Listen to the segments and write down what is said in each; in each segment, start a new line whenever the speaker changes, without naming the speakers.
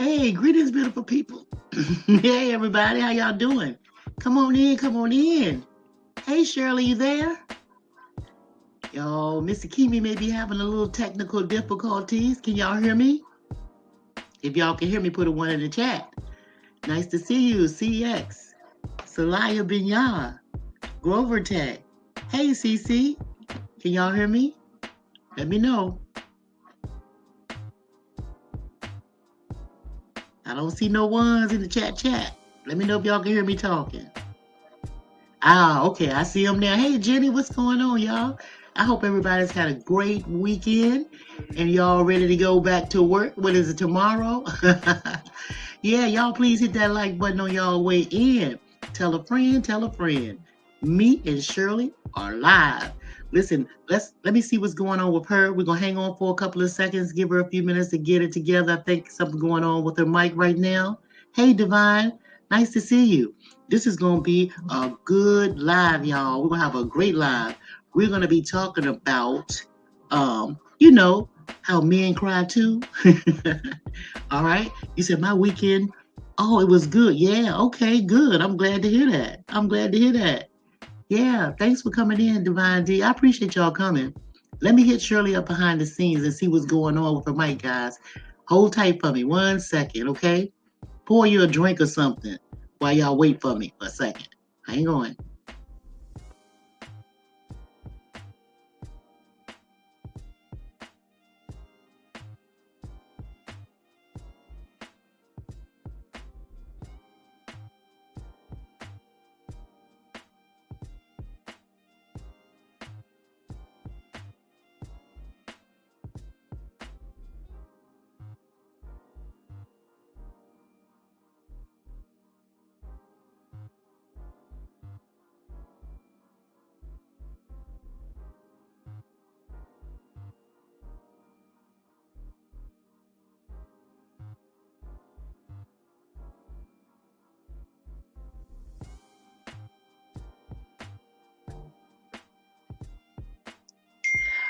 Hey, greetings, beautiful people. Hey, everybody, how y'all doing? Come on in, come on in. Hey, Shirley, you there? Yo, Mr. Kimi may be having a little technical difficulties. Can y'all hear me? If y'all can hear me, put a one in the chat. Nice to see you, CX, Salaya Binyah, Grover Tech. Hey, CC, can y'all hear me? Let me know. I don't see no ones in the chat. Let me know if y'all can hear me talking. Ah, okay, I see them now. Hey, Jenny, what's going on, y'all? I hope everybody's had a great weekend and y'all ready to go back to work. What is it, tomorrow? Yeah, y'all please hit that like button on y'all way in. Tell a friend, tell a friend. Me and Shirley are live. Listen, let me see what's going on with her. We're gonna hang on for a couple of seconds, give her a few minutes to get it together. I think something's going on with her mic right now. Hey, Divine, nice to see you. This is gonna be a good live, y'all. We're gonna have a great live. We're gonna be talking about, you know, how men cry too. All right. You said my weekend. Oh, it was good. Yeah. Okay. Good. I'm glad to hear that. I'm glad to hear that. Yeah. Thanks for coming in, Divine D. I appreciate y'all coming. Let me hit Shirley up behind the scenes and see what's going on with the mic, guys. Hold tight for me 1 second, okay? Pour you a drink or something while y'all wait for me for a second. Hang on.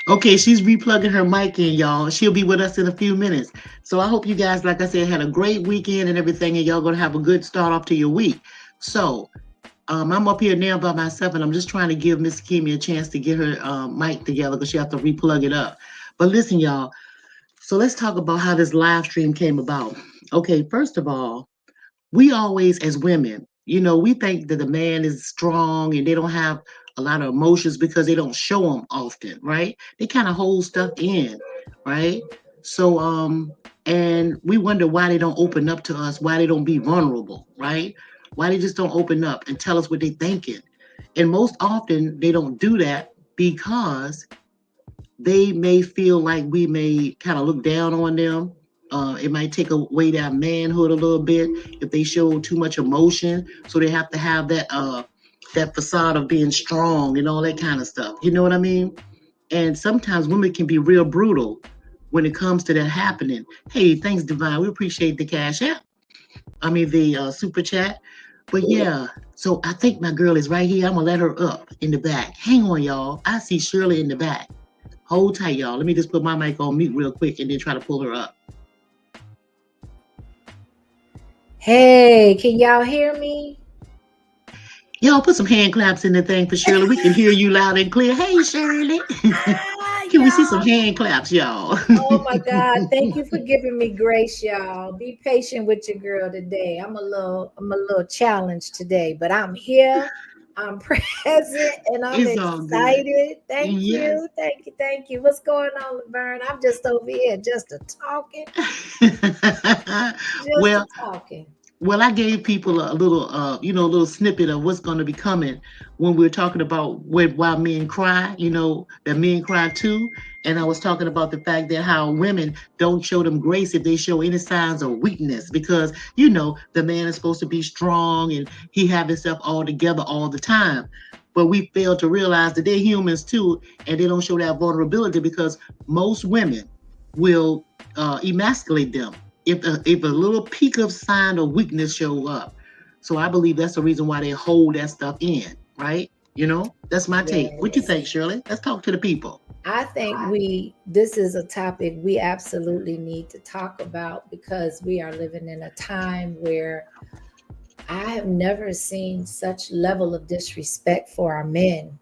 Okay, she's replugging her mic in, y'all. She'll be with us in a few minutes. So I hope you guys, like I said, had a great weekend and everything, and y'all gonna have a good start off to your week. So I'm up here now by myself, and I'm just trying to give Miss Kimi a chance to get her mic together because she have to replug it up. But listen, y'all. So let's talk about how this live stream came about. Okay, first of all, we always, as women, we think that the man is strong and they don't have a lot of emotions because they don't show them often, right? They kind of hold stuff in, right? So, and we wonder why they don't open up to us, why they don't be vulnerable, right? Why they just don't open up and tell us what they're thinking. And most often they don't do that because they may feel like we may kind of look down on them. It might take away their manhood a little bit if they show too much emotion. So they have to have that facade of being strong and all that kind of stuff. You know what I mean? And sometimes women can be real brutal when it comes to that happening. Hey, thanks, Divine. We appreciate the cash app. I mean the super chat. But yeah, so I think my girl is right here. I'm gonna let her up in the back. Hang on, y'all. I see Shirley in the back. Hold tight, y'all. Let me just put my mic on mute real quick and then try to pull her up.
Hey, can y'all hear me?
Y'all put some hand claps in the thing for Shirley. We can hear you loud and clear. Hey, Shirley. Can we see some hand claps, y'all?
Oh my God. Thank you for giving me grace, y'all. Be patient with your girl today. I'm a little challenged today, but I'm here. I'm present and I'm
It's all good.
excited. Thank
Yes.
you. Thank you. Thank you. What's going on, Laverne? I'm just over here just a talking. Just a
Well,
talking.
Well, I gave people a little, a little snippet of what's going to be coming when we're talking about why men cry. That men cry too, and I was talking about the fact that how women don't show them grace if they show any signs of weakness, because the man is supposed to be strong and he have himself all together all the time. But we fail to realize that they're humans too, and they don't show that vulnerability because most women will emasculate them if a little peak of sign of weakness show up. So I believe that's the reason why they hold that stuff in, right? That's my take. What you
Yes.
think, Shirley? Let's talk to the people.
I think this is a topic we absolutely need to talk about because we are living in a time where I have never seen such level of disrespect for our men.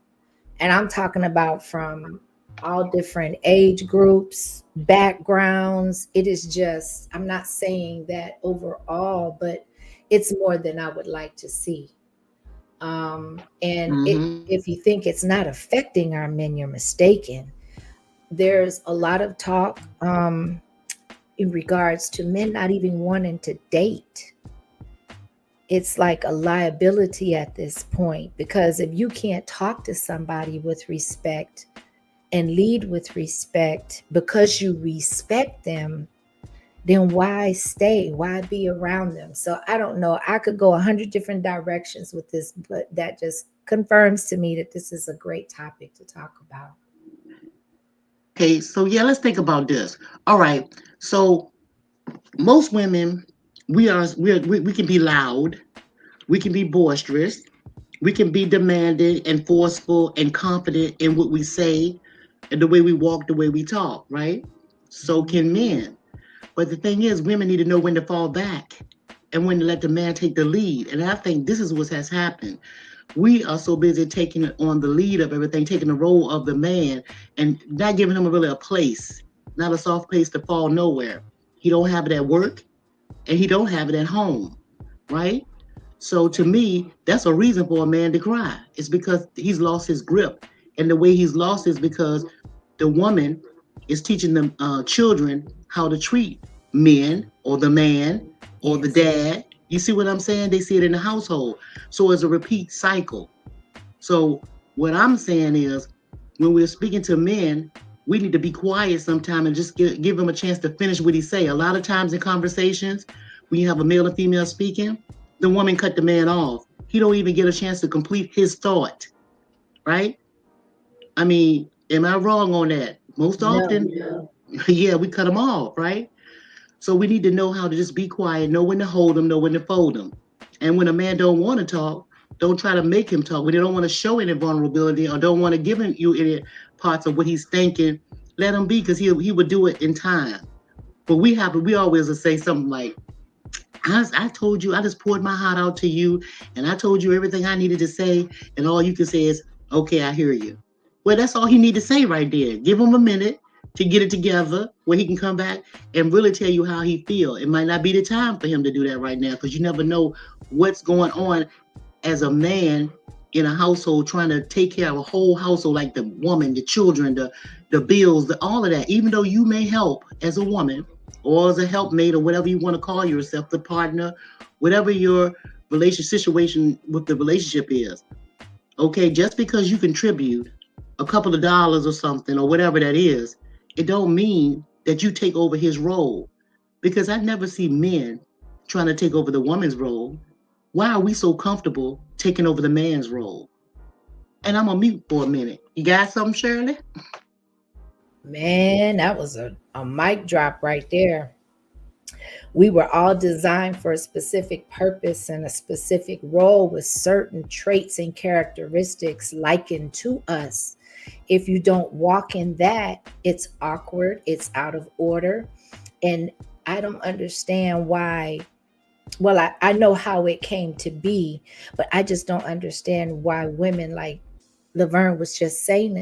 And I'm talking about from all different age groups, backgrounds. It is just, I'm not saying that overall, but it's more than I would like to see. And
Mm-hmm.
if you think it's not affecting our men, you're mistaken. There's a lot of talk in regards to men not even wanting to date. It's like a liability at this point because if you can't talk to somebody with respect and lead with respect because you respect them, then why stay? Why be around them? So I don't know. I could go 100 different directions with this, but that just confirms to me that this is a great topic to talk about.
Okay, so yeah, let's think about this. All right, so most women, we can be loud, we can be boisterous, we can be demanding and forceful and confident in what we say and the way we walk, the way we talk, right? So can men. But the thing is, women need to know when to fall back and when to let the man take the lead. And I think this is what has happened. We are so busy taking on the lead of everything, taking the role of the man, and not giving him really a place, not a soft place to fall nowhere. He don't have it at work, and he don't have it at home, right? So to me, that's a reason for a man to cry. It's because he's lost his grip, and the way he's lost is because the woman is teaching the children how to treat men or the man or the
Yes.
dad. You see what I'm saying? They see it in the household. So it's a repeat cycle. So what I'm saying is, when we're speaking to men, we need to be quiet sometime and just give him a chance to finish what he say. A lot of times in conversations, when you have a male and female speaking, the woman cut the man off. He don't even get a chance to complete his thought, right? I mean, am I wrong on that? Most
No.
often, yeah, we cut him off, right? So we need to know how to just be quiet, know when to hold them, know when to fold them. And when a man don't want to talk, don't try to make him talk. When they don't want to show any vulnerability or don't want to give him you any parts of what he's thinking, let him be because he would do it in time. But we always will say something like, I told you, I just poured my heart out to you, and I told you everything I needed to say, and all you can say is, okay, I hear you. Well, that's all he need to say right there. Give him a minute to get it together where he can come back and really tell you how he feel. It might not be the time for him to do that right now because you never know what's going on as a man in a household trying to take care of a whole household, like the woman, the children, the bills, all of that. Even though you may help as a woman or as a helpmate or whatever you want to call yourself, the partner, whatever your relationship situation with the relationship is. Okay, just because you contribute a couple of dollars or something or whatever that is, it don't mean that you take over his role. Because I never see men trying to take over the woman's role. Why are we so comfortable taking over the man's role? And I'm gonna mute for a minute. You got something, Shirley?
Man, that was a mic drop right there. We were all designed for a specific purpose and a specific role with certain traits and characteristics likened to us. If you don't walk in that, it's awkward, it's out of order. And I don't understand why. Well, I know how it came to be, but I just don't understand why women, like Laverne was just saying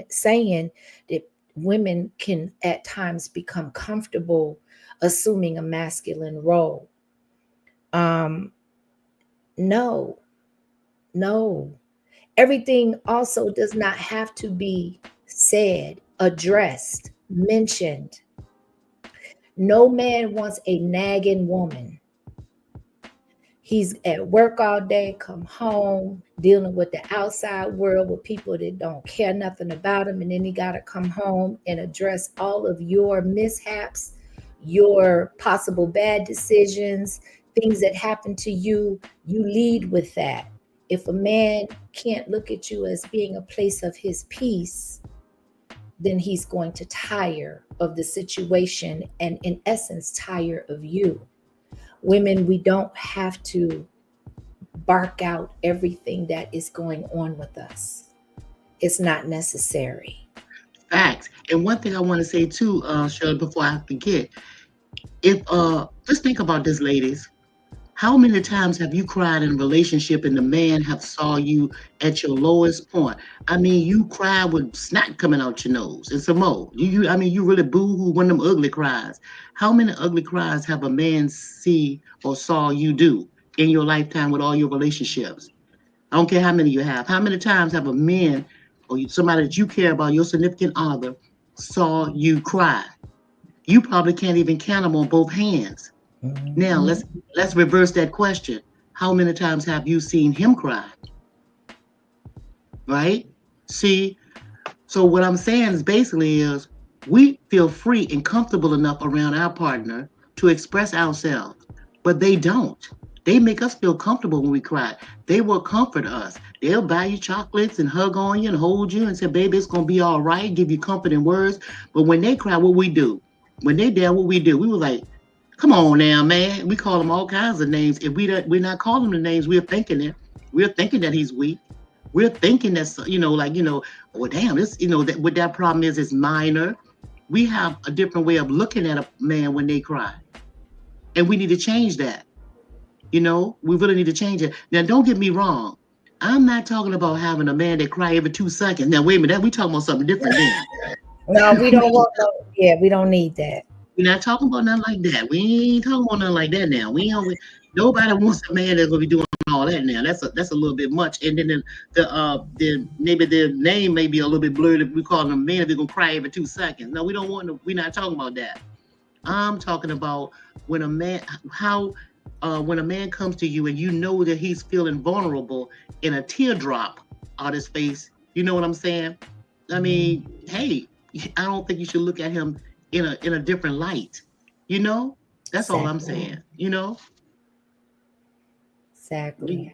that women can at times become comfortable assuming a masculine role. Um, no, no. Everything also does not have to be said, addressed, mentioned. No man wants a nagging woman. He's at work all day, come home, dealing with the outside world with people that don't care nothing about him. And then he got to come home and address all of your mishaps, your possible bad decisions, things that happen to you. You lead with that. If a man can't look at you as being a place of his peace, then he's going to tire of the situation and, in essence, tire of you. Women, we don't have to bark out everything that is going on with us. It's not necessary.
Facts. And one thing I want to say too, Shirley, before I forget, if just think about this, ladies. How many times have you cried in a relationship and the man have saw you at your lowest point? I mean, you cry with snot coming out your nose and some more. I mean, you really boo-hoo one of them ugly cries. How many ugly cries have a man see or saw you do in your lifetime with all your relationships? I don't care how many you have. How many times have a man or somebody that you care about, your significant other, saw you cry? You probably can't even count them on both hands. Now
Mhm.
let's reverse that question. How many times have you seen him cry? Right? See, so what I'm saying is basically is we feel free and comfortable enough around our partner to express ourselves, but they don't. They make us feel comfortable when we cry. They will comfort us. They'll buy you chocolates and hug on you and hold you and say, baby, it's gonna be all right, give you comforting words. But when they cry, what we do? When they there, what we do? We were like, come on now, man. We call him all kinds of names. If we're not calling him the names, we're thinking it. We're thinking that he's weak. We're thinking that's like well, damn, this that what that problem is minor. We have a different way of looking at a man when they cry, and we need to change that. We really need to change it. Now, don't get me wrong. I'm not talking about having a man that cry every 2 seconds. Now, wait a minute, we talking about something different then.
No, we don't want no. Yeah, we don't need that.
We're not talking about nothing like that. We ain't talking about nothing like that now. Nobody wants a man that's gonna be doing all that now. That's a little bit much. And then the maybe the name may be a little bit blurred if we call them men if they're gonna cry every 2 seconds. No, we don't want to. We're not talking about that. I'm talking about when a man how when a man comes to you and you know that he's feeling vulnerable in a teardrop on his face. You know what I'm saying? I mean, hey, I don't think you should look at him in a different light. You know, that's all I'm
Exactly.
saying. You know, you,
Exactly.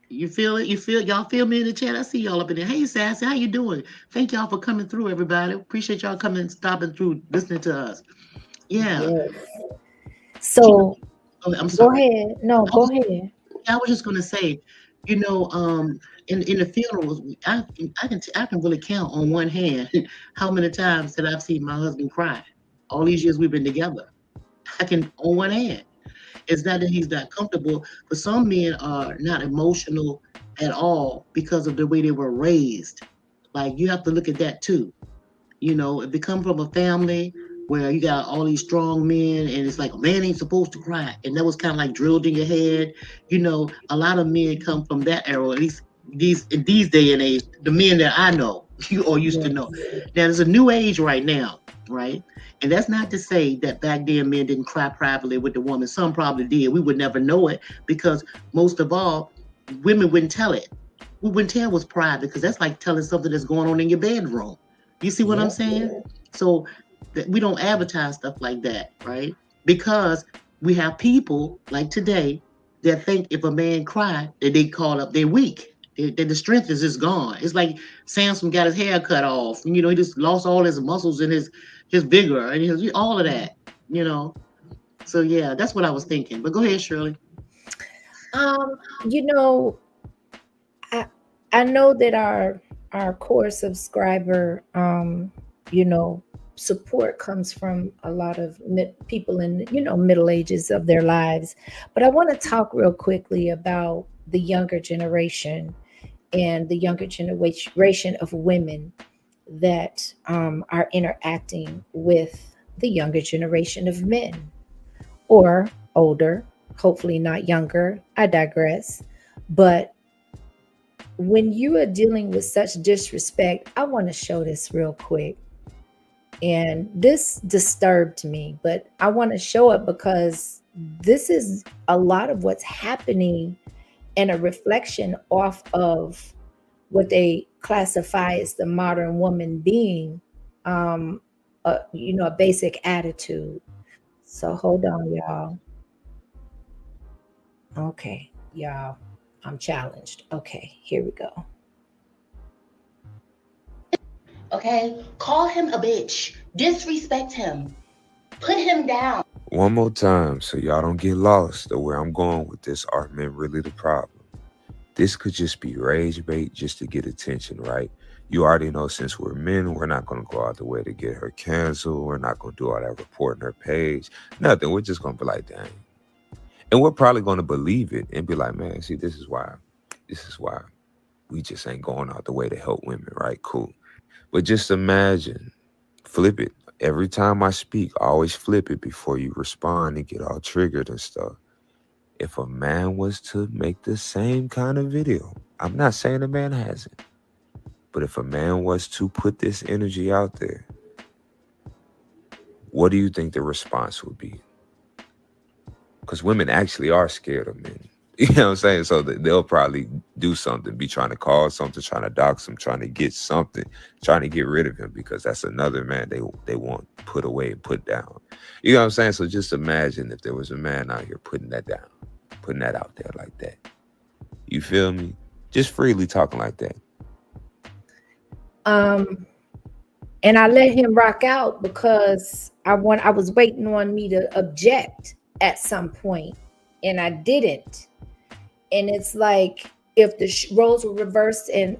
you feel it. Y'all feel me in the chat. I see y'all up in there. Hey, Sassy, how you doing? Thank y'all for coming through, everybody. Appreciate y'all coming and stopping through, listening to us. Yeah.
Yes.
You know,
So
oh, I'm
go
sorry.
ahead. No,
I was
go ahead.
I was just gonna say, you know, in the funerals, I can really count on one hand how many times that I've seen my husband cry. All these years we've been together, I can on one hand. It's not that he's not comfortable, but some men are not emotional at all because of the way they were raised. Like you have to look at that too. If they come from a family where you got all these strong men and it's like a man ain't supposed to cry. And that was kind of like drilled in your head. A lot of men come from that era, at least in these day and age, the men that I know you or used to know.
Yes.
Now there's a new age right now, right? And that's not to say that back then men didn't cry privately with the woman. Some probably did. We would never know it because most of all, women wouldn't tell it. We wouldn't tell what's private because that's like telling something that's going on in your bedroom. You see what I'm
Yep.
saying? So we don't advertise stuff like that, right? Because we have people like today that think if a man cry, that they call up, they're weak. That the strength is just gone. It's like Samson got his hair cut off. He just lost all his muscles and his vigor and all of that. You know. So yeah, that's what I was thinking. But go ahead, Shirley.
You know, I I know that our core subscriber, you know, support comes from a lot of people in middle ages of their lives, but I want to talk real quickly about the younger generation and the younger generation of women that are interacting with the younger generation of men or older, hopefully not younger. I digress. But when you are dealing with such disrespect, I want to show this real quick. And this disturbed me, but I want to show it because this is a lot of what's happening and a reflection off of what they classify as the modern woman being, um, a basic attitude. So hold on, y'all. Okay, y'all, I'm challenged. Okay, here we go.
Okay, call him a bitch. Disrespect him. Put him down.
One more time so y'all don't get lost of where I'm going with this. Are men really the problem? This could just be rage bait just to get attention, right? You already know since we're men, we're not going to go out the way to get her canceled. We're not going to do all that reporting her page. Nothing. We're just going to be like, dang. And we're probably going to believe it and be like, man, see, this is why we just ain't going out the way to help women, right? Cool. But just imagine, flip it. Every time I speak, I always flip it before you respond and get all triggered and stuff. If a man was to make the same kind of video, I'm not saying a man hasn't, but if a man was to put this energy out there, what do you think the response would be? Because women actually are scared of men. You know what I'm saying? So they'll probably do something, be trying to call something, trying to dox him, trying to get something, trying to get rid of him, because that's another man they want put away and put down. You know what I'm saying? So just imagine if there was a man out here putting that down, putting that out there like that. You feel me? Just freely talking like that.
And I let him rock out because I was waiting on me to object at some point, and I didn't. And it's like, if the roles were reversed, and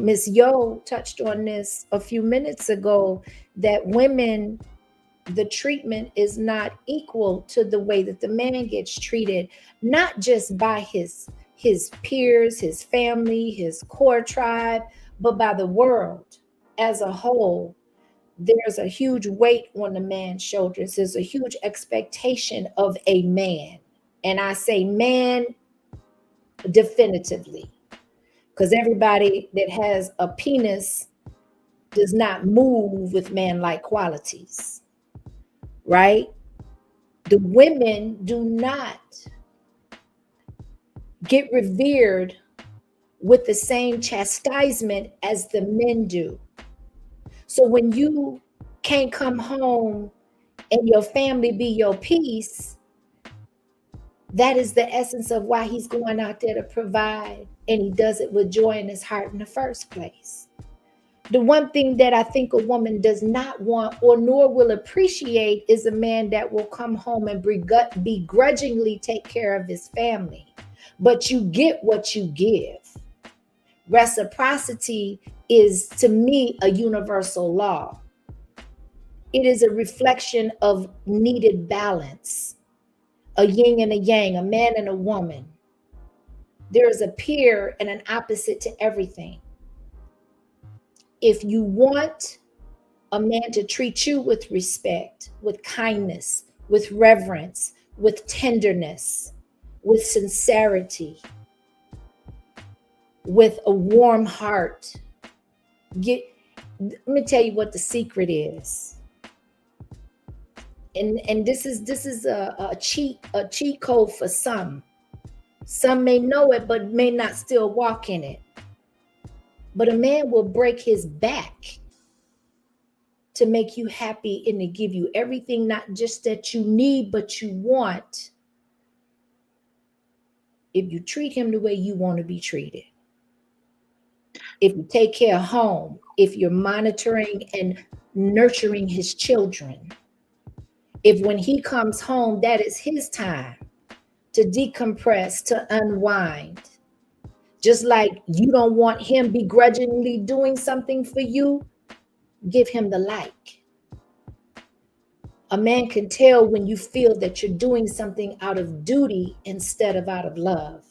Miss Yo touched on this a few minutes ago, that women, the treatment is not equal to the way that the man gets treated, not just by his peers, his family, his core tribe, but by the world as a whole. There's a huge weight on the man's shoulders. There's a huge expectation of a man. And I say man definitively, because everybody that has a penis does not move with man-like qualities, right? The women do not get revered with the same chastisement as the men do. So when you can't come home and your family be your peace, that is the essence of why he's going out there to provide, and he does it with joy in his heart in the first place. The one thing that I think a woman does not want, or nor will appreciate, is a man that will come home and begrudgingly take care of his family. But you get what you give. Reciprocity is, to me, a universal law. It is a reflection of needed balance, a yin and a yang, a man and a woman. There is a peer and an opposite to everything. If you want a man to treat you with respect, with kindness, with reverence, with tenderness, with sincerity, with a warm heart, let me tell you what the secret is. And this is a cheat code for some. Some may know it, but may not still walk in it. But a man will break his back to make you happy and to give you everything, not just that you need, but you want, if you treat him the way you want to be treated. If you take care of home, if you're monitoring and nurturing his children, if when he comes home, that is his time to decompress, to unwind. Just like you don't want him begrudgingly doing something for you, give him the like. A man can tell when you feel that you're doing something out of duty instead of out of love.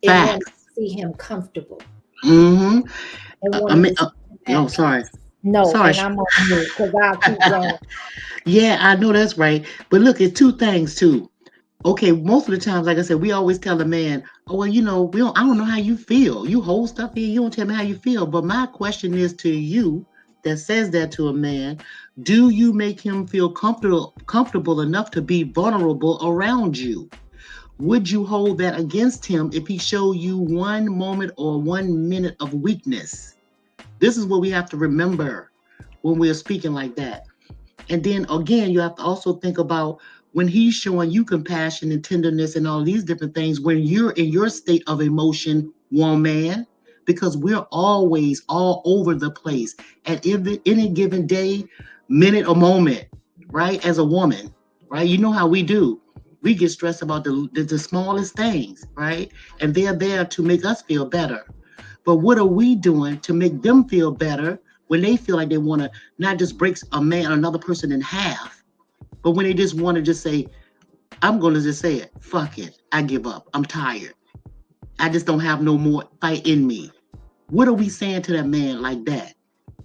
It wants to see him comfortable.
Mm-hmm.
No,
sorry.
And I'm on mute because I'll keep going.
Yeah, I know that's right. But look, it's two things too. Okay, most of the times, like I said, we always tell a man, oh, well, I don't know how you feel. You hold stuff here, you don't tell me how you feel. But my question is to you that says that to a man, do you make him feel comfortable enough to be vulnerable around you? Would you hold that against him if he showed you 1 moment or 1 minute of weakness? This is what we have to remember when we're speaking like that. And then again, you have to also think about when he's showing you compassion and tenderness and all these different things, when you're in your state of emotion, woman, because we're always all over the place at any given day, minute, or moment, right? As a woman, right? You know how we do. We get stressed about the smallest things, right? And they're there to make us feel better. But what are we doing to make them feel better when they feel like they want to not just break another person in half, but when they just want to just say, I'm going to just say it, fuck it, I give up, I'm tired, I just don't have no more fight in me. What are we saying to that man like that?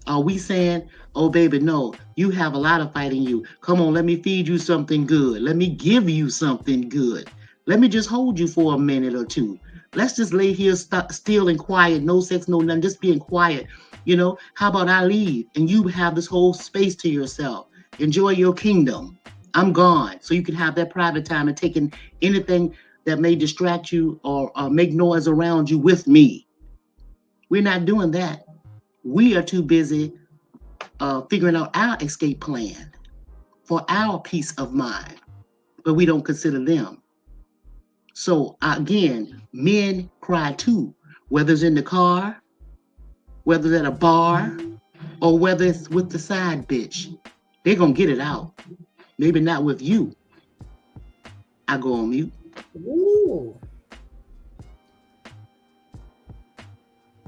Are we saying, oh, baby, no, you have a lot of fight in you. Come on, let me feed you something good. Let me give you something good. Let me just hold you for a minute or two. Let's just lay here still and quiet. No sex, no nothing, just being quiet. You know, how about I leave and you have this whole space to yourself? Enjoy your kingdom. I'm gone. So you can have that private time and taking anything that may distract you or make noise around you with me. We're not doing that. We are too busy figuring out our escape plan for our peace of mind, but we don't consider them. So again, men cry too, whether it's in the car, whether it's at a bar, or whether it's with the side bitch. They're going to get it out. Maybe not with you. I go on mute.
Ooh.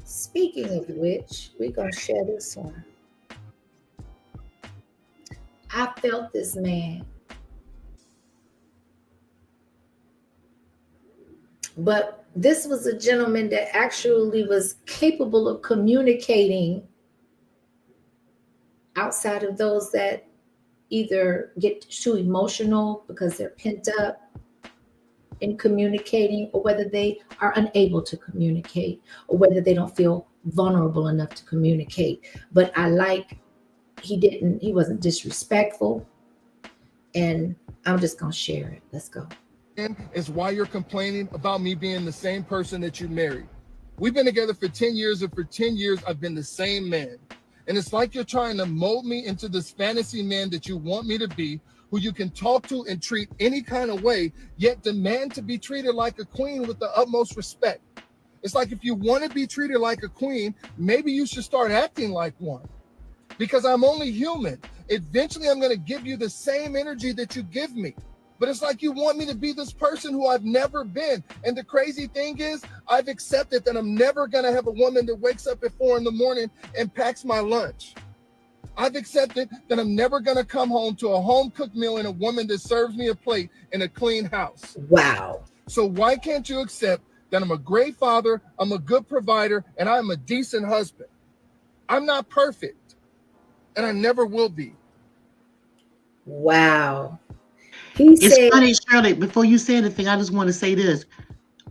Speaking of which, we're going to share this one. I felt this man. But this was a gentleman that actually was capable of communicating outside of those that either get too emotional because they're pent up in communicating, or whether they are unable to communicate, or whether they don't feel vulnerable enough to communicate. But I like he wasn't disrespectful, and I'm just gonna share it. Let's go.
Is why you're complaining about me being the same person that you married. We've been together for 10 years, and for 10 years I've been the same man. And it's like you're trying to mold me into this fantasy man that you want me to be, who you can talk to and treat any kind of way, yet demand to be treated like a queen with the utmost respect. It's like, if you want to be treated like a queen, maybe you should start acting like one, because I'm only human. Eventually I'm going to give you the same energy that you give me. But it's like you want me to be this person who I've never been. And the crazy thing is, I've accepted that I'm never going to have a woman that wakes up at 4 a.m. and packs my lunch. I've accepted that I'm never going to come home to a home-cooked meal and a woman that serves me a plate in a clean house.
Wow.
So why can't you accept that I'm a great father, I'm a good provider, and I'm a decent husband? I'm not perfect, and I never will be.
Wow.
It's funny, Shirley, before you say anything, I just want to say this.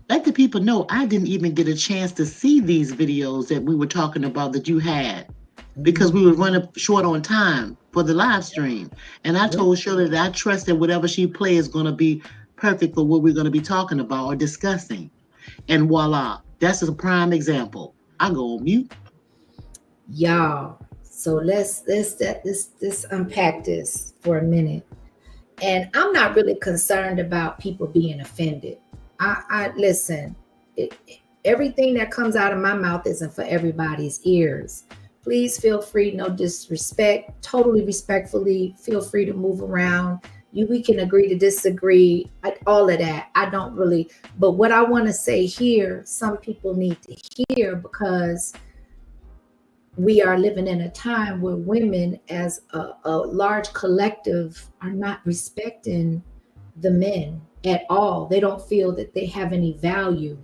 Let the people know I didn't even get a chance to see these videos that we were talking about that you had, because we were running short on time for the live stream. And I told Shirley that I trust that whatever she plays is going to be perfect for what we're going to be talking about or discussing. And voila, that's a prime example. I go on mute.
Y'all, so let's unpack this for a minute. And I'm not really concerned about people being offended. I listen, everything that comes out of my mouth isn't for everybody's ears. Please feel free, no disrespect, totally respectfully, feel free to move around. We can agree to disagree, all of that. I don't really, but what I want to say here, some people need to hear, because we are living in a time where women as a large collective are not respecting the men at all. They don't feel that they have any value,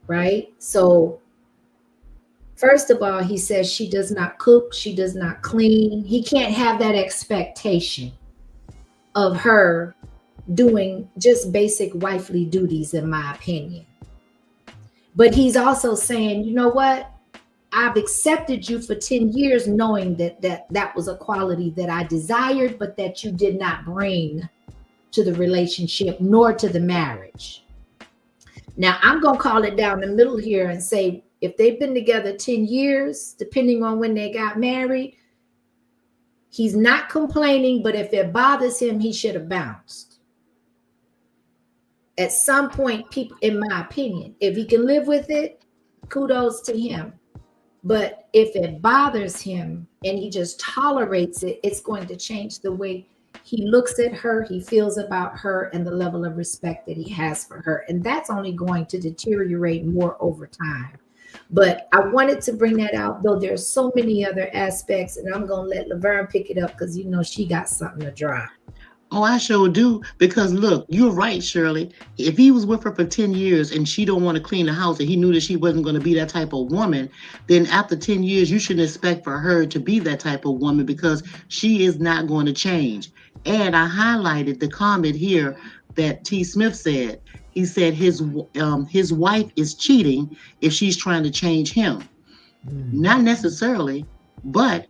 right? So first of all, he says she does not cook, she does not clean. He can't have that expectation of her doing just basic wifely duties, in my opinion. But he's also saying, you know what? I've accepted you for 10 years knowing that was a quality that I desired, but that you did not bring to the relationship nor to the marriage. Now, I'm going to call it down the middle here and say, if they've been together 10 years, depending on when they got married, he's not complaining, but if it bothers him, he should have bounced. At some point, people, in my opinion, if he can live with it, kudos to him. But if it bothers him and he just tolerates it, it's going to change the way he looks at her, he feels about her, and the level of respect that he has for her. And that's only going to deteriorate more over time. But I wanted to bring that out, though there's so many other aspects, and I'm gonna let Laverne pick it up because she got something to drop.
Oh, I sure do. Because look, you're right, Shirley. If he was with her for 10 years and she don't want to clean the house and he knew that she wasn't going to be that type of woman, then after 10 years, you shouldn't expect for her to be that type of woman because she is not going to change. And I highlighted the comment here that T. Smith said. He said his wife is cheating if she's trying to change him. Not necessarily, but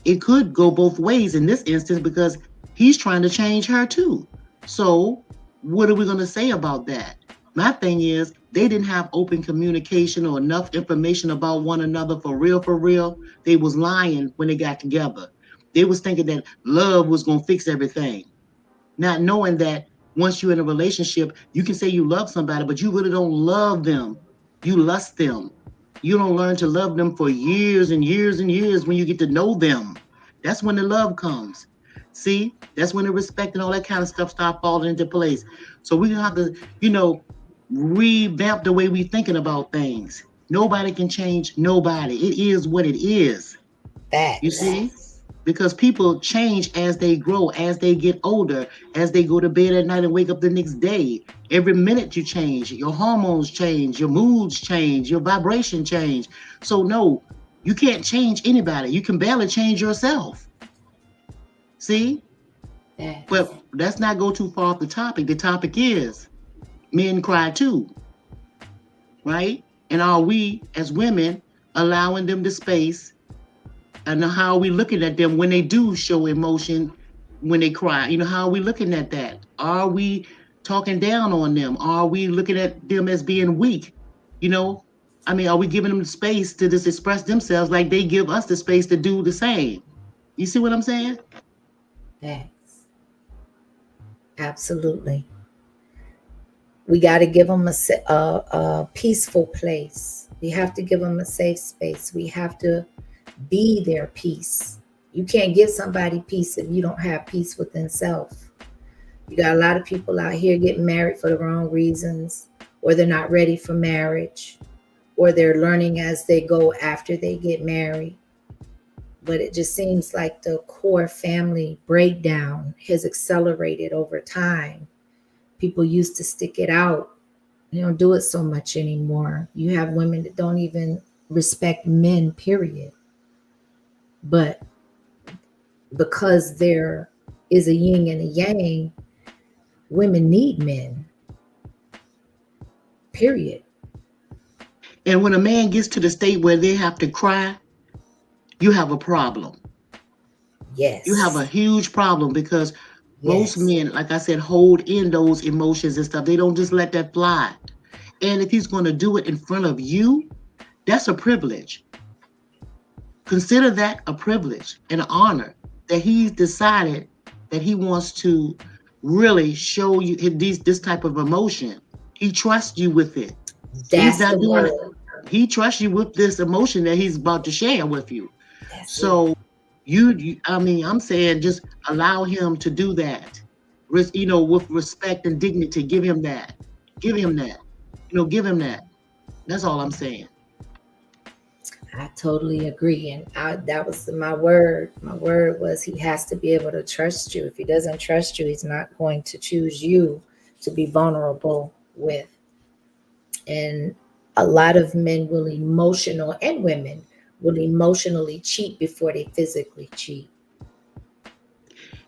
it could go both ways in this instance because he's trying to change her too. So what are we going to say about that? My thing is they didn't have open communication or enough information about one another for real. They was lying when they got together. They was thinking that love was going to fix everything, not knowing that once you're in a relationship, you can say you love somebody, but you really don't love them. You lust them. You don't learn to love them for years and years and years when you get to know them. That's when the love comes. See, that's when the respect and all that kind of stuff start falling into place. So we're gonna have to, revamp the way we're thinking about things. Nobody can change nobody. It is what it is. You see? Because people change as they grow, as they get older, as they go to bed at night and wake up the next day. Every minute you change, your hormones change, your moods change, your vibration change. So no, you can't change anybody. You can barely change yourself. See? But let's not go too far off the topic. The topic is men cry too, right? And are we as women allowing them the space? And how are we looking at them when they do show emotion, when they cry? How are we looking at that? Are we talking down on them? Are we looking at them as being weak? Are we giving them the space to just express themselves like they give us the space to do the same? You see what I'm saying?
Thanks. Absolutely. We got to give them a peaceful place. We have to give them a safe space. We have to be their peace. You can't give somebody peace if you don't have peace within self. You got a lot of people out here getting married for the wrong reasons, or they're not ready for marriage, or they're learning as they go after they get married. But it just seems like the core family breakdown has accelerated over time. People used to stick it out. They don't do it so much anymore. You have women that don't even respect men, period. But because there is a yin and a yang, women need men, period.
And when a man gets to the state where they have to cry, you have a problem.
Yes.
You have a huge problem because most men, like I said, hold in those emotions and stuff. They don't just let that fly. And if he's going to do it in front of you, that's a privilege. Consider that a privilege and an honor that he's decided that he wants to really show you this type of emotion. He trusts you with it.
That's
he's not
the
doing
word.
it. He trusts you with this emotion that he's about to share with you. So I'm saying just allow him to do that. With respect and dignity, give him that. Give him that. Give him that. That's all I'm saying.
I totally agree. And that was my word. My word was he has to be able to trust you. If he doesn't trust you, he's not going to choose you to be vulnerable with. And a lot of men will and women will emotionally cheat before they physically cheat.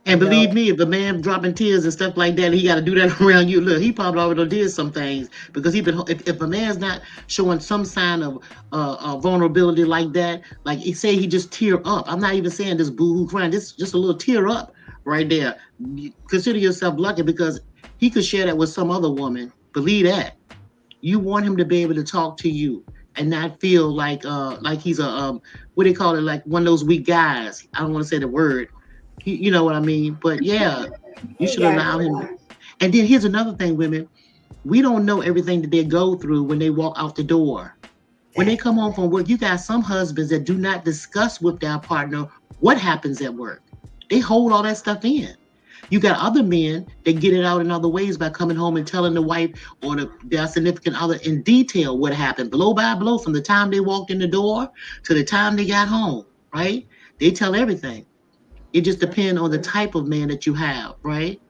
And believe me, if a man dropping tears and stuff like that, he got to do that around you. Look, he probably already did some things because if a man's not showing some sign of vulnerability like that, like say he just tear up. I'm not even saying this boo-hoo crying. This just a little tear up right there. Consider yourself lucky because he could share that with some other woman. Believe that. You want him to be able to talk to you and not feel like he's a what do they call it, like one of those weak guys. I don't want to say the word. You know what I mean? But yeah, you should allow him. And then here's another thing, women. We don't know everything that they go through when they walk out the door. When they come home from work, you got some husbands that do not discuss with their partner what happens at work. They hold all that stuff in. You got other men that get it out in other ways by coming home and telling the wife or their significant other in detail what happened, blow by blow, from the time they walked in the door to the time they got home, right? They tell everything. It just depends on the type of man that you have, right?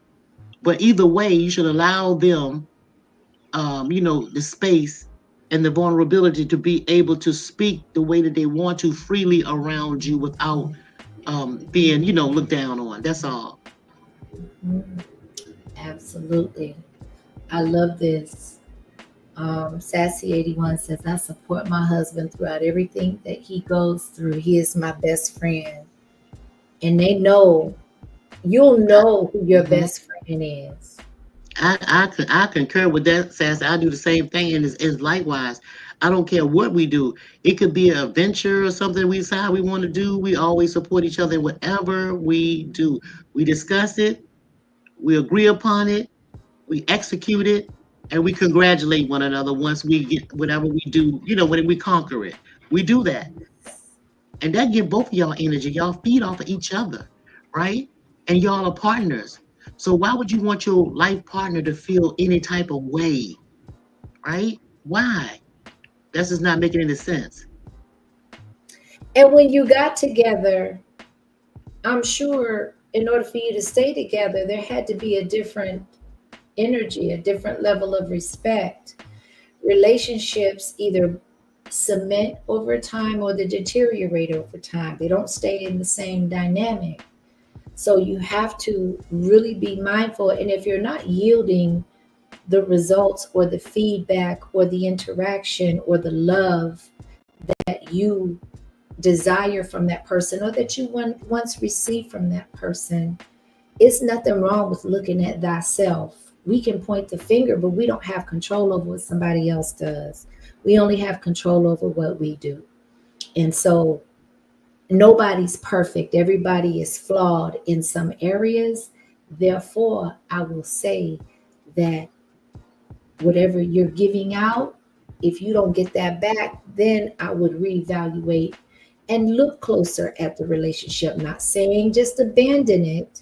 But either way, you should allow them, the space and the vulnerability to be able to speak the way that they want to freely around you without being, looked down on. That's all.
Absolutely. I love this. Sassy81 says, I support my husband throughout everything that he goes through. He is my best friend. And they know, you'll know who your best friend is.
I concur with that, Sass. I do the same thing, and it's likewise. I don't care what we do. It could be an adventure or something we decide we want to do. We always support each other in whatever we do. We discuss it, we agree upon it, we execute it, and we congratulate one another once we get whatever we do, when we conquer it. We do that. And that give both of y'all energy. Y'all feed off of each other, right? And y'all are partners. So why would you want your life partner to feel any type of way, right? Why? That's just not making any sense.
And when you got together, I'm sure in order for you to stay together, there had to be a different energy, a different level of respect. Relationships either cement over time or they deteriorate over time. They don't stay in the same dynamic. So you have to really be mindful. And if you're not yielding the results or the feedback or the interaction or the love that you desire from that person or that you once received from that person, it's nothing wrong with looking at thyself. We can point the finger, but we don't have control over what somebody else does. We only have control over what we do. And so nobody's perfect. Everybody is flawed in some areas. Therefore, I will say that whatever you're giving out, if you don't get that back, then I would reevaluate and look closer at the relationship. Not saying just abandon it,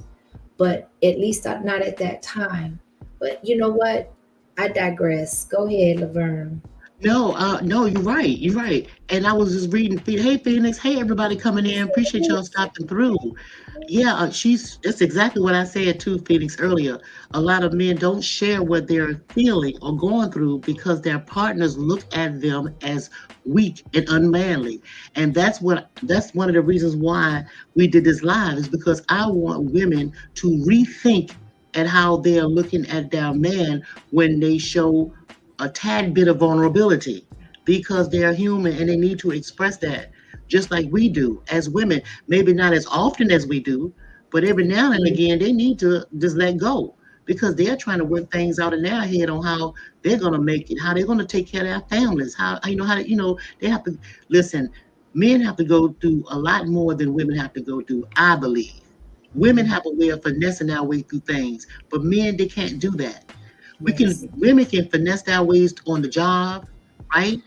but at least not at that time. But you know what? I digress. Go ahead, Laverne.
No, you're right. You're right. And I was just reading. Hey, Phoenix. Hey, everybody coming in. Appreciate y'all stopping through. Yeah, that's exactly what I said to Phoenix earlier. A lot of men don't share what they're feeling or going through because their partners look at them as weak and unmanly. And that's one of the reasons why we did this live, is because I want women to rethink at how they're looking at their man when they show a tad bit of vulnerability, because they're human and they need to express that just like we do as women. Maybe not as often as we do, but every now and again they need to just let go, because they're trying to work things out in their head on how they're going to make it, how they're going to take care of their families, how they have to listen. Men have to go through a lot more than women have to go through, I believe. Women have a way of finessing our way through things, but men, they can't do that. Women can finesse their ways on the job, right?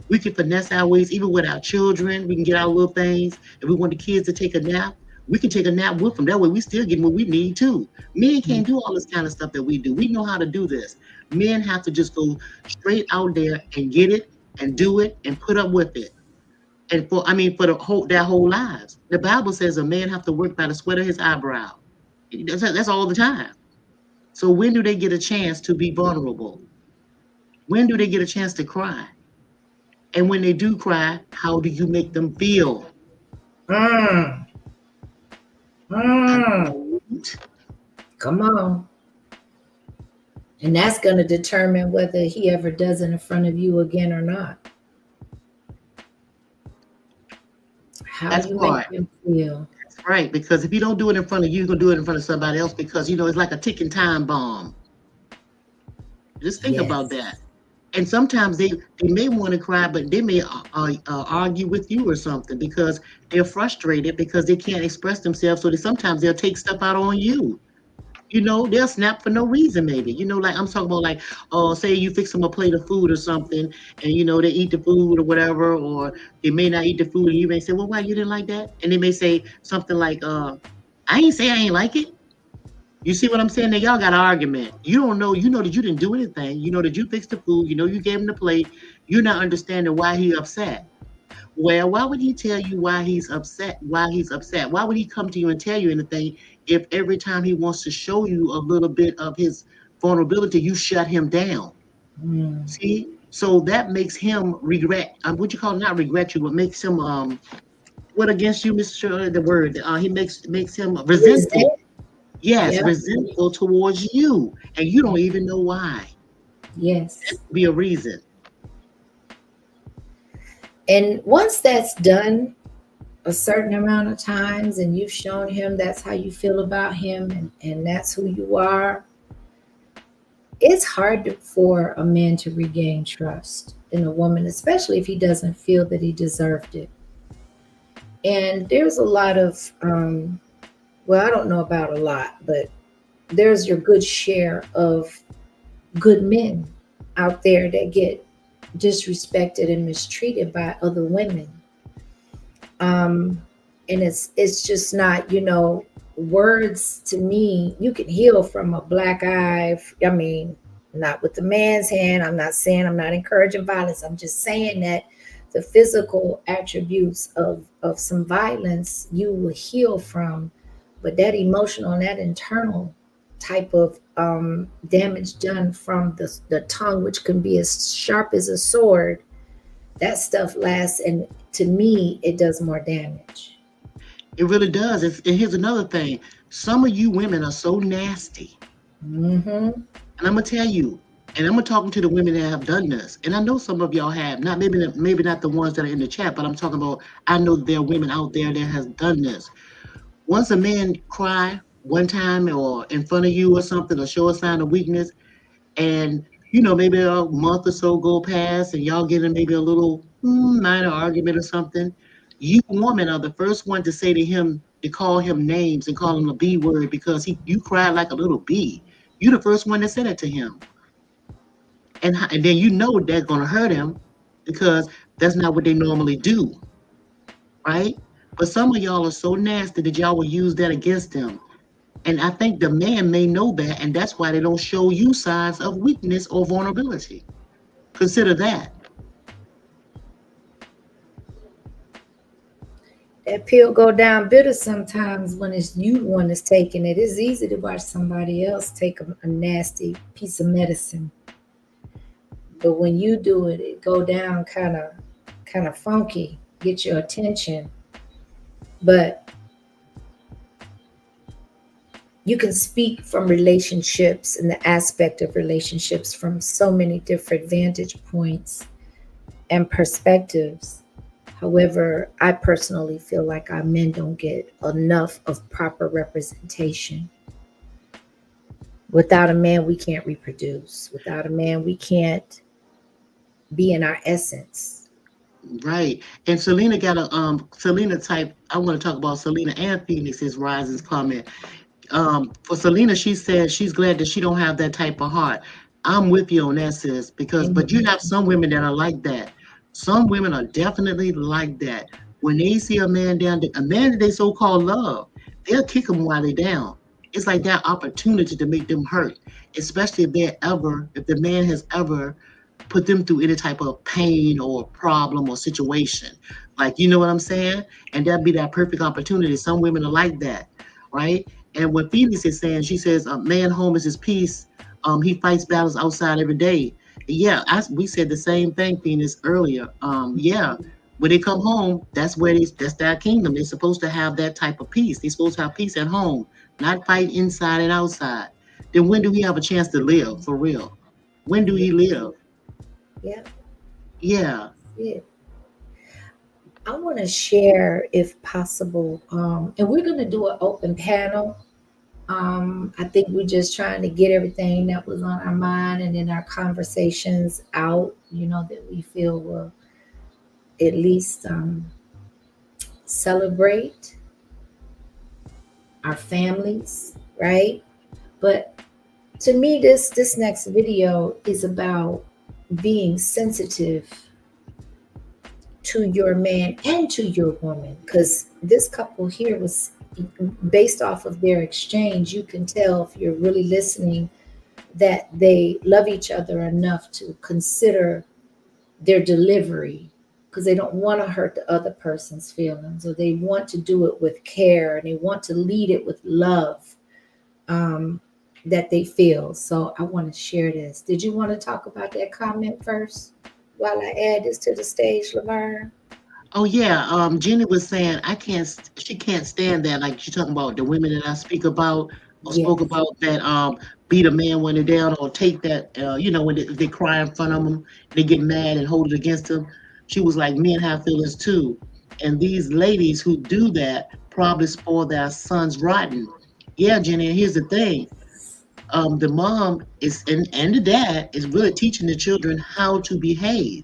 We can finesse our ways even with our children. We can get our little things. If we want the kids to take a nap, we can take a nap with them. That way we still get what we need too. Men can't do all this kind of stuff that we do. We know how to do this. Men have to just go straight out there and get it and do it and put up with it. And for their whole lives. The Bible says a man have to work by the sweat of his eyebrow. That's all the time. So when do they get a chance to be vulnerable? When do they get a chance to cry? And when they do cry, how do you make them feel?
Come on. And that's going to determine whether he ever does it in front of you again or not. How do you make them feel?
Right, because if you don't do it in front of you, you're going to do it in front of somebody else, because, it's like a ticking time bomb. Just think about that. And sometimes they may want to cry, but they may argue with you or something because they're frustrated because they can't express themselves. So sometimes they'll take stuff out on you. They'll snap for no reason, maybe. Like I'm talking about, like, say you fix them a plate of food or something, and they eat the food or whatever, or they may not eat the food, and you may say, well, why you didn't like that? And they may say something like, I ain't say I ain't like it. You see what I'm saying? Now y'all got an argument. You don't know. You know that you didn't do anything. You know that you fixed the food. You know you gave him the plate. You're not understanding why he upset. Well, why would he tell you why he's upset? Why he's upset? Why would he come to you and tell you anything if every time he wants to show you a little bit of his vulnerability, you shut him down?
Mm.
See, so that makes him regret. What you call it, not regret you, but makes him what against you, Mr. The word. He makes him resentful.
Resent?
Yes,
Yeah.
resentful towards you, and you don't even know why.
Yes.
That could be a reason.
And once that's done a certain amount of times and you've shown him that's how you feel about him and that's who you are, it's hard for a man to regain trust in a woman, especially if he doesn't feel that he deserved it. And there's a lot of, well, I don't know about a lot, but there's your good share of good men out there that get disrespected and mistreated by other women. And it's just not, words to me. You can heal from a black eye. I mean, not with the man's hand. I'm not saying, I'm not encouraging violence. I'm just saying that the physical attributes of some violence you will heal from, but that emotional and that internal type of damage done from the tongue, which can be as sharp as a sword, that stuff lasts, and to me it does more damage.
It really does. And here's another thing. Some of you women are so nasty.
Mm-hmm.
And I'm gonna tell you, and I'm gonna talking to the women that have done this. And I know some of y'all have, not maybe not the ones that are in the chat, but I'm talking about, I know there are women out there that has done this. Once a man cry one time or in front of you or something, or show a sign of weakness, and maybe a month or so go past and y'all get in maybe a little minor argument or something, you women are the first one to say to him, to call him names and call him a B word because you cried like a little bee. You're the first one that said it to him. And then that's going to hurt him because that's not what they normally do, right? But some of y'all are so nasty that y'all will use that against him. And I think the man may know that, and that's why they don't show you signs of weakness or vulnerability. Consider that.
That pill go down bitter sometimes when it's you the one that's taking it. It's easy to watch somebody else take a nasty piece of medicine, but when you do it, it go down kind of funky, get your attention. But you can speak from relationships and the aspect of relationships from so many different vantage points and perspectives. However, I personally feel like our men don't get enough of proper representation. Without a man, we can't reproduce. Without a man, we can't be in our essence.
Right. And Selena got a Selena type. I want to talk about Selena and Phoenix's Rising's comment. For Selena, she said she's glad that she don't have that type of heart. I'm with you on that, sis, but you have some women that are like that. Some women are definitely like that. When they see a man that they so-called love, they'll kick him while they're down. It's like that opportunity to make them hurt, especially if the man has ever put them through any type of pain or problem or situation. Like, you know what I'm saying? And that'd be that perfect opportunity. Some women are like that, right? And what Phoenix is saying, she says, a man home is his peace. He fights battles outside every day. Yeah, we said the same thing, Phoenix, earlier. Yeah, when they come home, that's their kingdom. They're supposed to have that type of peace. They're supposed to have peace at home, not fight inside and outside. Then when do he have a chance to live for real? When do he live?
Yeah.
Yeah.
Yeah. I want to share, if possible, and we're going to do an open panel. I think we're just trying to get everything that was on our mind and in our conversations out, that we feel will at least celebrate our families, right? But to me, this next video is about being sensitive to your man and to your woman, because this couple here was based off of their exchange, you can tell if you're really listening that they love each other enough to consider their delivery, because they don't want to hurt the other person's feelings, or they want to do it with care and they want to lead it with love that they feel. So I want to share this. Did you want to talk about that comment first while I add this to the stage, Laverne?
Oh yeah, Jenny was saying she can't stand that. Like she's talking about the women that I speak about or spoke
Yes.
about that beat a man when they're down or take that when they cry in front of them, they get mad and hold it against them. She was like, men have feelings too, and these ladies who do that probably spoil their sons rotten. Yeah, Jenny. And here's the thing: the mom is and the dad is really teaching the children how to behave,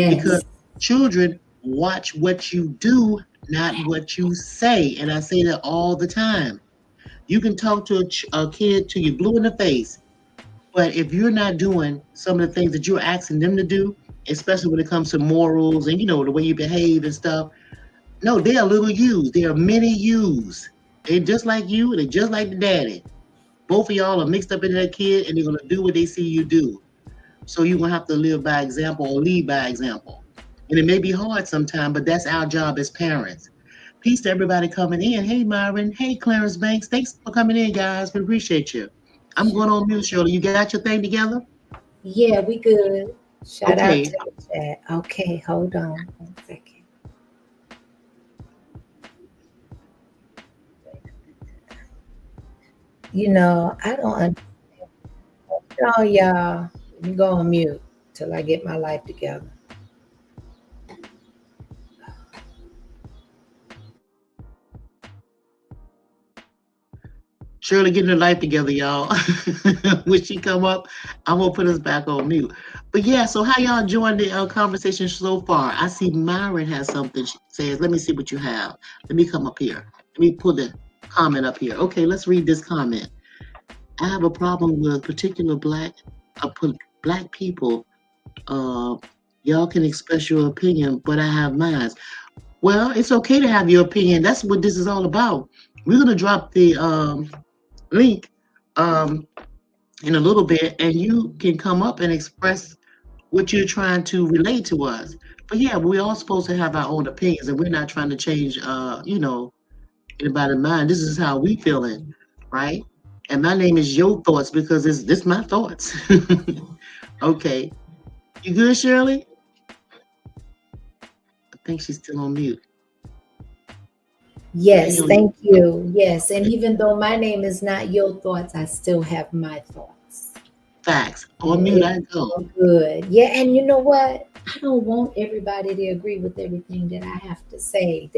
because
Yes.
children watch what you do, not what you say. And I say that all the time. You can talk to a kid till you're blue in the face, but if you're not doing some of the things that you're asking them to do, especially when it comes to morals and the way you behave and stuff, no, they are little yous. They are mini yous. They're just like you. They're just like the daddy. Both of y'all are mixed up in that kid, and they're gonna do what they see you do. So you're gonna have to live by example or lead by example. And it may be hard sometimes, but that's our job as parents. Peace to everybody coming in. Hey, Myron. Hey, Clarence Banks. Thanks for coming in, guys. We appreciate you. I'm going on mute, Shirley. You got your thing together?
Yeah, we good. Shout out
Okay.
to the chat. Okay, hold on 1 second. I don't understand. Oh, y'all. Let me go on mute till I get my life together.
Shirley getting her life together, y'all. When she come up, I'm gonna put us back on mute. But yeah, so how y'all enjoying the conversation so far? I see Myron has something. She says, "Let me see what you have. Let me come up here. Let me pull the comment up here." Okay, let's read this comment. I have a problem with particular black people. Y'all can express your opinion, but I have mine. Well, it's okay to have your opinion. That's what this is all about. We're gonna drop the link in a little bit, and you can come up and express what you're trying to relate to us. But yeah, we're all supposed to have our own opinions, and we're not trying to change anybody's mind. This is how we feeling, right? And my name is Your Thoughts because this my thoughts. Okay. You good, Shirley? I think she's still on mute.
Yes,
Hang on.
thank you. Yes, and even though my name is not Your Thoughts, I still have my thoughts.
Facts. On mute I go.
Good. Yeah, and you know what? I don't want everybody to agree with everything that I have to say.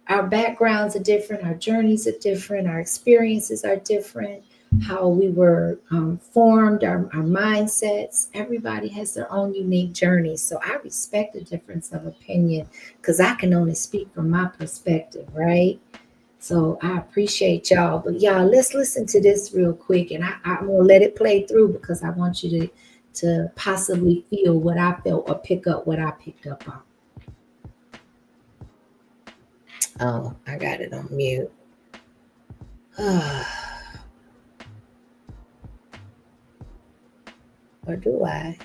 Our backgrounds are different, our journeys are different, our experiences are different, how we were formed, our mindsets. Everybody has their own unique journey. So I respect the difference of opinion because I can only speak from my perspective, right? So I appreciate y'all. But y'all, let's listen to this real quick. And I'm going to let it play through because I want you to possibly feel what I felt or pick up what I picked up on. Oh, I got it on mute. Or do I?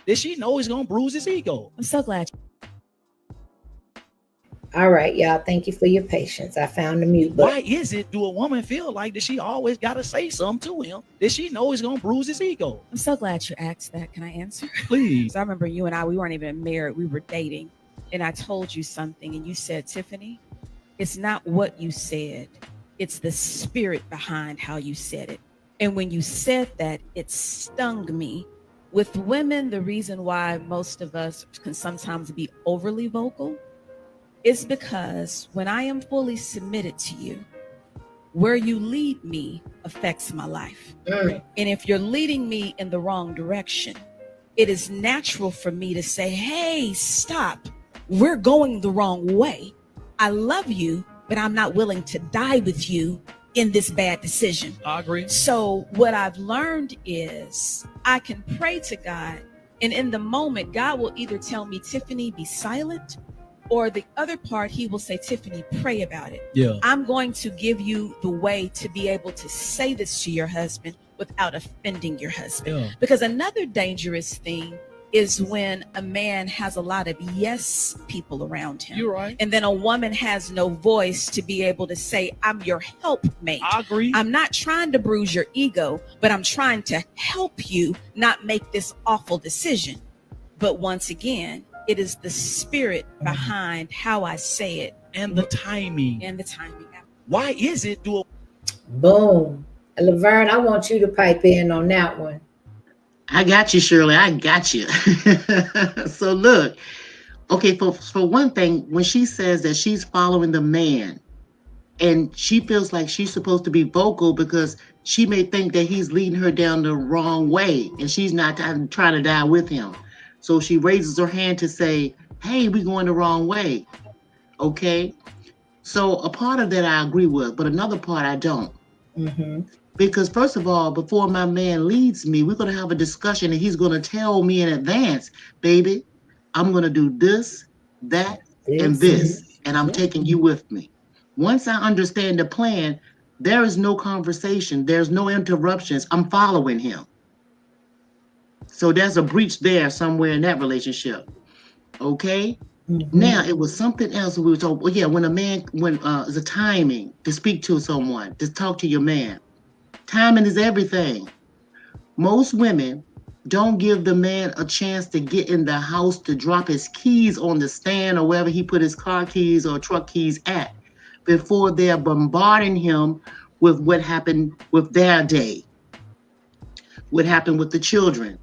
Did she know he's gonna bruise his ego?
I'm so glad.
All right, y'all. Thank you for your patience. I found the mute button.
Why is it? Do a woman feel like that she always gotta say something to him? Did she know he's gonna bruise his ego?
I'm so glad you asked that. Can I answer?
Please.
So I remember you and I, we weren't even married. We were dating. And I told you something and you said, Tiffany, it's not what you said. It's the spirit behind how you said it. And when you said that, it stung me. With women, the reason why most of us can sometimes be overly vocal is because when I am fully submitted to you, where you lead me affects my life. And if you're leading me in the wrong direction, it is natural for me to say, hey, stop. We're going the wrong way. I love you, but I'm not willing to die with you in this bad decision.
I agree.
So what I've learned is I can pray to God, and in the moment, God will either tell me, Tiffany, be silent, or the other part, he will say, Tiffany, pray about it.
Yeah.
I'm going to give you the way to be able to say this to your husband without offending your husband.
Yeah.
Because another dangerous thing is when a man has a lot of yes people around him.
You're right.
And then a woman has no voice to be able to say, I'm your helpmate.
I agree.
I'm not trying to bruise your ego, but I'm trying to help you not make this awful decision. But once again, it is the spirit behind how I say it
And the timing.
and the timing.
Why is it
Boom. Laverne, I want you to pipe in on that one.
I got you, Shirley. I got you. So look, okay, for one thing, when she says that she's following the man and she feels like she's supposed to be vocal because she may think that he's leading her down the wrong way and she's not trying to die with him. So she raises her hand to say, hey, we're going the wrong way. Okay. So a part of that I agree with, but another part I don't.
Mm-hmm.
Because first of all, before my man leads me, we're going to have a discussion and he's going to tell me in advance, baby, I'm going to do this, that, and this, and I'm taking you with me. Once I understand the plan, there is no conversation. There's no interruptions. I'm following him. So there's a breach there somewhere in that relationship. Okay.
Mm-hmm.
Now it was something else we were talking. Well, yeah, when it's a timing to speak to someone, to talk to your man. Timing is everything. Most women don't give the man a chance to get in the house to drop his keys on the stand or wherever he put his car keys or truck keys at before they're bombarding him with what happened with their day, what happened with the children,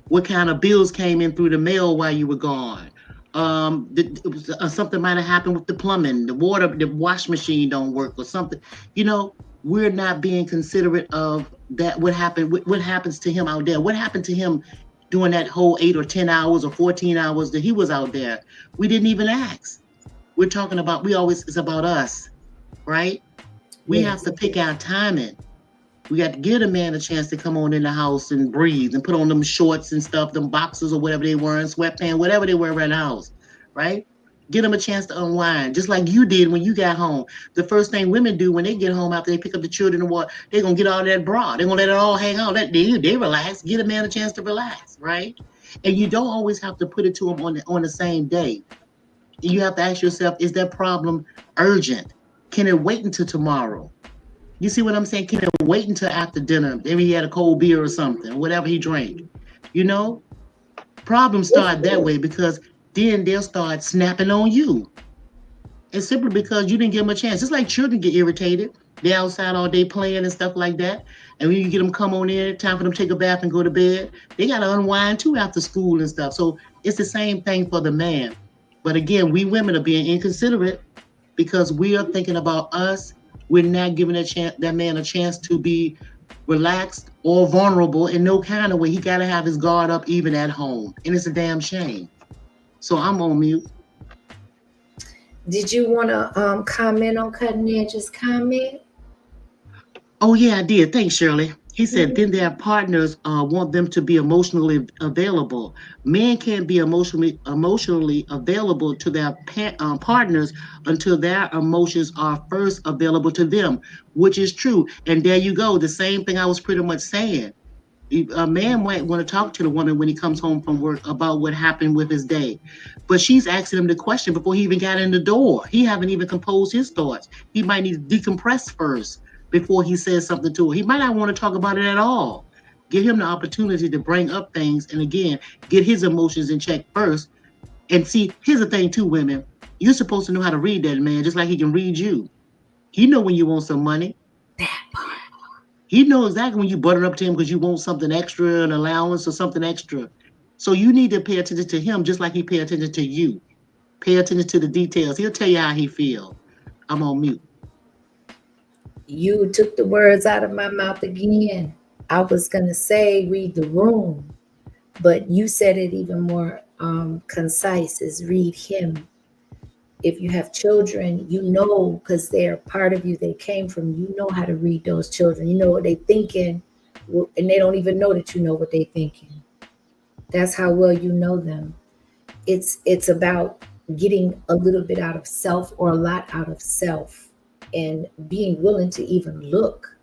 what kind of bills came in through the mail while you were gone. Something might have happened with the plumbing, the wash machine don't work or something. You know, we're not being considerate of that. What happens to him out there? What happened to him during that whole 8 or 10 hours or 14 hours that he was out there? We didn't even ask. We're talking about, it's about us, right? We have to pick our timing. We got to give a man a chance to come on in the house and breathe and put on them shorts and stuff, them boxers or whatever they wearing, sweatpants, whatever they wear around the house, right? Get them a chance to unwind, just like you did when you got home. The first thing women do when they get home after they pick up the children and what, they're going to get all that bra. They're going to let it all hang out. They relax. Get a man a chance to relax, right? And you don't always have to put it to them on the same day. You have to ask yourself, is that problem urgent? Can it wait until tomorrow? You see what I'm saying? Can it wait until after dinner? Maybe he had a cold beer or something, whatever he drank. You know, problems start that way because then they'll start snapping on you. It's simply because you didn't give them a chance. It's like children get irritated. They're outside all day playing and stuff like that. And when you get them come on in, time for them to take a bath and go to bed, they got to unwind too after school and stuff. So it's the same thing for the man. But again, we women are being inconsiderate because we are thinking about us. We're not giving that man a chance to be relaxed or vulnerable in no kind of way. He got to have his guard up even at home. And it's a damn shame. So I'm on mute.
Did you want to comment on Cutting Edge's comment?
Oh, yeah, I did. Thanks, Shirley. He said, then their partners want them to be emotionally available. Men can't be emotionally available to their partners until their emotions are first available to them, which is true. And there you go. The same thing I was pretty much saying. A man might want to talk to the woman when he comes home from work about what happened with his day. But she's asking him the question before he even got in the door. He haven't even composed his thoughts. He might need to decompress first before he says something to her. He might not want to talk about it at all. Give him the opportunity to bring up things and again, get his emotions in check first. And see, here's the thing too, women. You're supposed to know how to read that man just like he can read you. He know when you want some money.
That part.
He knows exactly when you butter up to him because you want something extra, an allowance or something extra. So you need to pay attention to him just like he pay attention to you. Pay attention to the details. He'll tell you how he feel. I'm on mute.
You took the words out of my mouth again. I was going to say read the room, but you said it even more concise is read him. if you have children, you know, because they're part of you, they came from you, know how to read those children. You know what they're thinking, and they don't even know that you know what they're thinking. That's how well you know them. It's about getting a little bit out of self or a lot out of self, and being willing to even look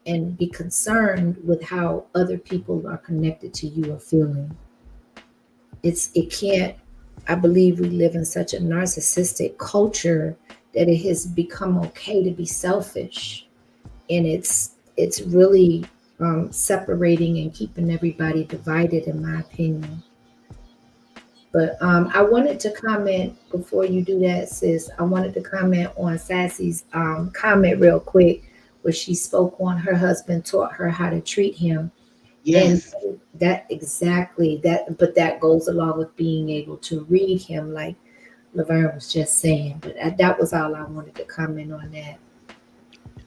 and be concerned with how other people are connected to you or feeling. It can't, I believe we live in such a narcissistic culture that it has become okay to be selfish. And it's really separating and keeping everybody divided, in my opinion. But I wanted to comment before you do that, sis. I wanted to comment on Sassy's comment real quick, where she spoke on her husband taught her how to treat him.
Yes.
And that exactly that, but that goes along with being able to read him, like Laverne was just saying. But that was all I wanted to comment on that.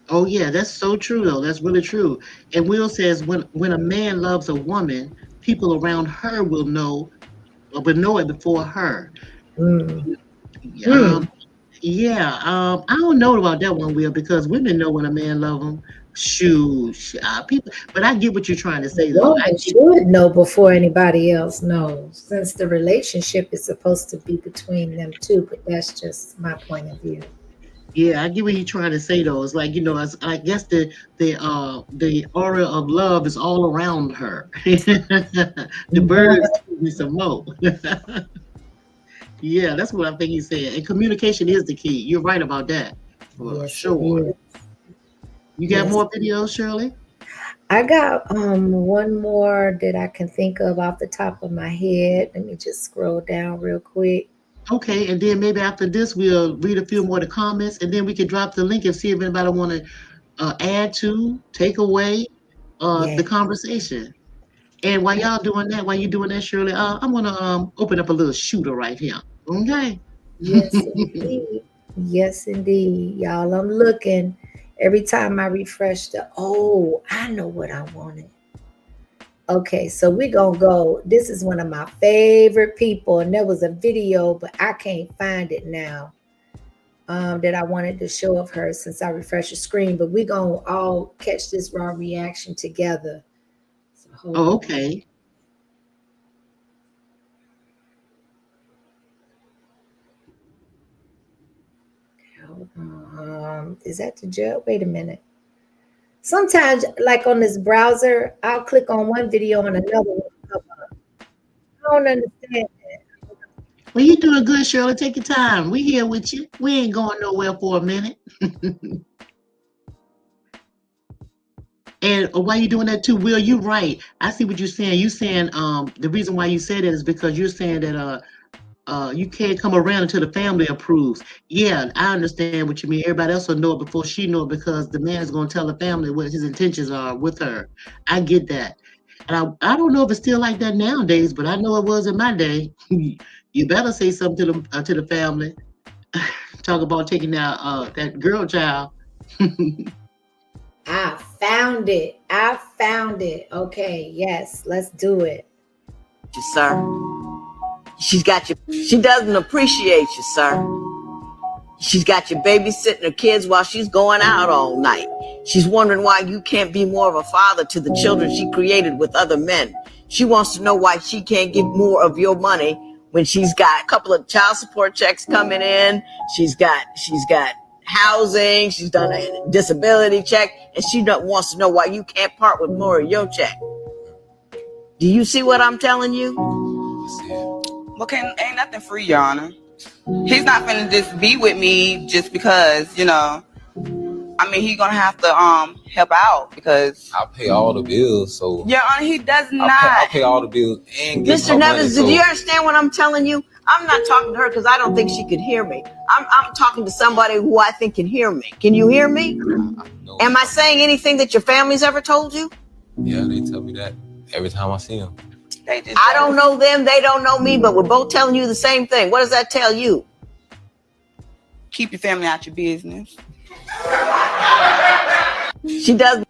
Oh yeah, that's so true though. That's really true. And Will says when a man loves a woman, people around her will know it before her.
Mm.
Um, yeah, I don't know about that one, Will, because women know when a man love them. Shoot, people. But I get what you're trying to say, though.
Woman should know before anybody else knows, since the relationship is supposed to be between them two. But that's just my point of view.
Yeah, I get what you're trying to say, though. It's like, I guess the aura of love is all around her. The birds me some more. Yeah, that's what I think he's saying. And communication is the key. You're right about that. For
Yes,
sure.
it is.
You got
Yes.
more videos, Shirley?
I got one more that I can think of off the top of my head. Let me just scroll down real quick.
Okay, and then maybe after this, we'll read a few more of the comments, and then we can drop the link and see if anybody want to add to, take away the conversation. And while y'all doing that, while you doing that, Shirley, I'm gonna open up a little shooter right here. Okay.
Yes, indeed. Yes, indeed. Y'all, I'm looking. Every time I refresh I know what I wanted. Okay, so we're gonna go. This is one of my favorite people, and there was a video, but I can't find it now. That I wanted to show of her since I refreshed the screen, but we're gonna all catch this raw reaction together. So hold on.
Okay.
Hold on. Is that the judge? Wait a minute. Sometimes, like on this browser, I'll click on one video and another one will come up. I don't understand that.
Well, you doing good, Shirley. Take your time. We here with you. We ain't going nowhere for a minute. And while you doing that too, Will, you right. I see what you're saying. You saying the reason why you say that is because you're saying that you can't come around until the family approves. Yeah, I understand what you mean. Everybody else will know it before she know it, because the man's gonna tell the family what his intentions are with her. I get that. And I don't know if it's still like that nowadays, but I know it was in my day. You better say something to the family. Talk about taking that girl child.
I found it. Okay, yes, let's do it.
Sir, she's got you. She doesn't appreciate you, sir. She's got you babysitting her kids while she's going out all night. She's wondering why you can't be more of a father to the children she created with other men. She wants to know why she can't give more of your money when she's got a couple of child support checks coming in. She's got housing. She's done a disability check, and she wants to know why you can't part with more of your check. Do you see what I'm telling you?
Well, ain't nothing free, Your Honor. He's not finna just be with me just because, he's gonna have to help out because
I pay all the bills, so
Your Honor, he does not.
I pay all the bills and get
Mr. Nevins, do you understand what I'm telling you? I'm not talking to her because I don't think she could hear me. I'm talking to somebody who I think can hear me. Can you hear me? Am I saying anything that your family's ever told you?
Yeah, they tell me that every time I see them.
I don't know them, they don't know me, but we're both telling you the same thing. What does that tell you?
Keep your family out your business.
She does.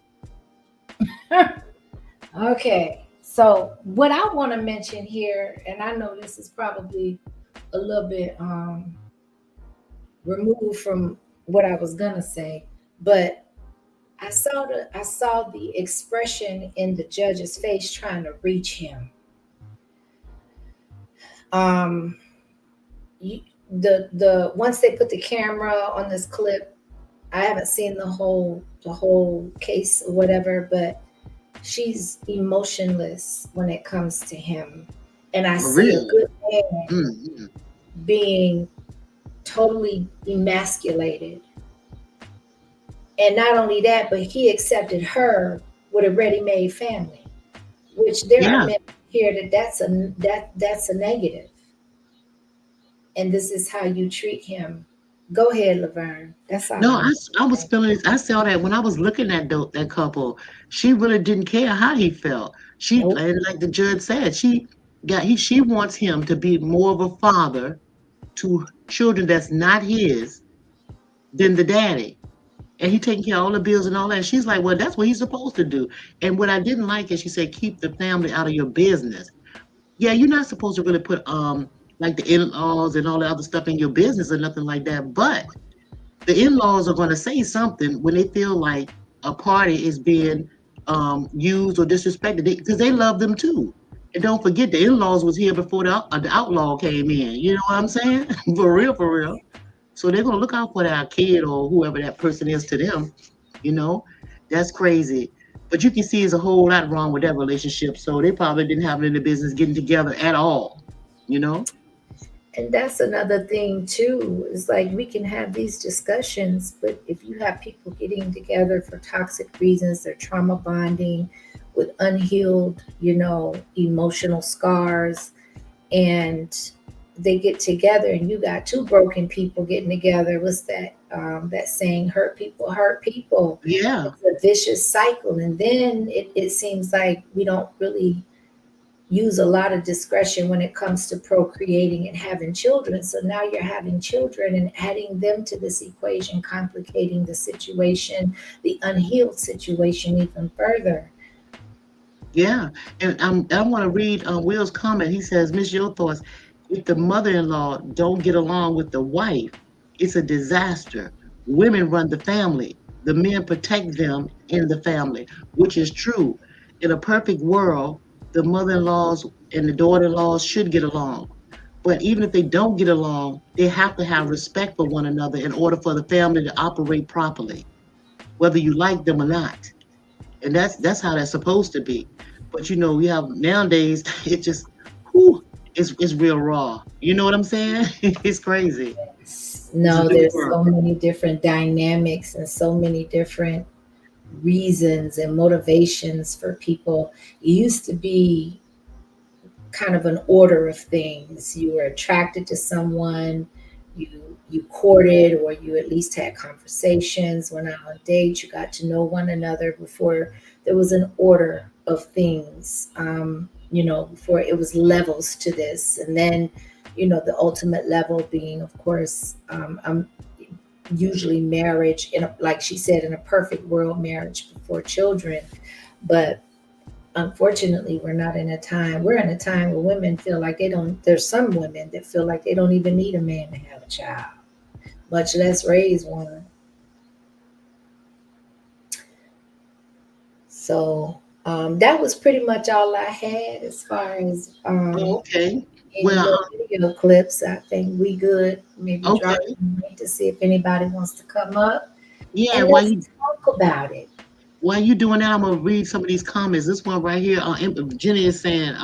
Okay, so what I want to mention here, and I know this is probably a little bit removed from what I was gonna say, but I saw the expression in the judge's face trying to reach him. The once they put the camera on this clip, I haven't seen the whole case or whatever, but she's emotionless when it comes to him, and I see a good man being totally emasculated. And not only that, but he accepted her with a ready-made family, which there are men here that's a negative. And this is how you treat him. Go ahead, Laverne. That's all.
No, I was feeling this. I saw that when I was looking at that couple. She really didn't care how he felt. She, and like the judge said, she wants him to be more of a father to children that's not his than the daddy. And he taking care of all the bills and all that. And she's like, well, that's what he's supposed to do. And what I didn't like is she said, keep the family out of your business. Yeah, you're not supposed to really put like the in-laws and all the other stuff in your business or nothing like that. But the in-laws are going to say something when they feel like a party is being used or disrespected, because they love them too. And don't forget, the in-laws was here before the outlaw came in. You know what I'm saying? For real, for real. So they're going to look out for that kid or whoever that person is to them. You know, that's crazy. But you can see there's a whole lot wrong with that relationship. So they probably didn't have it in the business getting together at all, you know?
And that's another thing too, is like we can have these discussions, but if you have people getting together for toxic reasons, they're trauma bonding with unhealed, emotional scars, and they get together and you got two broken people getting together. What's that that saying, hurt people hurt people?
Yeah.
It's a vicious cycle. And then it seems like we don't really use a lot of discretion when it comes to procreating and having children. So now you're having children and adding them to this equation, complicating the situation, the unhealed situation even further.
Yeah. And I want to read Will's comment. He says, Miss, your thoughts. If the mother-in-law don't get along with the wife, it's a disaster. Women run the family. The men protect them in the family, which is true. In a perfect world, the mother-in-laws and the daughter-in-laws should get along. But even if they don't get along, they have to have respect for one another in order for the family to operate properly, whether you like them or not. And that's how that's supposed to be. But we have nowadays, it just, it's real raw. You know what I'm saying? It's crazy.
No, there's so many different dynamics and so many different reasons and motivations for people. It used to be kind of an order of things. You were attracted to someone, you courted, or you at least had conversations, went out on dates, you got to know one another before there was an order of things. Before it was levels to this. And then, the ultimate level being, of course, usually marriage, like she said, in a perfect world, marriage before children. But unfortunately, we're in a time where women feel like there's some women that feel like they don't even need a man to have a child, much less raise one. So that was pretty much all I had as far as
okay.
Video clips. I think we good. Maybe drop them to see if anybody wants to come up.
Yeah,
and let's talk about it.
While you doing that, I'm gonna read some of these comments. This one right here, Jenny is saying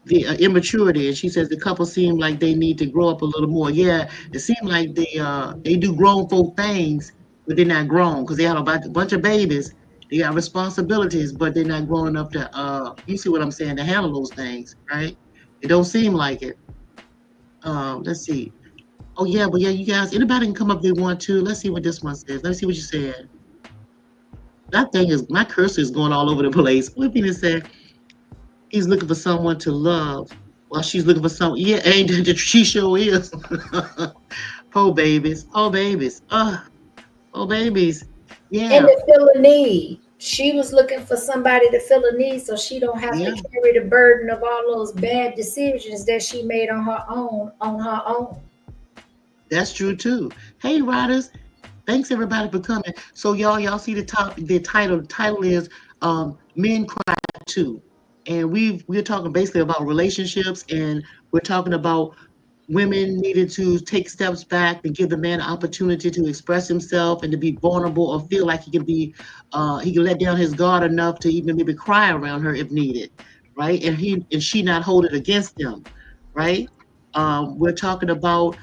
the immaturity, and she says the couple seem like they need to grow up a little more. Yeah, it seems like they do grown folk things, but they're not grown because they have a bunch of babies. They got responsibilities, but they're not grown enough to you see what I'm saying, to handle those things, right? It don't seem like it. Let's see. Oh yeah, but yeah, you guys, anybody can come up if they want to. Let's see what this one says. Let's see what you said. That thing is, my cursor is going all over the place. What did it say? He's looking for someone to love while she's looking for someone. Yeah, ain't that she sure is. Oh babies. Oh babies. Oh babies. Yeah.
And to fill a need. She was looking for somebody to fill a need so she don't have to carry the burden of all those bad decisions that she made on her own.
That's true too. Hey, riders, thanks everybody for coming. So y'all see the title. The title is Men Cry Too. And we're talking basically about relationships, and we're talking about women needed to take steps back and give the man an opportunity to express himself and to be vulnerable or feel like he can let down his guard enough to even maybe cry around her if needed, right? And she not hold it against him, right? We're talking about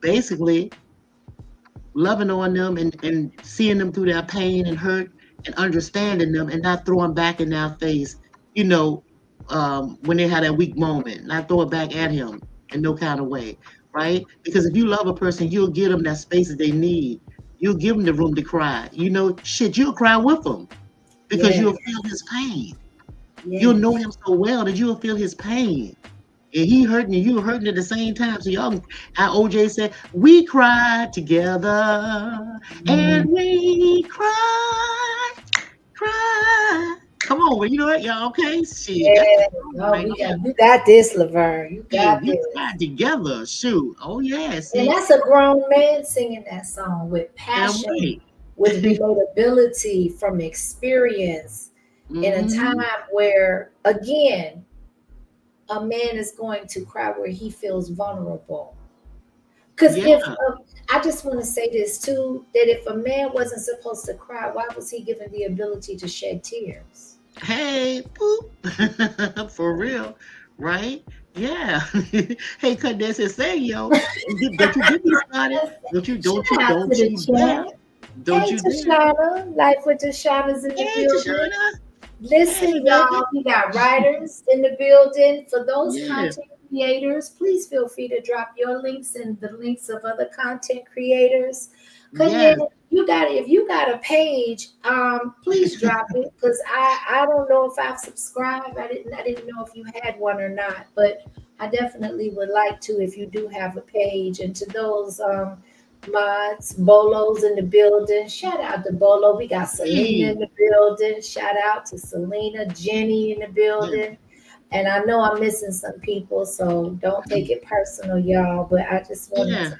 basically loving on them and seeing them through their pain and hurt and understanding them and not throwing back in their face, when they had that weak moment, not throw it back at him in no kind of way, right? Because if you love a person, you'll give them that space that they need. You'll give them the room to cry. You'll cry with them because you'll feel his pain. You'll know him so well that you'll feel his pain. And he hurting and you hurting at the same time. So y'all, how OJ said, we cried together and we cried. Come on, you know what, y'all? Okay, shit.
You got this, Laverne. You got this.
We cried together. Shoot. Oh yes.
And that's a grown man singing that song with passion, with relatability from experience, in a time where, again, a man is going to cry where he feels vulnerable. Because I just want to say this too, that if a man wasn't supposed to cry, why was he given the ability to shed tears?
Hey, boop. For real, right? Yeah. Hey, cut this and say, yo. Don't you get me started. Don't you dare. Don't you
dare. Life with Tashana's in the building. Listen, y'all, we got writers in the building. For those content creators, please feel free to drop your links and the links of other content creators. If you got a page, please drop it, because I don't know if I've subscribed. I didn't know if you had one or not, but I definitely would like to if you do have a page. And to those mods, Bolo's in the building. Shout out to Bolo. We got Selena in the building. Shout out to Selena, Jenny in the building. And I know I'm missing some people, so don't take it personal, y'all. But I just wanted to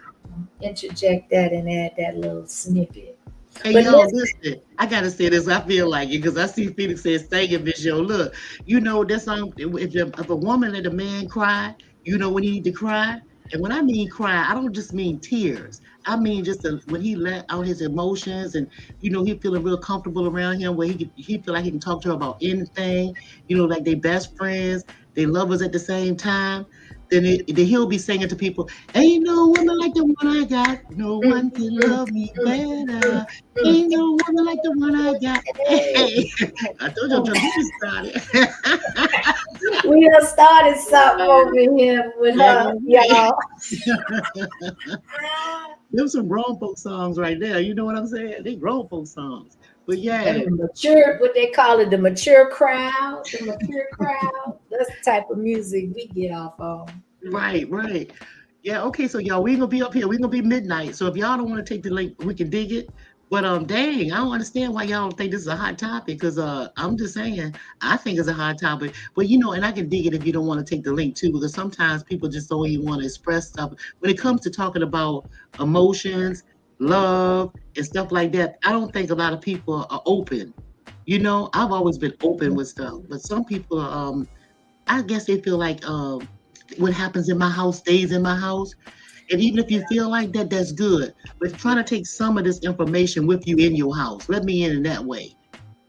interject that and add that little snippet.
Hey, listen, I gotta say this. I feel like it because I see Phoenix says, "Thank you, Miss Yo." Look, that song. If a woman let a man cry, when he need to cry. And when I mean cry, I don't just mean tears. I mean just when he let out his emotions and, he feeling real comfortable around him, where he feel like he can talk to her about anything, like they best friends, they lovers at the same time. Then he'll be singing to people, ain't no woman like the one I got. No one can love me better. Ain't no woman like the one I got. Hey, I told you, we started.
We done started something over here with her, y'all.
There's some grown folk songs right there. You know what I'm saying? They grown folk songs. But
mature, what they call it, the mature crowd. The mature crowd. That's the type of music we get off on.
Right. Yeah, okay, so y'all, we ain't gonna be up here. We're gonna be midnight. So if y'all don't want to take the link, we can dig it. But dang, I don't understand why y'all don't think this is a hot topic, because I'm just saying, I think it's a hot topic. But and I can dig it if you don't want to take the link too, because sometimes people just don't even want to express stuff. When it comes to talking about emotions, love, and stuff like that, I don't think a lot of people are open. I've always been open with stuff, but some people, I guess they feel like what happens in my house stays in my house. And even if you feel like that, that's good. But try to take some of this information with you in your house. Let me in that way.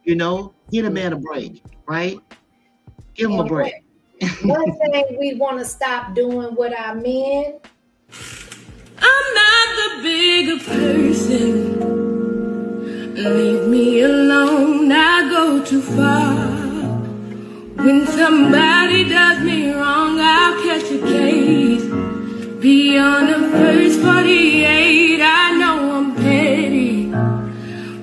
Get a man a break, right? Give him a break.
One thing we want to stop doing with our men.
I'm not the bigger person. Leave me alone, I go too far. When somebody does me wrong, I'll catch a case. Beyond the first 48, I know I'm petty,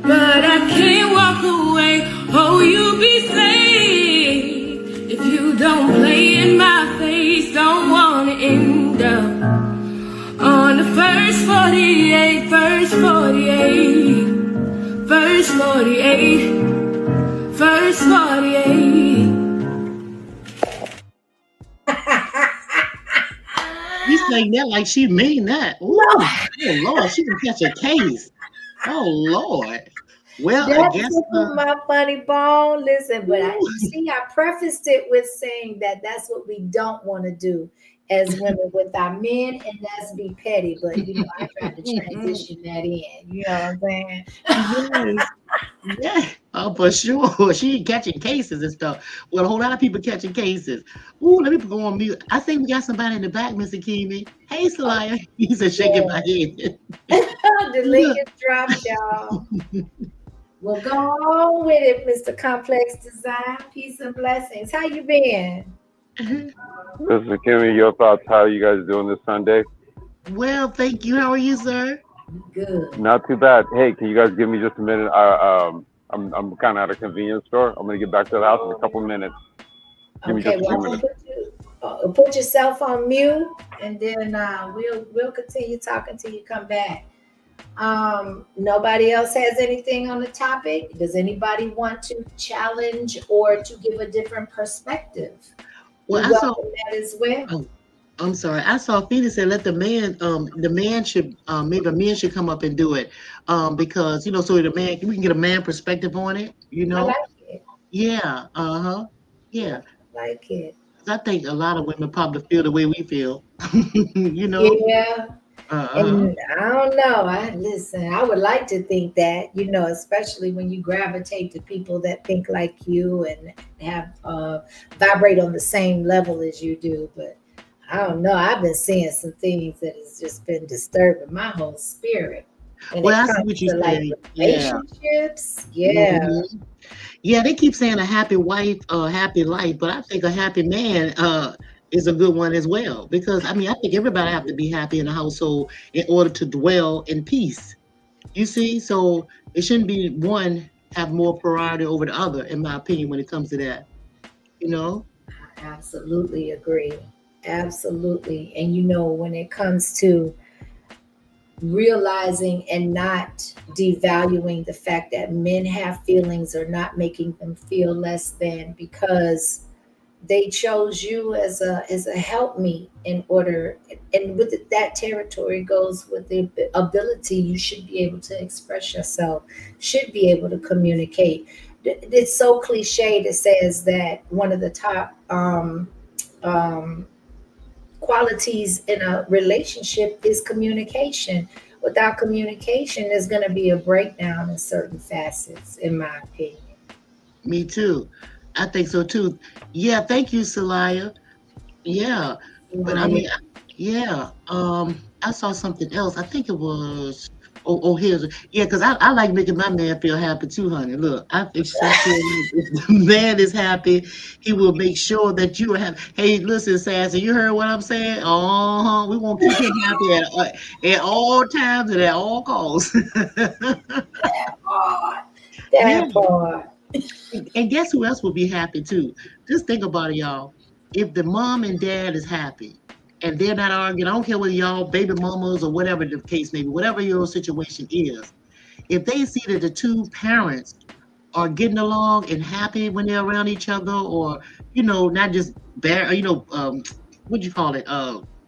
but I can't walk away. Oh, you be safe. If you don't play in my face, don't wanna end up on the first 48, first 48, first 48, first 48.
She's saying that like she mean that. Ooh, oh Lord, she can catch a case. Oh Lord. Well, I
That's
guess
my funny bone. Listen, but you see, I prefaced it with saying that that's what we don't want to do as women with our men, and that's be petty. But I tried to transition that in. You know what I'm saying?
yes. Yeah, for sure. She catching cases and stuff. Well, a whole lot of people catching cases. Ooh, let me go on mute. I think we got somebody in the back, Mr. Kimi. Hey, Salaya. He said, shaking my head.
The link is dropped, y'all. Well, go on with it, Mr. Complex Design. Peace and blessings. How you been?
Mr. Kimmy, your thoughts? How are you guys doing this Sunday?
Well, thank you. How are you, sir?
Good.
Not too bad. Hey, can you guys give me just a minute? I'm kind of at a convenience store. I'm gonna get back to the house in a couple of minutes. Give me just a few minutes.
Put yourself on mute, and then we'll continue talking till you come back. Nobody else has anything on the topic? Does anybody want to challenge or to give a different perspective?
Well, I saw
that as well.
Oh, I'm sorry. I saw Phoenix said let the man should maybe a man should come up and do it because so the man we can get a man perspective on it.
I like it.
Yeah. Yeah.
I like it.
I think a lot of women probably feel the way we feel.
Yeah. And I don't know. I would like to think that, especially when you gravitate to people that think like you and have vibrate on the same level as you do. But I don't know. I've been seeing some things that has just been disturbing my whole spirit.
Well, I see what you're saying.
Relationships. Yeah.
Mm-hmm. Yeah, they keep saying a happy wife, happy life, but I think a happy man is a good one as well. Because I think everybody have to be happy in the household in order to dwell in peace. You see, so it shouldn't be one have more priority over the other, in my opinion, when it comes to that.
I absolutely agree. Absolutely. And when it comes to realizing and not devaluing the fact that men have feelings or not making them feel less than because they chose you as a helpmeet in order, and with that territory goes with the ability you should be able to express yourself, should be able to communicate. It's so cliche that says that one of the top qualities in a relationship is communication. Without communication, there's going to be a breakdown in certain facets, in my opinion.
Me too. I think so too. Yeah, thank you, Salaya. Yeah, but I saw something else. I think it was. Because I like making my man feel happy too, honey. Look, I feel like if the man is happy, he will make sure that you are happy. Hey, listen, Sassy, you heard what I'm saying? We won't keep him happy at all times and at all costs.
That part.
And guess who else will be happy too? Just think about it, y'all. If the mom and dad is happy, and they're not arguing, I don't care whether y'all baby mamas or whatever the case may be, whatever your situation is, if they see that the two parents are getting along and happy when they're around each other, or not just what do you call it?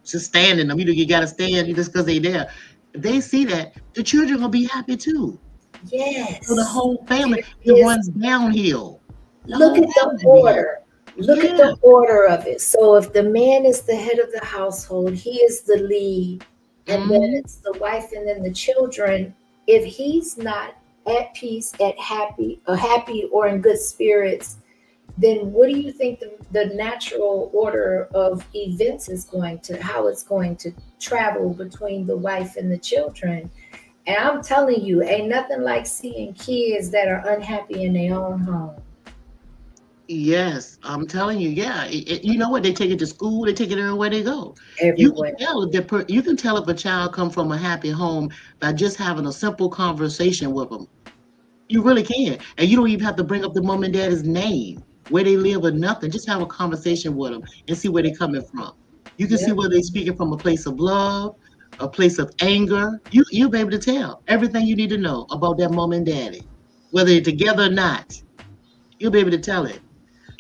Just standing them. You gotta stand just because they're there. If they see that, the children will be happy too.
Yes.
So the whole family, it runs downhill.
Look at the order. Look at the order of it. So if the man is the head of the household, he is the lead, and then it's the wife and then the children. If he's not at peace, happy or in good spirits, then what do you think the natural order of events is how it's going to travel between the wife and the children? And I'm telling you, ain't nothing like seeing kids that are unhappy in their own home.
Yes, I'm telling you. Yeah, you know what? They take it to school. They take it everywhere they go.
Everywhere.
You can tell if a child comes from a happy home by just having a simple conversation with them. You really can, and you don't even have to bring up the mom and dad's name, where they live, or nothing. Just have a conversation with them and see where they're coming from. You can see whether they're speaking from a place of love, a place of anger. You'll be able to tell everything you need to know about that mom and daddy, whether they're together or not. You'll be able to tell it.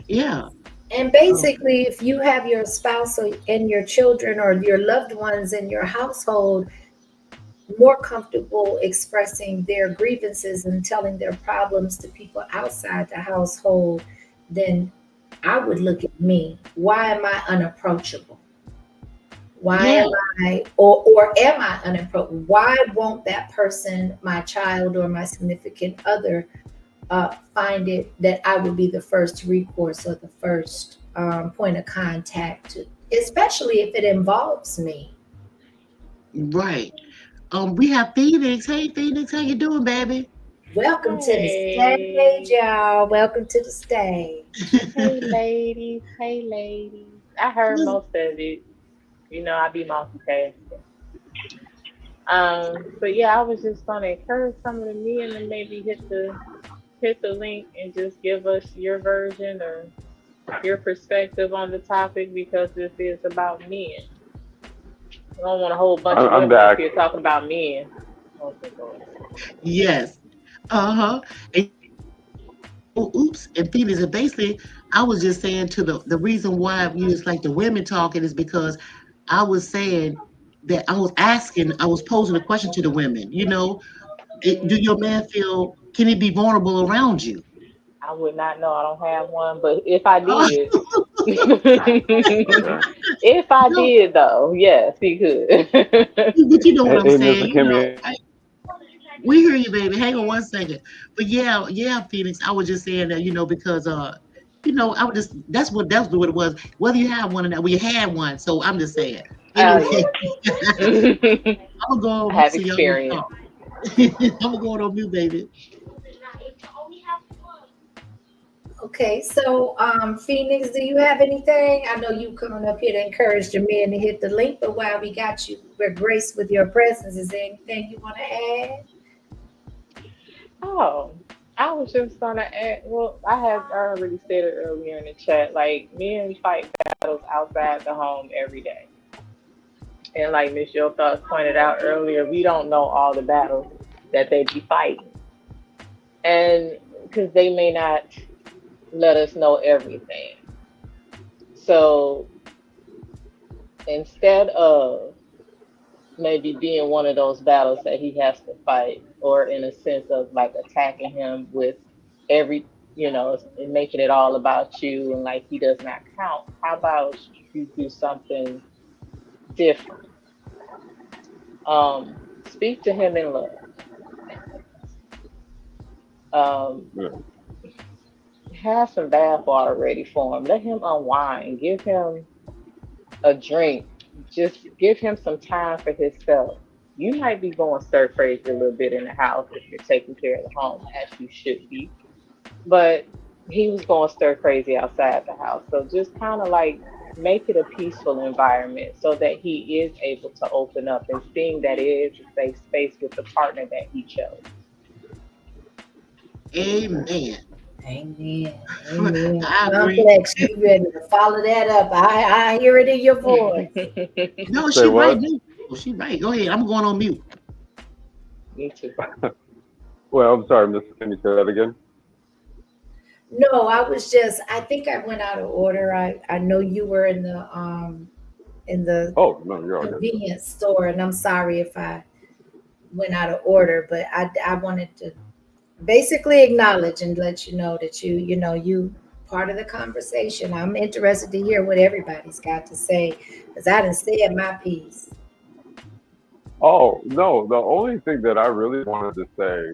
Yeah.
And basically, if you have your spouse and your children or your loved ones in your household more comfortable expressing their grievances and telling their problems to people outside the household, then I would look at me. Why am I unapproachable? Why
Yeah.
am I, or am I unapproachable? Why won't that person, my child or my significant other, find it that I would be the first recourse or the first point of contact, especially if it involves me?
Right. We have Phoenix. Hey, Phoenix, how you doing, baby?
Welcome to the stage,
Hey,
y'all. Welcome to the stage.
hey, ladies. Hey, ladies. I heard most of it. You know, I be multitasking. But yeah, I was just gonna encourage some of the men to maybe hit the link and just give us your version or your perspective on the topic because this is about men. I don't want a whole bunch of
I'm
women up
back.
here talking about men. Okay, go ahead.
Yes. Uh-huh. And, oh, oops. And Phoenix, and basically, I was just saying to the reason why we just like the women talking is because I was saying that I was posing a question to the women, do your man feel, can he be vulnerable around you?
I would not know. I don't have one, but if I
Oh,
did,
Okay.
if I
no,
did though, yes, he could.
but you know what
Hey,
I'm
hey, Mr.
saying.
Kimmy.
We hear you, baby. Hang on one second. But yeah, Phoenix. I was just saying that, because I would just that's what it was. Whether you have one or not, we had one. So I'm just saying.
Oh
Anyway,
yeah.
I'm gonna go
I
on mute
have
so y'all can
experience.
talk. I'm gonna go on mute, baby.
Okay, so Phoenix, do you have anything? I know you coming up here to encourage the men to hit the link, but while we got you, we're graced with your presence. Is there anything you want to add?
Oh, I was just gonna add. Well, I have already said it earlier in the chat. Like men fight battles outside the home every day, and like Miss Yo Thoughts pointed out earlier, we don't know all the battles that they be fighting, and because they may not let us know everything. So instead of maybe being one of those battles that he has to fight, or in a sense of like attacking him with every, and making it all about you and like he does not count. How about you do something different? Speak to him in love. Um,
Yeah.
have some bath water ready for him. Let him unwind. Give him a drink. Just give him some time for himself. You might be going stir crazy a little bit in the house if you're taking care of the home as you should be, but he was going stir crazy outside the house. So just kind of like make it a peaceful environment so that he is able to open up and seeing that it is a safe space with the partner that he chose.
Amen.
Amen. Amen.
I agree.
Complex, you ready to follow that up? I hear it in your voice.
No,
Say
she right.
what?
No, she right. Go ahead. I'm going on mute.
Me too.
Well, I'm sorry, Mr. Kimmy. Say that again.
No, I think I went out of order. I know you were in the
Oh no, you're all good.
convenience store, and I'm sorry if I went out of order, but I wanted to basically acknowledge and let you know that you part of the conversation. I'm interested to hear what everybody's got to say because I done said my piece.
Oh no, the only thing that I really wanted to say,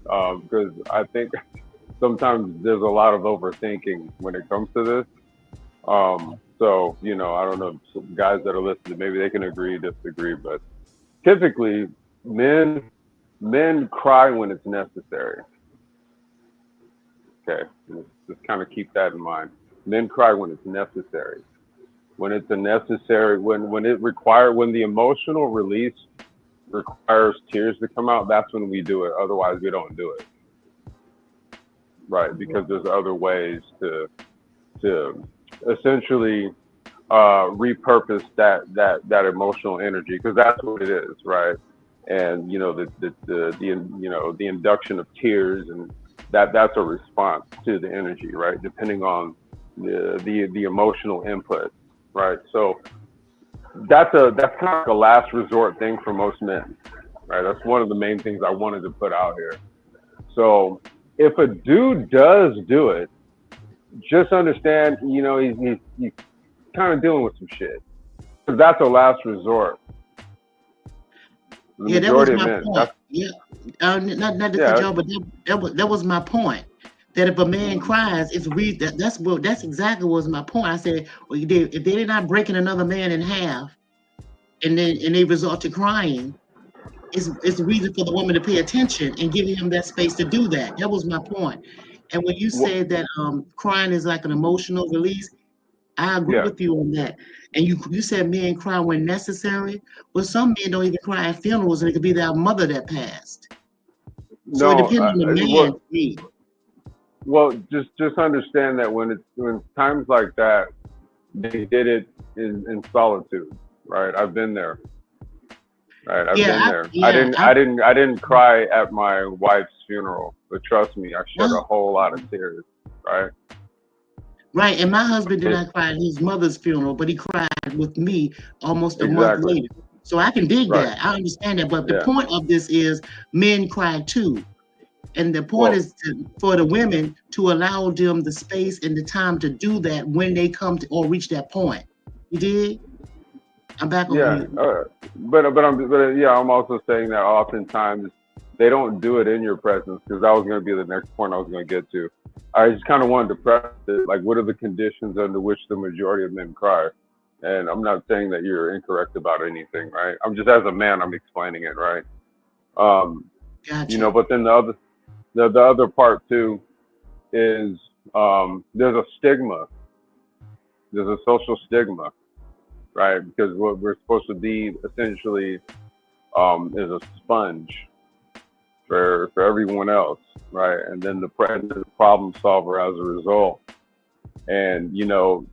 because I think sometimes there's a lot of overthinking when it comes to this. So I don't know, some guys that are listening, maybe they can agree, disagree, but typically men cry when it's necessary. Okay, just kind of keep that in mind. Men cry when it's necessary. When it's a necessary, when the emotional release requires tears to come out, that's when we do it. Otherwise, we don't do it. Right, because there's other ways to essentially repurpose that emotional energy, because that's what it is, right? And the induction of tears, and that's a response to the energy, right? Depending on the emotional input, right? So that's kind of like a last resort thing for most men, right? That's one of the main things I wanted to put out here. So if a dude does do it, just understand, you know, he's kind of dealing with some shit, because that's a last resort. The
Yeah, that was
majority of
my
men.
point. Yeah, not to
Yeah.
cut you off, but that was my point. That if a man cries, it's that's exactly was my point. I said, well, if they're not breaking another man in half, and they resort to crying, it's a reason for the woman to pay attention and giving him that space to do that. That was my point. And when you said that crying is like an emotional release, I agree
Yeah.
with you on that. And you said men cry when necessary. Well, some men don't even cry at funerals, and it could be their mother that passed. So it
No,
depends on the man.
well,
To me.
well, just understand that when times like that, they did it in solitude, right? I've been there, right? I've
Yeah,
been there. I didn't cry at my wife's funeral, but trust me, I shed a whole lot of tears, right?
Right, and my husband did not cry at his mother's funeral, but he cried with me almost a month
Exactly.
later. So I can dig
Right.
that. I understand that. But the
Yeah.
point of this is men cry too. And the point is for the women to allow them the space and the time to do that when they come to or reach that point. You did? I'm back on
Yeah,
you.
but I'm also saying that oftentimes they don't do it in your presence, because that was going to be the next point I was going to get to. I just kind of wanted to press it, like, what are the conditions under which the majority of men cry? And I'm not saying that you're incorrect about anything, right? I'm just, as a man, I'm explaining it, right?
Gotcha.
You know, but then the other part too is there's a stigma. There's a social stigma, right? Because what we're supposed to be essentially is a sponge for everyone else, right? And then the problem solver as a result. And you know,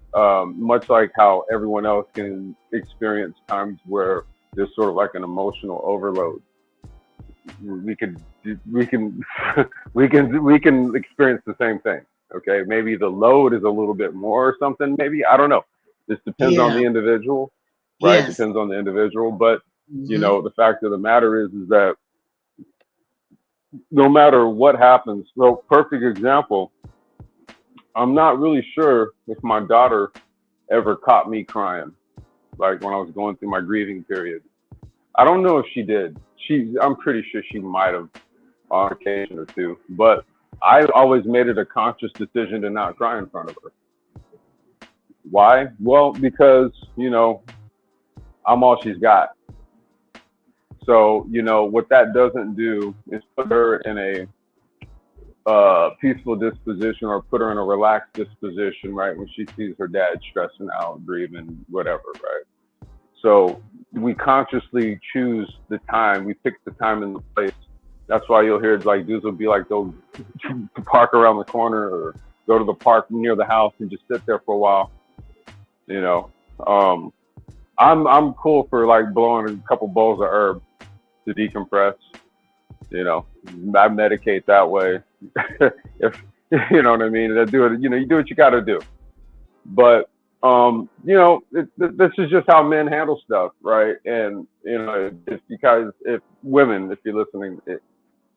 much like how everyone else can experience times where there's sort of like an emotional overload, we can experience the same thing. Okay, maybe the load is a little bit more or something. Maybe, I don't know. This depends on the individual, right?
Yes.
Depends on the individual. But you know, the fact of the matter is that no matter what happens, so perfect example, I'm not really sure if my daughter ever caught me crying, like when I was going through my grieving period. I don't know if she did. I'm pretty sure she might have on occasion or two, but I always made it a conscious decision to not cry in front of her. Why? Well, because, you know, I'm all she's got. So, you know, what that doesn't do is put her in a peaceful disposition, or put her in a relaxed disposition, right? When she sees her dad stressing out, grieving, whatever, right? So we consciously choose the time. We pick the time and the place. That's why you'll hear, like, dudes will be like, they'll park around the corner or go to the park near the house and just sit there for a while. You know, I'm cool for like blowing a couple bowls of herb to decompress. You know, I medicate that way. If you know what I mean, I do it. You know, you do what you got to do. But you know, this is just how men handle stuff, right? And you know, it's because if women, if you're listening, you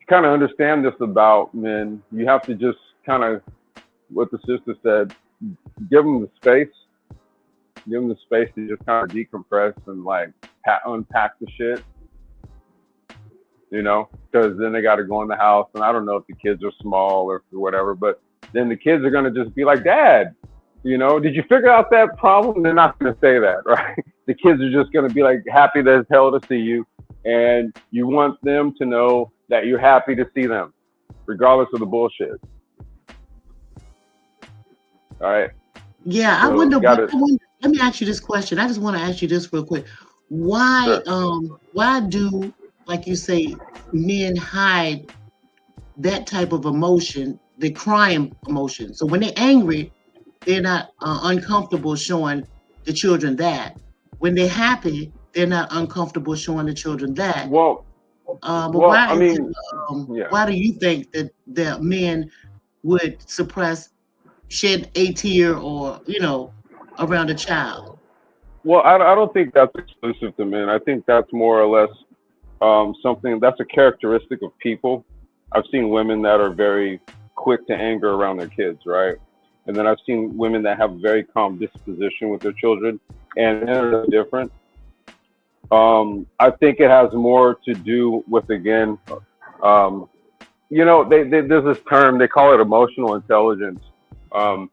kind of understand this about men. You have to just kind of, what the sister said, give them the space. Give them the space to just kind of decompress and like unpack the shit. You know, because then they got to go in the house, and I don't know if the kids are small or whatever, but then the kids are going to just be like, Dad, you know, did you figure out that problem? They're not going to say that, right? The kids are just going to be like happy as hell to see you, and you want them to know that you're happy to see them, regardless of the bullshit. All right.
Yeah,
So
I wonder.
gotta,
Let me ask you this question. I just want to ask you this real quick. Why, why do, like you say, men hide that type of emotion, the crying emotion? So when they're angry, they're not uncomfortable showing the children that. When they're happy, they're not uncomfortable showing the children that.
Well,
but
well,
why?
I mean,
Why do you think that men would suppress shed a tear or, around a child.
Well, I don't think that's exclusive to men. I think that's more or less something that's a characteristic of people. I've seen women that are very quick to anger around their kids, right? And then I've seen women that have very calm disposition with their children, and they're different. I think it has more to do with, again, there's this term, they call it emotional intelligence. All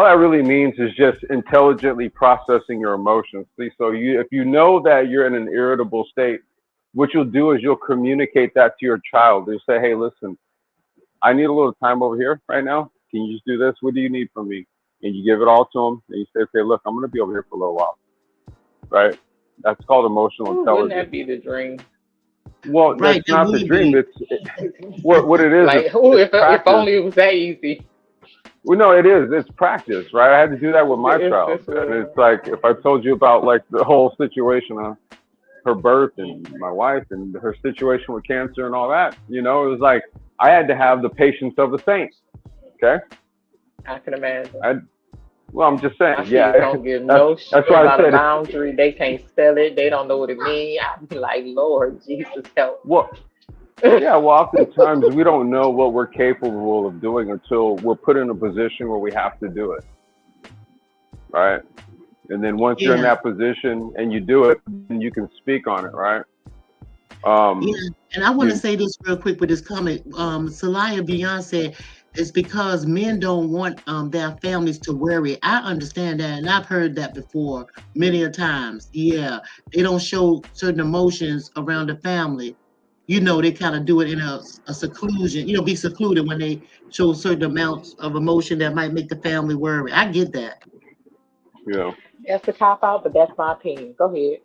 that really means is just intelligently processing your emotions. So if you know that you're in an irritable state, what you'll do is you'll communicate that to your child. You say, hey, listen, I need a little time over here right now. Can you just do this? What do you need from me? And you give it all to them. And you say, okay, look, I'm going to be over here for a little while. Right? That's called emotional intelligence.
Wouldn't that be the dream?
Well,
Right,
that's not the dream. What it is.
Like, if only it was that easy.
Well, no, it is. It's practice, right? I had to do that with my child. And it's like, if I told you about like the whole situation of her birth and my wife and her situation with cancer and all that, it was like, I had to have the patience of a saint. Okay?
I can imagine.
I'm just saying,
My
yeah.
kids don't give no shit
that's why I
about a
said
boundary. They can't spell it. They don't know what it means. I'm like, Lord Jesus, help.
Well, yeah, well, oftentimes we don't know what we're capable of doing until we're put in a position where we have to do it. Right? And then once you're in that position and you do it, then you can speak on it, right?
And I want to say this real quick with this comment. Celaya Beyond said, it's because men don't want their families to worry. I understand that, and I've heard that before many a times. Yeah, they don't show certain emotions around the family. They kind of do it in a seclusion, be secluded when they show certain amounts of emotion that might make the family worry. I get that.
Yeah.
That's a cop out, but that's my opinion. Go ahead.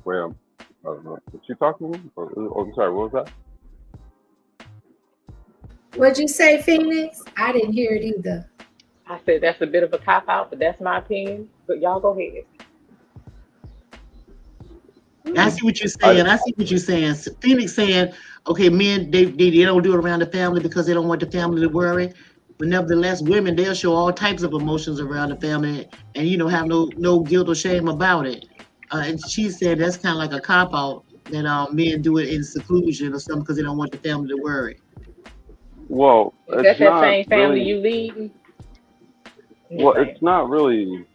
Well, I don't know. Was she talking to me? Oh, I'm sorry. What was that?
What'd you say, Phoenix? I didn't hear it either.
I said that's a bit of a cop out, but that's my opinion. But y'all go ahead.
I see what you're saying. Phoenix saying, okay, men, they don't do it around the family because they don't want the family to worry. But nevertheless, women, they'll show all types of emotions around the family and, have no guilt or shame about it. And she said that's kind of like a cop out that men do it in seclusion or something because they don't want the family to worry.
Well,
is that same family you lead?
Well, it's not really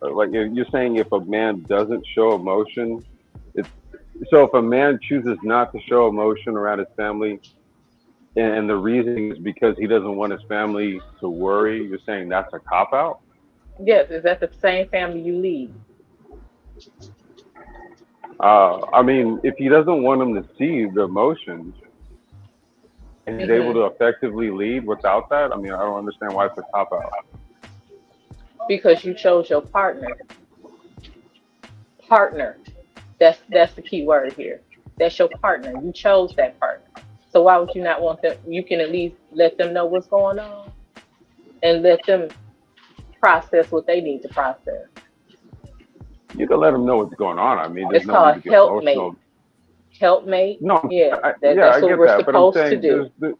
like you're saying if a man doesn't show emotion, so if a man chooses not to show emotion around his family, and the reason is because he doesn't want his family to worry, you're saying that's a cop out?
Yes, is that the same family you lead?
I mean, if he doesn't want them to see the emotions and he's able to effectively lead without that, I mean, I don't understand why it's a cop out.
Because you chose your partner. Partner. That's the key word here. That's your partner. You chose that partner. So why would you not want them? You can at least let them know what's going on and let them process what they need to process.
You can let them know what's going on. I mean,
it's called helpmate. Helpmate?
No,
yeah,
that's
what we're
that,
supposed to do.
But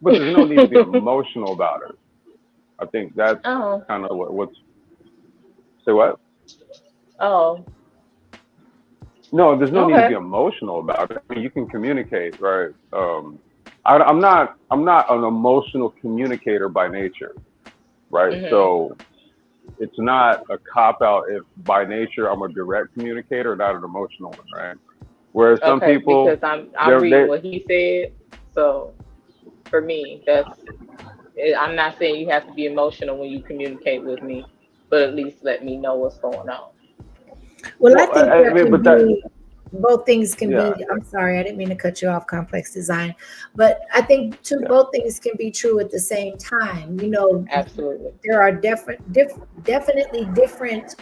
there's no need to be emotional about it. I think that's kind of what's. Say what?
Oh.
No, there's no need to be emotional about it. I mean, you can communicate, right? I'm not an emotional communicator by nature, right? Mm-hmm. So it's not a cop out if by nature I'm a direct communicator, not an emotional one, right? Whereas some people,
because I'm reading what he said, so for me, I'm not saying you have to be emotional when you communicate with me, but at least let me know what's going on.
Well, I think both things can be. I'm sorry, I didn't mean to cut you off, Complex Design, but I think both things can be true at the same time.
Absolutely,
there are definitely different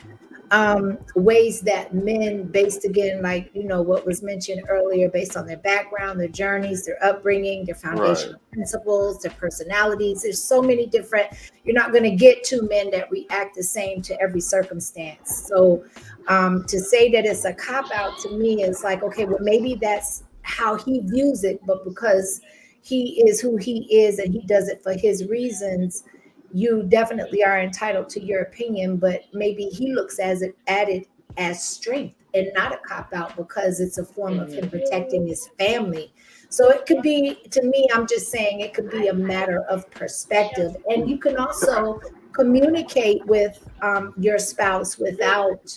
ways that men, based again, like what was mentioned earlier, based on their background, their journeys, their upbringing, their foundational principles, their personalities. There's so many different. You're not going to get two men that react the same to every circumstance. So to say that it's a cop out to me is like, okay, well maybe that's how he views it, but because he is who he is and he does it for his reasons, you definitely are entitled to your opinion, but maybe he looks at it as strength and not a cop out because it's a form of him protecting his family. So it could be, to me, I'm just saying it could be a matter of perspective. And you can also communicate with your spouse without,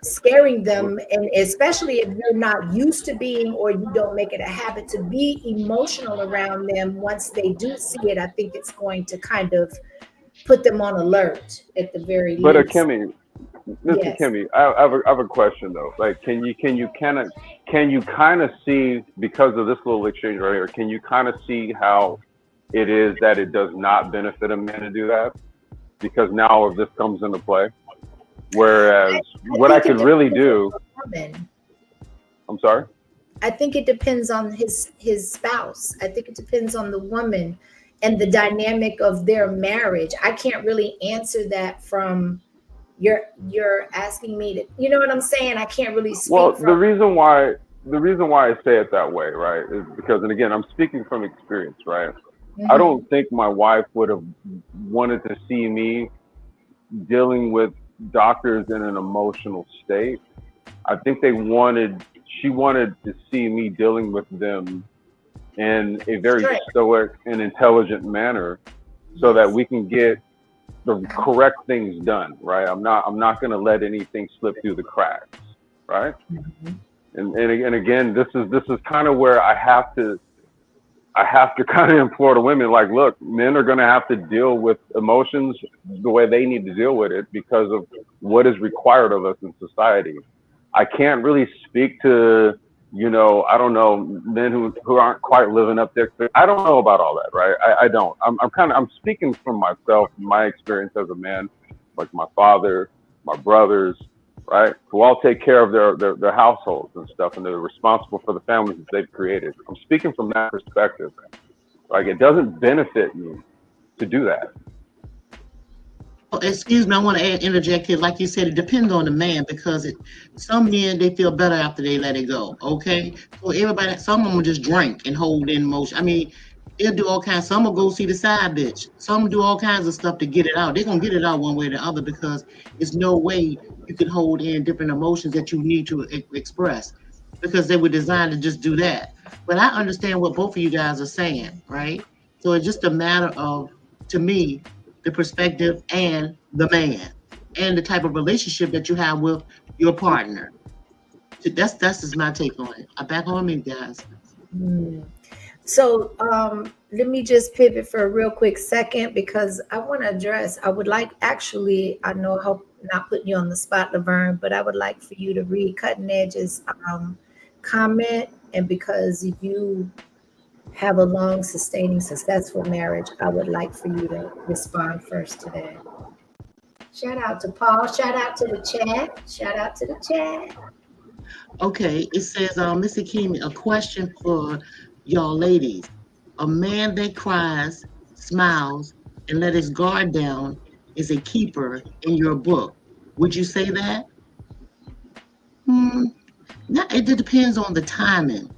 scaring them. And especially if you're not used to being, or you don't make it a habit to be emotional around them, once they do see it, I think it's going to kind of put them on alert at the very least.
But Kimmy, Mr.
Yes.
Kimmy, I have a question though. Like, can you kind of see, because of this little exchange right here, can you kind of see how it is that it does not benefit a man to do that? Because now if this comes into play, whereas what I could really do. I'm sorry?
I think it depends on his spouse. I think it depends on the woman and the dynamic of their marriage. I can't really answer that from you're asking me to, you know what I'm saying? I can't really speak.
Well, the reason why I say it that way, right, is because, and again, I'm speaking from experience, right? I don't think my wife would have wanted to see me dealing with doctors in an emotional state. I think she wanted to see me dealing with them in a very stoic and intelligent manner so that we can get the correct things done, right? I'm not going to let anything slip through the cracks, right? And again, this is kind of where I have to kind of implore the women, like, look, men are going to have to deal with emotions the way they need to deal with it because of what is required of us in society. I can't really speak to, I don't know, men who aren't quite living up there. I don't know about all that, right? I don't. I'm speaking from myself, my experience as a man, like my father, my brothers, right, who all take care of their households and stuff, and they're responsible for the families that they've created. I'm speaking from that perspective. Like, it doesn't benefit me to do that.
Excuse me, I want to interject here. Like you said, it depends on the man, because some men, they feel better after they let it go. Okay, so some of them will just drink and hold in emotion. I mean, they'll do all kinds. Some will go see the side bitch. Some will do all kinds of stuff to get it out. They're gonna get it out one way or the other, because there's no way you can hold in different emotions that you need to express, because they were designed to just do that. But I understand what both of you guys are saying, right? So it's just a matter of, to me, the perspective and the man and the type of relationship that you have with your partner. That's just my take on it. I'm back on me, guys.
So let me just pivot for a real quick second, because I want to address, I would like, actually, I know I hope not putting you on the spot, Laverne, but I would like for you to read Cutting Edge's comment. And because you have a long, sustaining, successful marriage, I would like for you to respond first to that. Shout out to Paul. Shout out to the chat. Shout out to the chat.
Okay, it says, Mr. Kimmy, a question for y'all ladies. A man that cries, smiles, and let his guard down is a keeper in your book. Would you say that? It depends on the timing.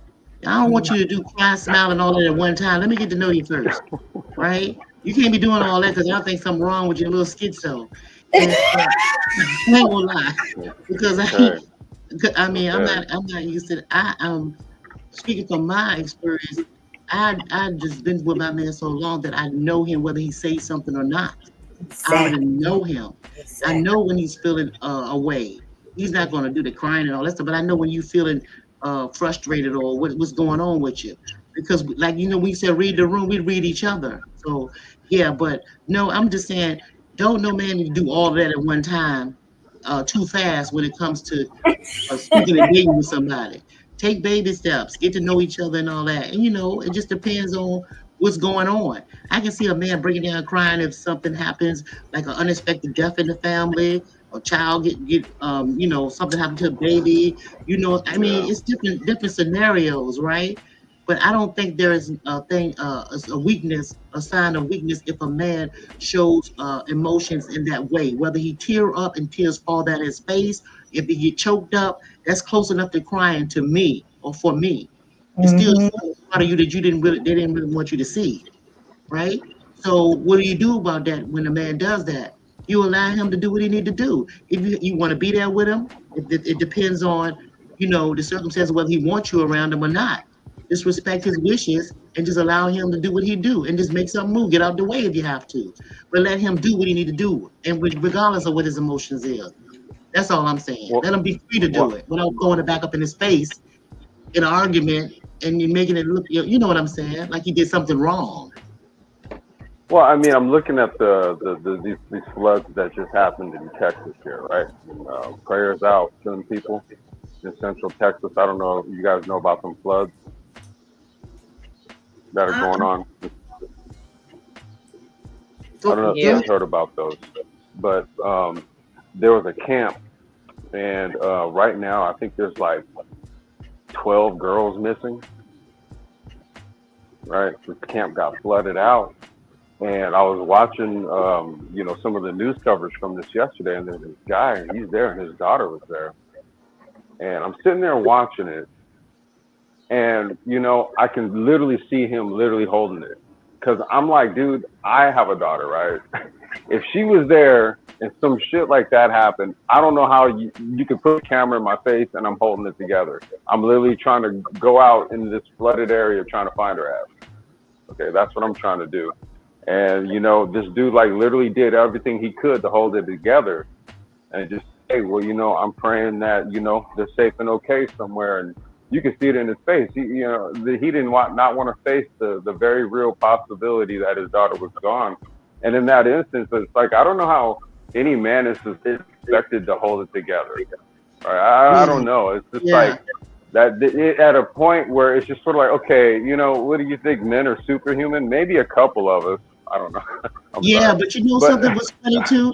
I don't want you to do cry, smile, and all that at one time. Let me get to know you first, right? You can't be doing all that, because I think something wrong with your little schizo. And, I ain't gonna lie, because I'm not used to it. I'm speaking from my experience. I've just been with my man so long that I know him whether he says something or not. Exactly. I already know him. Exactly. I know when he's feeling away. He's not going to do the crying and all that stuff, but I know when you're feeling frustrated or what's going on with you. Because, like, we said, read the room, we read each other. So, yeah, but no, I'm just saying, don't no man do all that at one time too fast when it comes to speaking and dating with somebody. Take baby steps, get to know each other and all that. And, it just depends on what's going on. I can see a man breaking down crying if something happens, like an unexpected death in the family, a child get something happened to a baby. It's different scenarios, right? But I don't think there is a weakness, a sign of weakness, if a man shows emotions in that way. Whether he tear up and tears fall down his face, if he get choked up, that's close enough to crying to me, or for me. It's still
Mhm.
part of you that they didn't really want you to see, right? So what do you do about that when a man does that? You allow him to do what he need to do. If you want to be there with him, it depends on, the circumstance whether he wants you around him or not. Just respect his wishes and just allow him to do what he do and just make something move. Get out the way if you have to, but let him do what he need to do, and regardless of what his emotions is. That's all I'm saying.
Well,
Let him be free to do
well,
it without throwing it back up in his face in an argument and you're making it look, you know what I'm saying, like he did something wrong.
well, I mean, I'm looking at these floods that just happened in Texas here, right? Prayers out to them people in Central Texas. I don't know if you guys know about some floods that are going on. I don't know if you guys heard about those, but there was a camp, and right now I think there's like 12 girls missing. Right, this camp got flooded out, and I was watching, some of the news coverage from this yesterday, and there's this guy, and he's there, and his daughter was there, and I'm sitting there watching it, and I can literally see him literally holding it, because I'm like, dude, I have a daughter, right? If she was there and some shit like that happened, I don't know how you could put a camera in my face and I'm holding it together. I'm literally trying to go out in this flooded area trying to find her ass. Okay, that's what I'm trying to do. And this dude like literally did everything he could to hold it together, and just say, well, I'm praying that they're safe and okay somewhere. And you can see it in his face. He didn't not want to face the very real possibility that his daughter was gone. And in that instance, it's like, I don't know how any man is expected to hold it together. Right? I don't know. It's just like that at a point where it's just sort of like, okay, what do you think? Men are superhuman? Maybe a couple of us. I don't know.
Sorry. But something was funny too.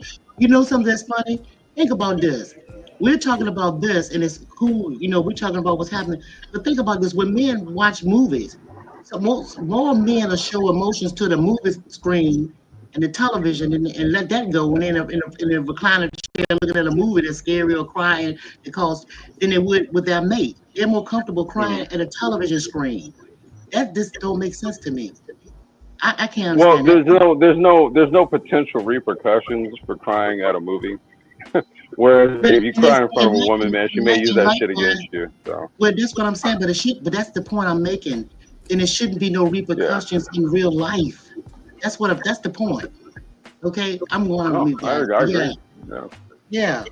Something that's funny? Think about this. We're talking about this, and it's cool. We're talking about what's happening. But think about this. When men watch movies, so more men will show emotions to the movie screen and the television and let that go when they're in a recliner chair looking at a movie that's scary or crying than they would with their mate. They're more comfortable crying at a television screen. That just don't make sense to me. I can't understand.
Well, there's no potential repercussions for crying at a movie. Whereas if you cry in front of a woman, man, she may use that shit against you. So.
Well, that's what I'm saying, but that's the point I'm making. And it shouldn't be no repercussions in real life. That's the point. Okay, I'm going to move that.
I agree.
Yeah.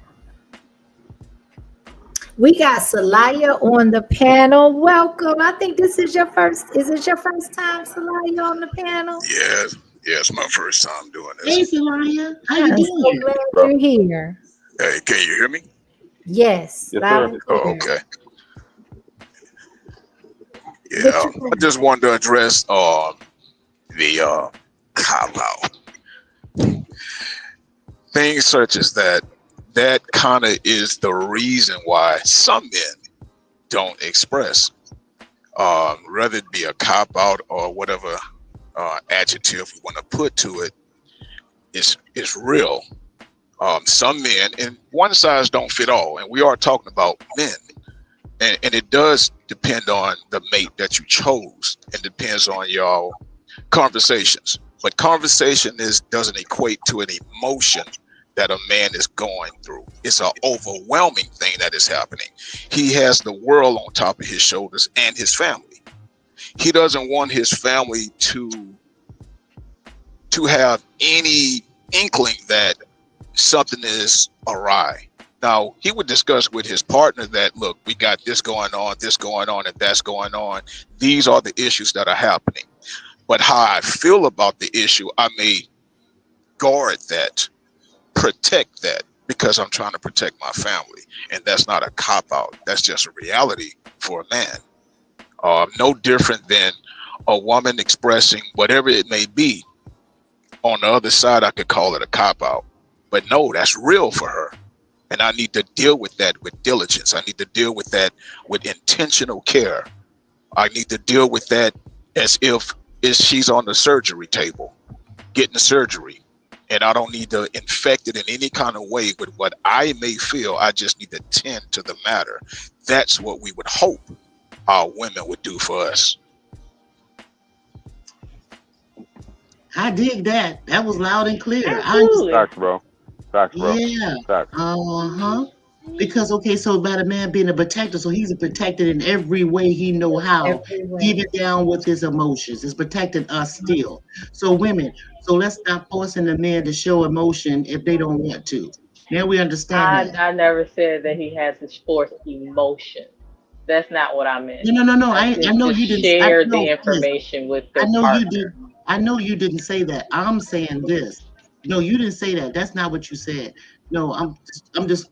We got Celaya on the panel. Welcome. I think this is your first. Is it your first time, Celaya, on the panel?
Yes, it's my first time doing this.
Hey, Celaya, how you doing?
So glad you're here.
Hey, can you hear me?
Yes.
Yes,
oh, okay. Yeah, I just wanted to address the cop-out. Things such as that kind of is the reason why some men don't express, whether it be a cop-out or whatever adjective we want to put to it. It's real. Some men, and one size don't fit all, and we are talking about men, and it does depend on the mate that you chose, and depends on y'all conversations. But conversation doesn't equate to an emotion that a man is going through. It's an overwhelming thing that is happening. He has the world on top of his shoulders and his family. He doesn't want his family to have any inkling that something is awry. Now, he would discuss with his partner that, look, we got this going on, and that's going on. These are the issues that are happening. But how I feel about the issue, I may guard that, protect that, because I'm trying to protect my family. And that's not a cop-out. That's just a reality for a man. No different than a woman expressing whatever it may be. On the other side, I could call it a cop-out. But no, that's real for her. And I need to deal with that with diligence. I need to deal with that with intentional care. I need to deal with that as if she's on the surgery table, getting the surgery. And I don't need to infect it in any kind of way with what I may feel. I just need to tend to the matter. That's what we would hope our women would do for us.
I dig that. That was loud and clear.
Absolutely.
Facts, bro. Facts, bro.
Yeah.
Facts.
Uh-huh. Because okay, so by the man being a protector, so he's protected in every way he know how,
Every way.
even down with his emotions. It's protecting us still. So women, so let's stop forcing the men to show emotion if they don't want to. Now we understand that.
I never said that he has to force emotion. That's not what I meant.
No.
I
I
said
know
to
you didn't.
share
No,
the
listen,
information with
I
their
know you
partner.
did. I know you didn't say that. I'm saying this. No, you didn't say that. That's not what you said. No, I'm just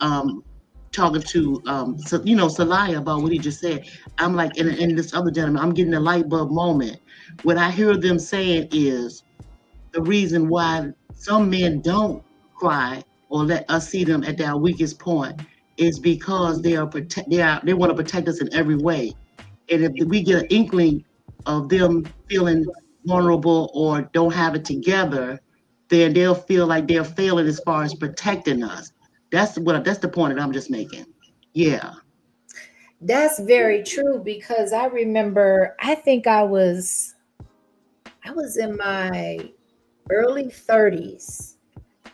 talking to Salaya about what he just said. I'm like, and this other gentleman, I'm getting a light bulb moment. What I hear them saying is the reason why some men don't cry or let us see them at their weakest point is because they want to protect us in every way. And if we get an inkling of them feeling vulnerable or don't have it together, then they'll feel like they're failing as far as protecting us. That's the point that I'm just making. Yeah.
That's very true, because I remember, I think I was in my early 30s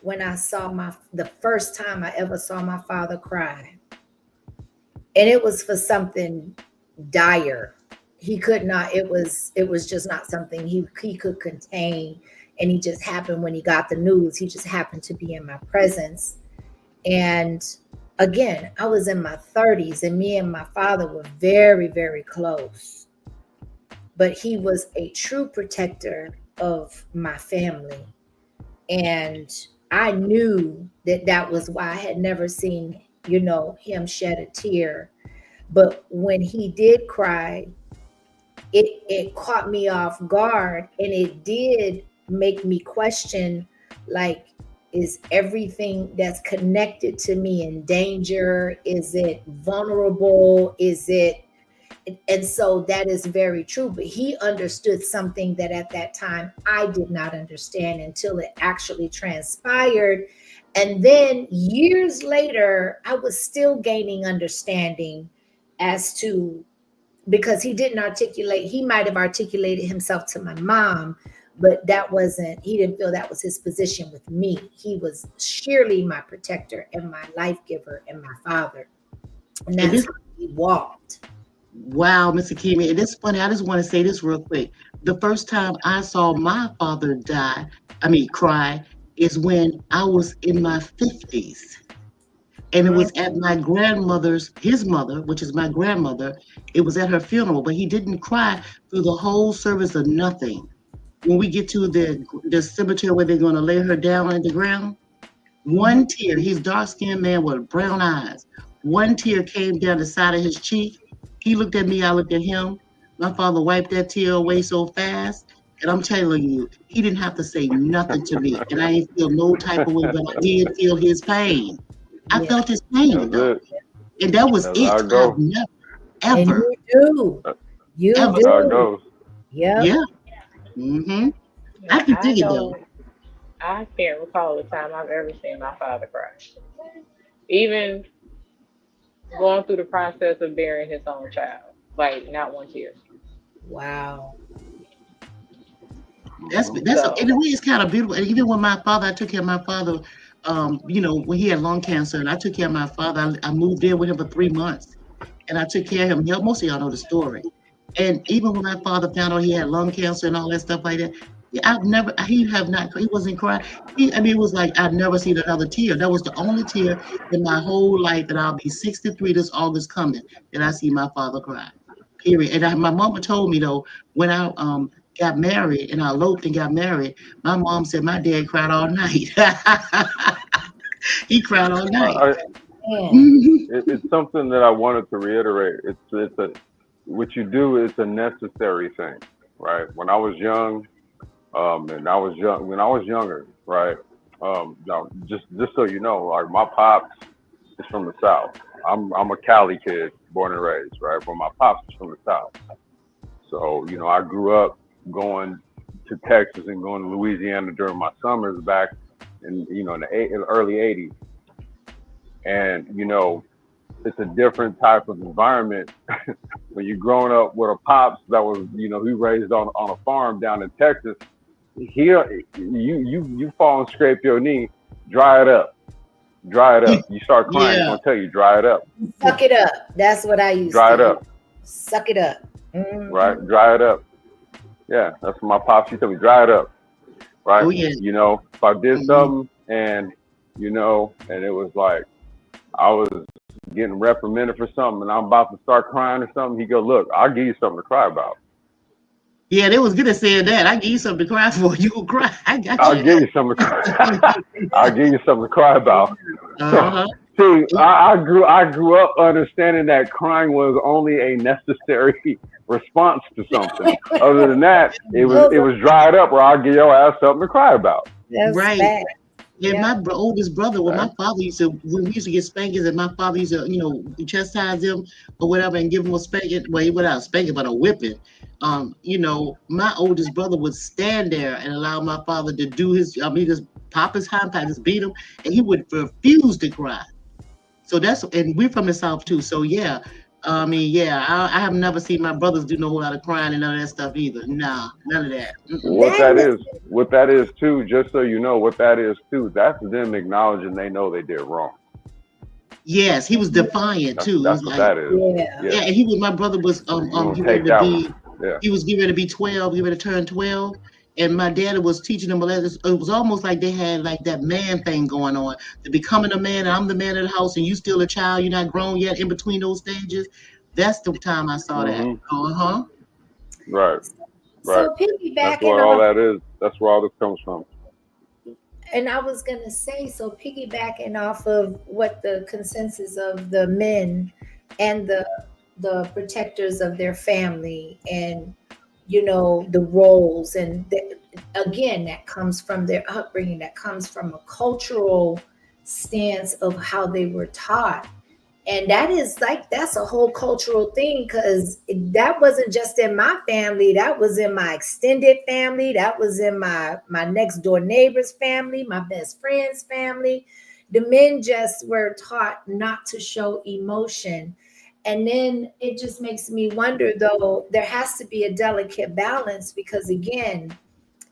when I saw the first time I ever saw my father cry. And it was for something dire. He could not, it was just not something he could contain. And he just happened when he got the news, he just happened to be in my presence. And again, I was in my 30s and me and my father were very, very close. But he was a true protector of my family. And I knew that was why I had never seen, him shed a tear. But when he did cry, it caught me off guard, and it did make me question, like, is everything that's connected to me in danger? Is it vulnerable? And so that is very true. But he understood something that at that time I did not understand until it actually transpired. And then years later, I was still gaining understanding as to, because he didn't articulate, he might have articulated himself to my mom, but he didn't feel that was his position with me. He was surely my protector and my life giver and my father. And that's how he walked.
Wow, Mr. Kimi, and it's funny. I just want to say this real quick. The first time I saw my father cry, is when I was in my 50s. And it was at my grandmother's, his mother, which is my grandmother. It was at her funeral, but he didn't cry through the whole service of nothing. When we get to the cemetery where they're going to lay her down in the ground, one tear, he's dark-skinned man with brown eyes. One tear came down the side of his cheek. He looked at me, I looked at him. My father wiped that tear away so fast. And I'm telling you, he didn't have to say nothing to me. And I didn't feel no type of way, but I did feel his pain. I felt his pain, though. And that was it. I've never, ever.
And you do. You
That's
do.
how it goes.
Yeah.
Yeah. Mm-hmm. I can dig it, though.
I can't recall the time I've ever seen my father cry. Even going through the process of burying his own child. Like, not one tear.
Wow.
That's in a way, it's kind of beautiful. And even when my father, I took care of my father, when he had lung cancer, and I took care of my father. I moved in with him for 3 months, and I took care of him. Most of y'all know the story. And even when my father found out he had lung cancer and all that stuff like that, he wasn't crying. It was like I've never seen another tear. That was the only tear in my whole life, that I'll be 63 this August coming, that I see my father cry. Period. And my mama told me, though, when I got married and I eloped and got married, my mom said my dad cried all night. He cried all night.
It's something that I wanted to reiterate. What you do is a necessary thing, right? When I was young, when I was younger, right? Now, just so you know, like, my pops is from the South. I'm a Cali kid, born and raised, right? But my pops is from the South. So, I grew up going to Texas and going to Louisiana during my summers back in the early 80s. And, it's a different type of environment when you're growing up with a pops that was, he raised on a farm down in Texas. You fall and scrape your knee, dry it up. You start crying, he's gonna tell you, dry it up.
Suck it up. That's what I used
dry
to
it up.
Suck it up. Mm-hmm.
Right, dry it up. Yeah, that's what my pops used to tell me, dry it up. Right.
Oh, yeah.
If I did something and and it was like I was getting reprimanded for something and I'm about to start crying or something, he go, look, I'll give you something to cry about.
Yeah, they was good at saying that. I give you something to cry for. You will cry. I got you.
I'll give you something to cry. I'll give you something to cry about.
Uh-huh.
See, I grew up understanding that crying was only a necessary response to something. Other than that, it was dried up, or I'll give your ass something to cry about.
That's
right.
Bad.
And my oldest brother, when my father when we used to get spankings, and my father used to, chastise him or whatever and give him a spanking. Well, he without spanking, but a whipping. My oldest brother would stand there and allow my father to do his, just pop his hind part, just beat him, and he would refuse to cry. So and we're from the South too. So yeah, I have never seen my brothers do no whole lot of crying and none of that stuff either. Nah, none of that.
What that is too, just so you know, what that is too, that's them acknowledging they know they did wrong.
Yes, he was defiant too.
That's what that is.
Yeah, and my brother was he was getting ready to be 12, getting ready to turn 12. And my dad was teaching them, it was almost like they had like that man thing going on. The becoming a man, and I'm the man of the house, and you still a child, you're not grown yet, in between those stages. That's the time I saw that. Uh-huh.
Right.
So piggybacking
That's where all that is. That's where all this comes from.
And I was going to say, so piggybacking off of what the consensus of the men and the protectors of their family and the roles, and again, that comes from their upbringing, that comes from a cultural stance of how they were taught. And that's a whole cultural thing, because that wasn't just in my family, that was in my extended family, that was in my next door neighbor's family, my best friend's family. The men just were taught not to show emotion. And then it just makes me wonder, though, there has to be a delicate balance, because again,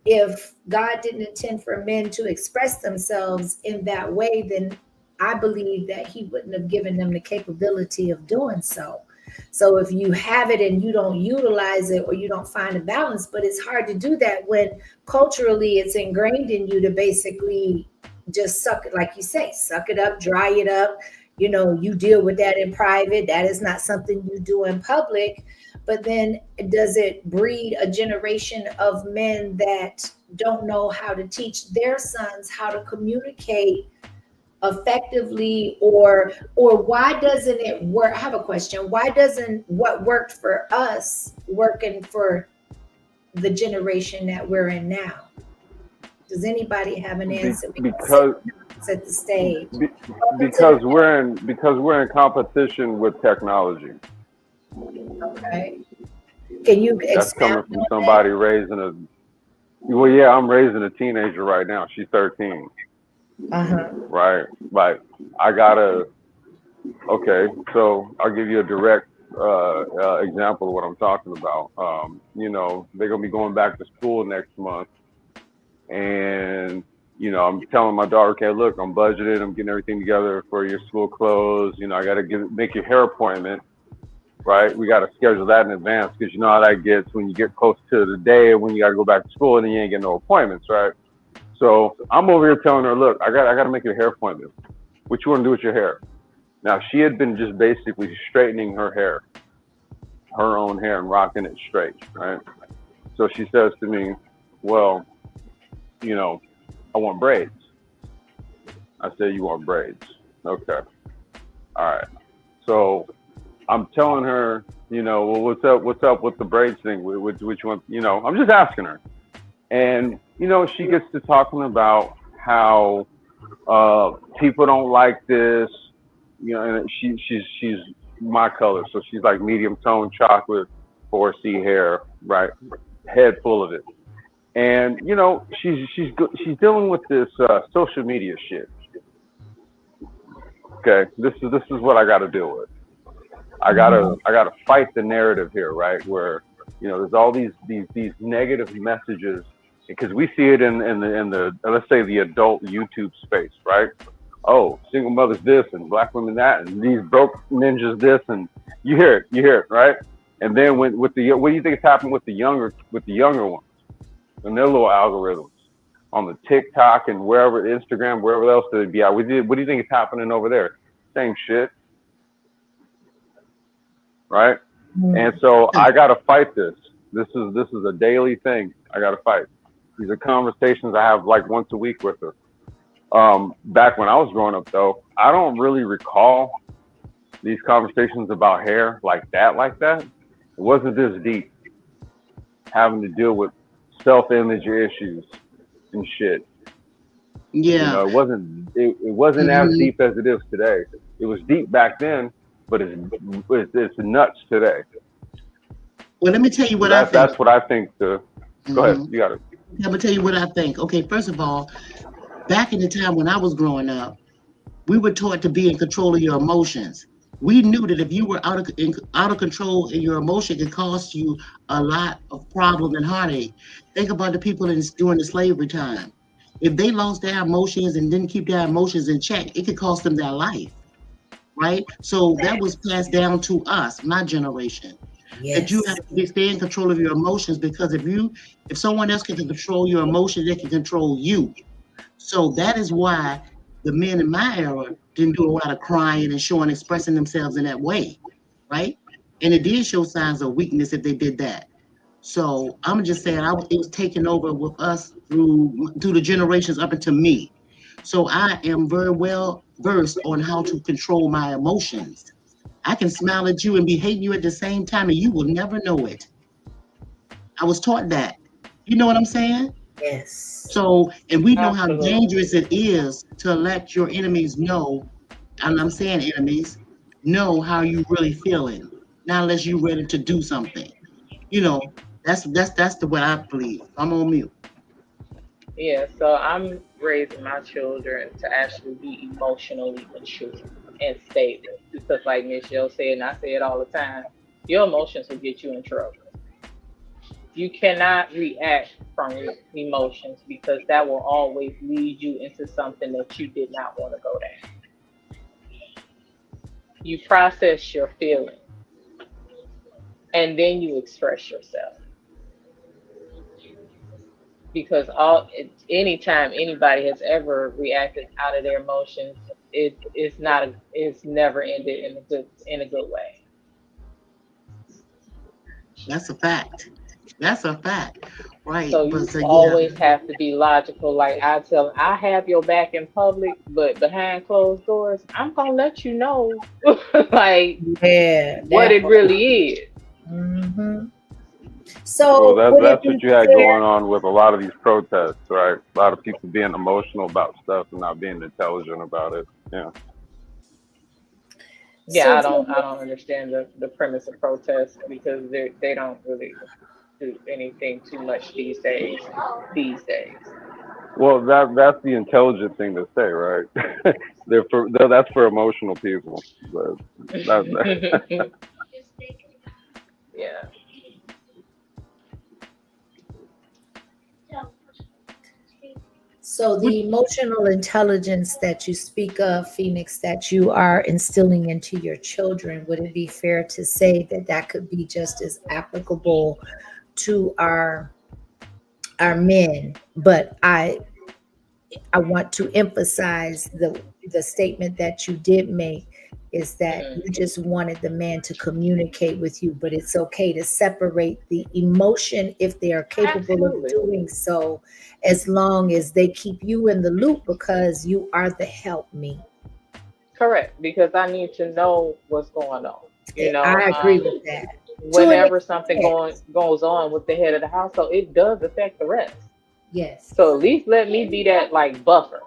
if God didn't intend for men to express themselves in that way, then I believe that he wouldn't have given them the capability of doing so. So if you have it and you don't utilize it, or you don't find a balance, but it's hard to do that when culturally it's ingrained in you to basically just suck it, like you say, suck it up, dry it up. You deal with that in private. That is not something you do in public. But then does it breed a generation of men that don't know how to teach their sons how to communicate effectively, or why doesn't it work? I have a question. Why doesn't what worked for us working for the generation that we're in now? Does anybody have an answer?
Because
at the stage.
Because we're in competition with technology.
Okay. Can you
That's coming from somebody raising I'm raising a teenager right now. She's 13.
Uh-huh.
Right. Like so I'll give you a direct example of what I'm talking about. They're gonna be going back to school next month, and I'm telling my daughter, okay, look, I'm budgeted, I'm getting everything together for your school clothes. I got to make your hair appointment, right? We got to schedule that in advance, because you know how that gets when you get close to the day when you got to go back to school and then you ain't getting no appointments, right? So I'm over here telling her, look, I got to make your hair appointment. What you want to do with your hair? Now, she had been just basically straightening her hair, her own hair, and rocking it straight, right? So she says to me, well, I want braids. I said, you want braids? Okay. All right. So I'm telling her, well, what's up with the braids thing? Which one? I'm just asking her. And, she gets to talking about how people don't like this, and she's my color. So she's like medium tone chocolate 4C hair, right? Head full of it. And she's dealing with this social media shit, okay, this is what I got to deal with. I gotta fight the narrative here, right? Where there's all these negative messages, because we see it in the let's say the adult YouTube space, right? Oh, single mothers this and black women that, and these broke ninjas this, and you hear it, right? And then what do you think is happening with the younger ones and their little algorithms on the TikTok and wherever, Instagram, wherever else they'd be out? What do you think is happening over there? Same shit, right? And so I gotta fight this. This is a daily thing. I gotta fight. These are conversations I have like once a week with her. Back when I was growing up, though, I don't really recall these conversations about hair like that. It wasn't this deep, having to deal with self-image issues and shit.
Yeah.
It wasn't as deep as it is today. It was deep back then, but it's nuts today.
Well, let me tell you what I think.
That's what I think. Go ahead. You got it.
I'm gonna tell you what I think. Okay, first of all, back in the time when I was growing up, we were taught to be in control of your emotions. We knew that if you were out of control in your emotion, it could cost you a lot of problem and heartache. Think about the people during the slavery time. If they lost their emotions and didn't keep their emotions in check, it could cost them their life, right? So that was passed down to us, my generation. Yes. That you have to stay in control of your emotions, because if someone else can control your emotions, they can control you. So that is why the men in my era didn't do a lot of crying and expressing themselves in that way, right? And it did show signs of weakness if they did that. So I'm just saying it was taken over with us through the generations up into me. So I am very well versed on how to control my emotions. I can smile at you and be hating you at the same time, and you will never know it. I was taught that. You know what I'm saying?
Yes.
So, and we know
Absolutely.
how dangerous it is to let your enemies know, and I'm saying enemies, know how you really feeling, not unless you're ready to do something. That's the way I believe. I'm on mute.
Yeah, so I'm raising my children to actually be emotionally mature and stable. Because like Miss Joe said, and I say it all the time, your emotions will get you in trouble. You cannot react from emotions, because that will always lead you into something that you did not want to go down. You process your feelings, and then you express yourself. Because anytime anybody has ever reacted out of their emotions, it's never ended in a good way.
That's a fact. Right.
So you always have to be logical. Like I tell them, I have your back in public, but behind closed doors, I'm gonna let you know like what it really is.
Mm-hmm. So
that's what you had going on with a lot of these protests, right? A lot of people being emotional about stuff and not being intelligent about it. Yeah.
Yeah, I don't understand the premise of protest, because they don't really do anything too much these days.
Well, that's the intelligent thing to say, right? That's for emotional people. But
yeah.
So the emotional intelligence that you speak of, Phoenix, that you are instilling into your children, would it be fair to say that could be just as applicable to our men? But I want to emphasize the statement that you did make, is that you just wanted the man to communicate with you, but it's okay to separate the emotion if they are capable of doing so, as long as they keep you in the loop, because you are the help me.
Correct, because I need to know what's going on.
I agree with that.
Whenever something goes on with the head of the household, it does affect the rest.
Yes.
So at least let me be that like buffer.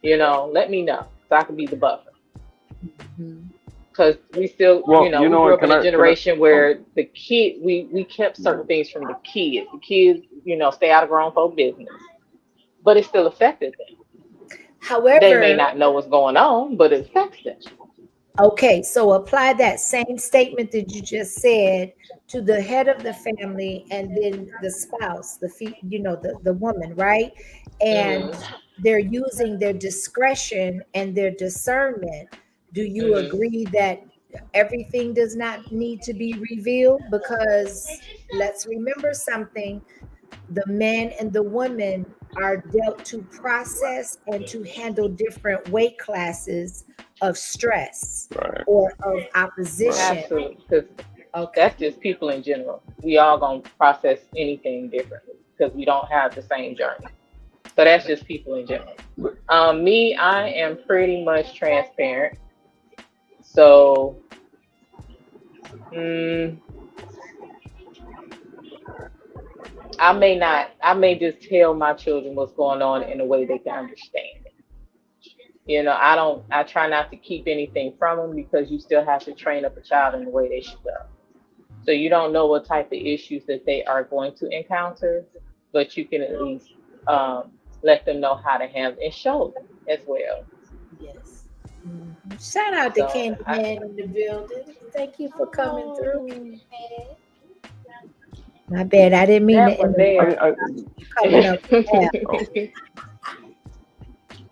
Let me know so I can be the buffer. Because we still, we grew up in a generation where the kid, we kept certain things from the kids. The kids, stay out of grown folk business, but it still affected them.
However,
they may not know what's going on, but it affects them.
Okay, so apply that same statement that you just said to the head of the family and then the spouse, the woman, right? And they're using their discretion and their discernment. Do you agree that everything does not need to be revealed? Because let's remember something, the man and the woman are dealt to process and to handle different weight classes of stress or of opposition.
Absolutely, because that's just people in general. We all gonna process anything differently because we don't have the same journey. So that's just people in general. Me, I am pretty much transparent. So, I may just tell my children what's going on in a way they can understand it. I try not to keep anything from them because you still have to train up a child in the way they should go. So you don't know what type of issues that they are going to encounter, but you can at least let them know how to handle and show them as well.
Yes. Shout out to Candyman in the building. Thank you for coming through, Candyman. My bad, I didn't mean to.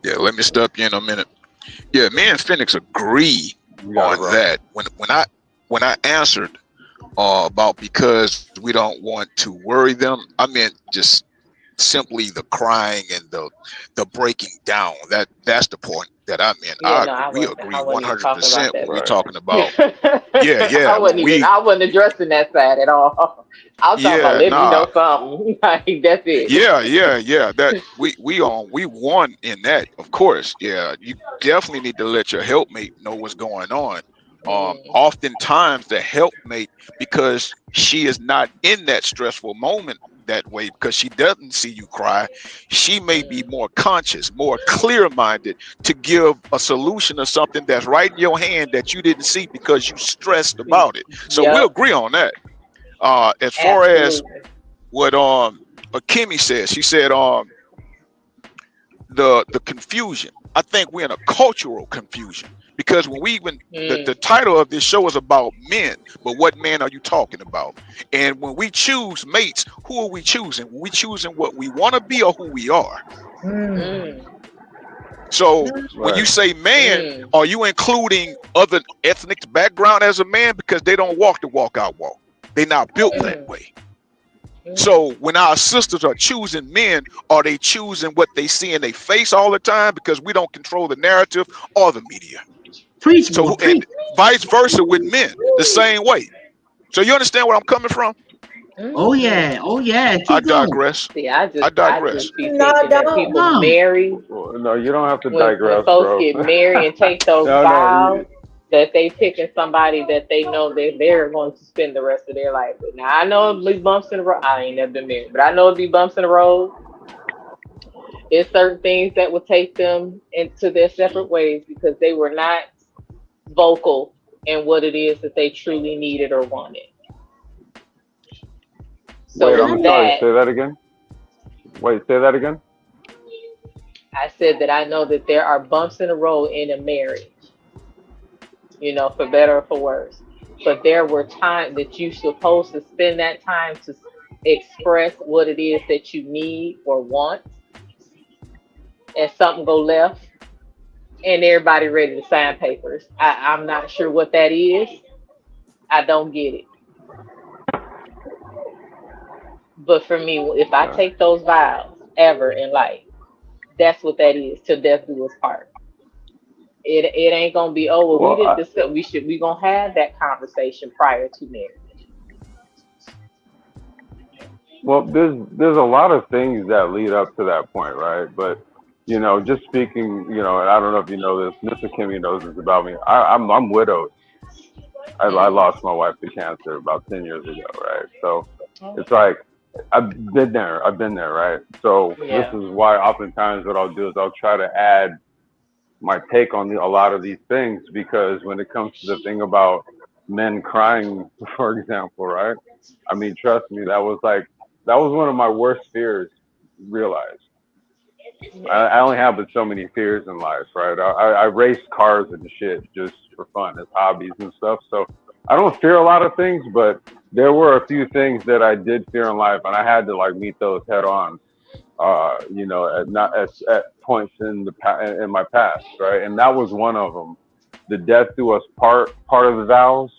Yeah, let me stop you in a minute. Yeah, me and Phoenix agree on that. When I answered about because we don't want to worry them, I meant just simply the crying and the breaking down. That's the point that I meant. We agree 100%. We're talking about. Yeah.
I wasn't addressing that side at all. I was talking about let me know something. Like that's it.
Yeah. That we won in that, of course. Yeah, you definitely need to let your helpmate know what's going on. Oftentimes the helpmate, because she is not in that stressful moment that way, because she doesn't see you cry, she may be more conscious, more clear-minded to give a solution or something that's right in your hand that you didn't see because you stressed about it. So we'll agree on that. As far as what Kimmy said, she said the confusion. I think we're in a cultural confusion. Because when the title of this show is about men, but what man are you talking about? And when we choose mates, who are we choosing? We choosing what we want to be or who we are. So when you say man, are you including other ethnic background as a man? Because they don't walk the walk out walk. They're not built that way. So when our sisters are choosing men, are they choosing what they see in their face all the time? Because we don't control the narrative or the media. And vice versa with men, the same way. So you understand where I'm coming from?
Oh yeah.
I digress.
See, I
digress.
I just be thinking that people marry.
No, you don't have to
when
digress,
folks
bro.
get married and take those vows that they picking somebody that they know that they're going to spend the rest of their life with. Now I know it'll be bumps in the road. I ain't never been married, but I know it'll be bumps in the road. It's certain things that will take them into their separate ways because they were not vocal in what it is that they truly needed or wanted. So
wait, I'm sorry, say that again. Wait, say that again.
I said that I know that there are bumps in the road in a marriage, for better or for worse. But there were times that you're supposed to spend that time to express what it is that you need or want, and something go left, and everybody ready to sign papers. I'm not sure what that is. I don't get it. But for me, if I take those vows ever in life, that's what that is. Till death do us part. It ain't gonna be we didn't discuss. We gonna have that conversation prior to marriage.
Well, there's a lot of things that lead up to that point, right? But just speaking, and I don't know if you know this, Mr. Kimmy knows this about me. I'm widowed. I lost my wife to cancer about 10 years ago, right? So it's like I've been there, right? So this is why oftentimes what I'll do is I'll try to add my take on a lot of these things, because when it comes to the thing about men crying, for example, right? I mean, trust me, that was one of my worst fears realized. I only have but so many fears in life, right? I raced cars and shit just for fun as hobbies and stuff. So I don't fear a lot of things, but there were a few things that I did fear in life, and I had to like meet those head on. You know, at points in my past, right? And that was one of them. The death do us part of the vows,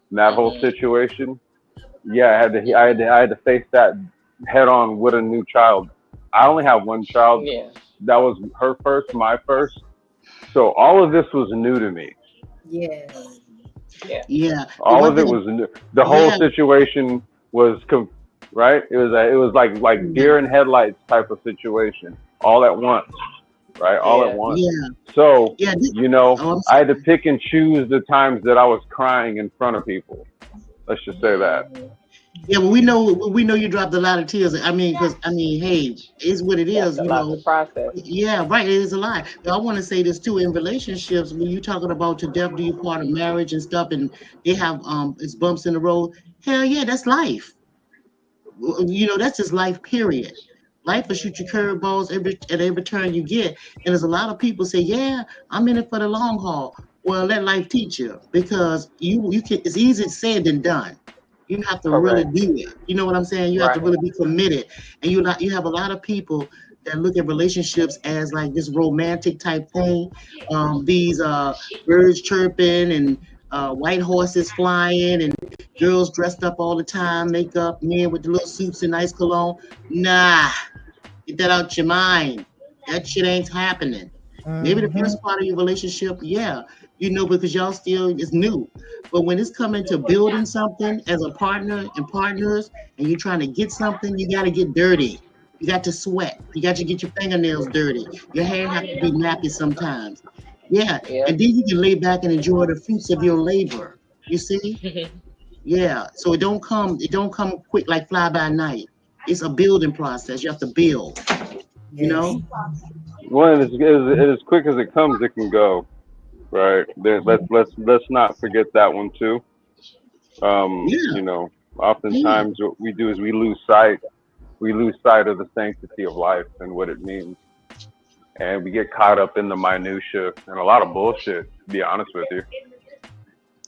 and that whole situation. Yeah, I had to face that head on with a new child. I only have one child.
Yeah.
That was her first, my first. So all of this was new to me.
Yes.
Yeah.
Yeah.
All
One
of it
thing,
was new. The whole
yeah,
situation was right. It was like deer in headlights type of situation, all at once, right? All at
Yeah.
once.
yeah,
So
yeah.
you know,
Oh, I'm
I had to
sorry.
pick and choose the times that I was crying in front of people. Let's just say that.
Yeah, well, we know you dropped a lot of tears. I mean, because I mean, hey, it's what it
That's
is,
a
you
lot to
know.
process.
Yeah, right. It is a lot. But I want to say this too. In relationships, when you're talking about to death do you part of marriage and stuff, and they have it's bumps in the road. Hell yeah, that's life. You know, that's just life. Period. Life will shoot you curveballs at every turn you get. And there's a lot of people say, "Yeah, I'm in it for the long haul." Well, let life teach you because you can. It's easier said than done. You have to really
Correct.
do it. You know what I'm saying? You have to
Right.
really be committed. And you have a lot of people that look at relationships as like this romantic type thing. These birds chirping and white horses flying and girls dressed up all the time, makeup, men with the little suits and nice cologne. Nah, get that out your mind. That shit ain't happening. Maybe the
Mm-hmm.
first part of your relationship, yeah, you know, because y'all still is new. But when it's coming to building something as a partner and partners, and you're trying to get something, you got to get dirty. You got to sweat. You got to get your fingernails dirty. Your hair have to be nappy sometimes. Yeah,
Yeah.
and then you can lay back and enjoy the fruits of your labor. You see? Yeah. So it don't come quick like fly by night. It's a building process. You have to build. You
Yes.
know?
One as quick as it comes, it can go. Right. Let's not forget that one too.
Yeah.
You know,
Yeah.
oftentimes what we do is we lose sight of the sanctity of life and what it means, and we get caught up in the minutia and a lot of bullshit. To be honest with you,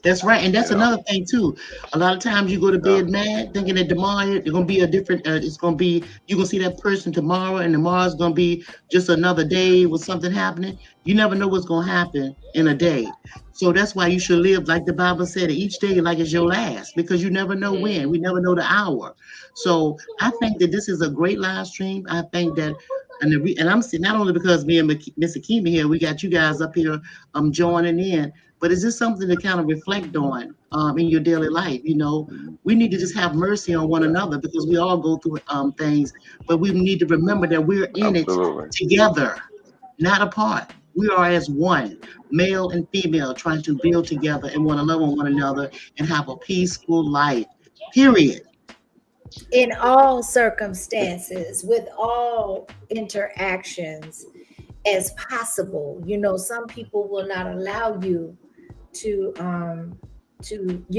That's right, and
you
that's
know.
another thing too. A lot of times you go to
Yeah.
bed mad, thinking that tomorrow it's gonna be a different. It's gonna be you're gonna see that person tomorrow, and tomorrow's gonna be just another day with something happening. You never know what's gonna happen in a day, so that's why you should live like the Bible said, each day like it's your last, because you never know when. We never know the hour. So I think that this is a great live stream. I think that. And I'm saying not only because me and Miss Akima here, we got you guys up here joining in, but is this something to kind of reflect on in your daily life? You know, we need to just have mercy on one another because we all go through things, but we need to remember that we're in it
Absolutely.
together, not apart. We are as one, male and female, trying to build together and want to love on one another and have a peaceful life. Period.
In all circumstances, with all interactions as possible. You know, some people will not allow you to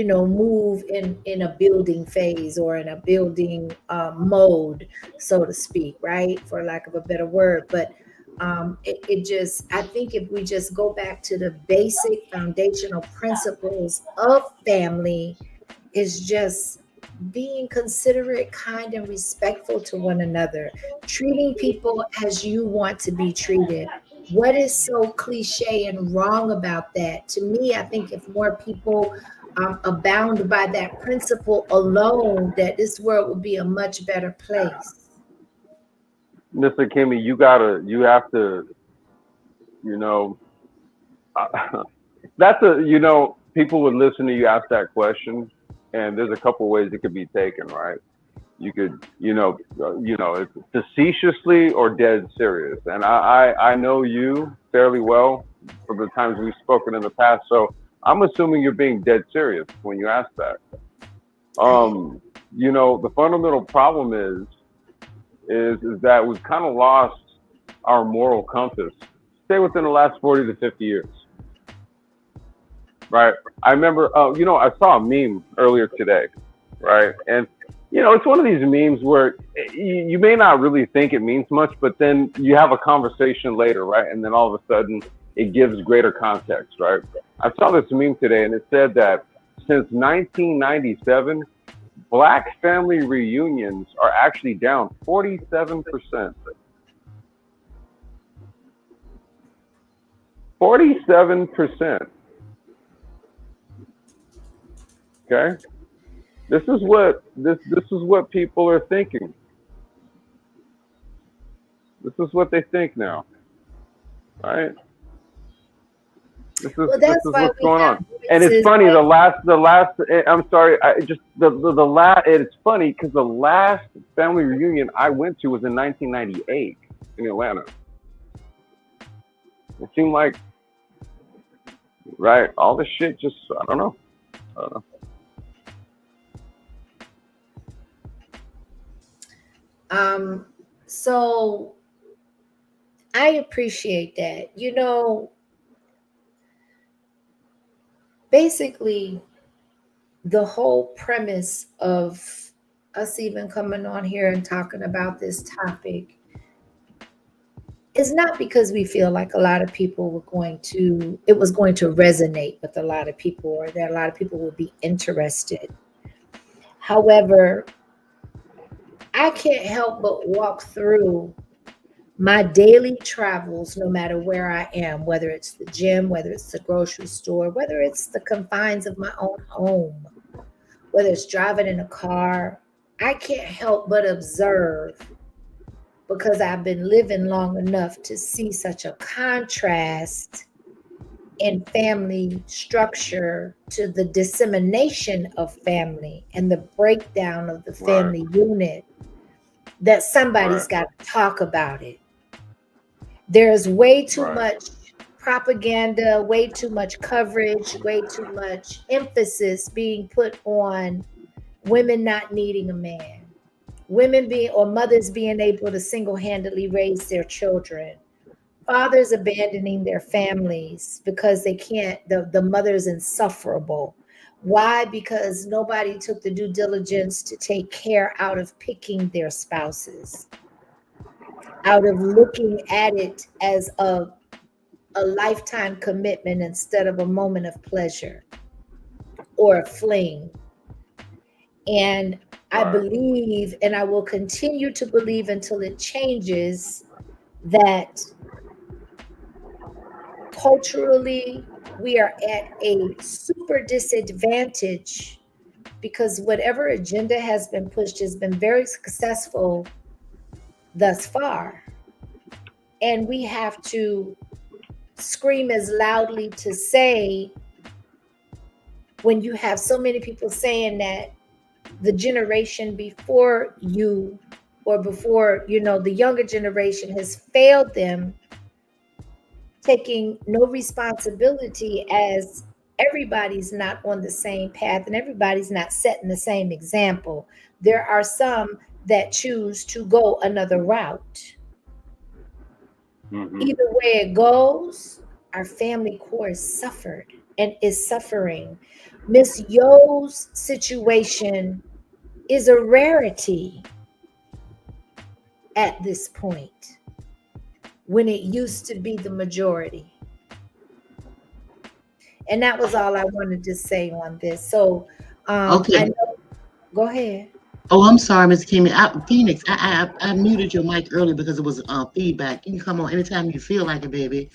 move in a building phase or in a building mode, so to speak, right, for lack of a better word. But it just, I think if we just go back to the basic foundational principles of family, is just being considerate, kind, and respectful to one another, treating people as you want to be treated. What is so cliche and wrong about that? To me, I think if more people abound by that principle alone, that this world would be a much better place.
Mr. Kimmy, you have to, you know, people would listen to you ask that question, and there's a couple ways it could be taken, right? You could, it's facetiously or dead serious. And I know you fairly well from the times we've spoken in the past, so I'm assuming you're being dead serious when you ask that. The fundamental problem is that we've kind of lost our moral compass, say within the last 40 to 50 years. Right. I remember, I saw a meme earlier today, right? And, it's one of these memes where you may not really think it means much, but then you have a conversation later, right? And then all of a sudden it gives greater context, right? I saw this meme today, and it said that since 1997, Black family reunions are actually down 47%. 47%. Okay, this is what people are thinking. This is what they think now, right? This is what's going on. And it's funny. The last. I'm sorry. It's funny because the last family reunion I went to was in 1998 in Atlanta. It seemed like, right? All this shit just, I don't know.
So I appreciate that. You know, basically, the whole premise of us even coming on here and talking about this topic is not because we feel like a lot of people it was going to resonate with a lot of people, or that a lot of people would be interested. However, I can't help but walk through my daily travels, no matter where I am, whether it's the gym, whether it's the grocery store, whether it's the confines of my own home, whether it's driving in a car. I can't help but observe, because I've been living long enough to see such a contrast in family structure to the dissemination of family and the breakdown of the family unit, that somebody's got to talk about it. There's way too much propaganda, way too much coverage, way too much emphasis being put on women not needing a man, mothers being able to single-handedly raise their children, fathers abandoning their families because they can't, the mother's insufferable. Why? Because nobody took the due diligence to take care out of picking their spouses, out of looking at it as a lifetime commitment instead of a moment of pleasure or a fling. And I believe, and I will continue to believe until it changes, that culturally we are at a super disadvantage, because whatever agenda has been pushed has been very successful thus far. And we have to scream as loudly to say, when you have so many people saying that the generation before you, or before, the younger generation has failed them, taking no responsibility, as everybody's not on the same path and everybody's not setting the same example. There are some that choose to go another route. Mm-hmm. Either way it goes, our family core suffered and is suffering. Miss Yo's situation is a rarity at this point, when it used to be the majority. And that was all I wanted to say on this. So, okay. Go ahead.
Oh, I'm sorry, Ms. Kimmy. Phoenix, I muted your mic earlier because it was feedback. You can come on anytime you feel like it, baby.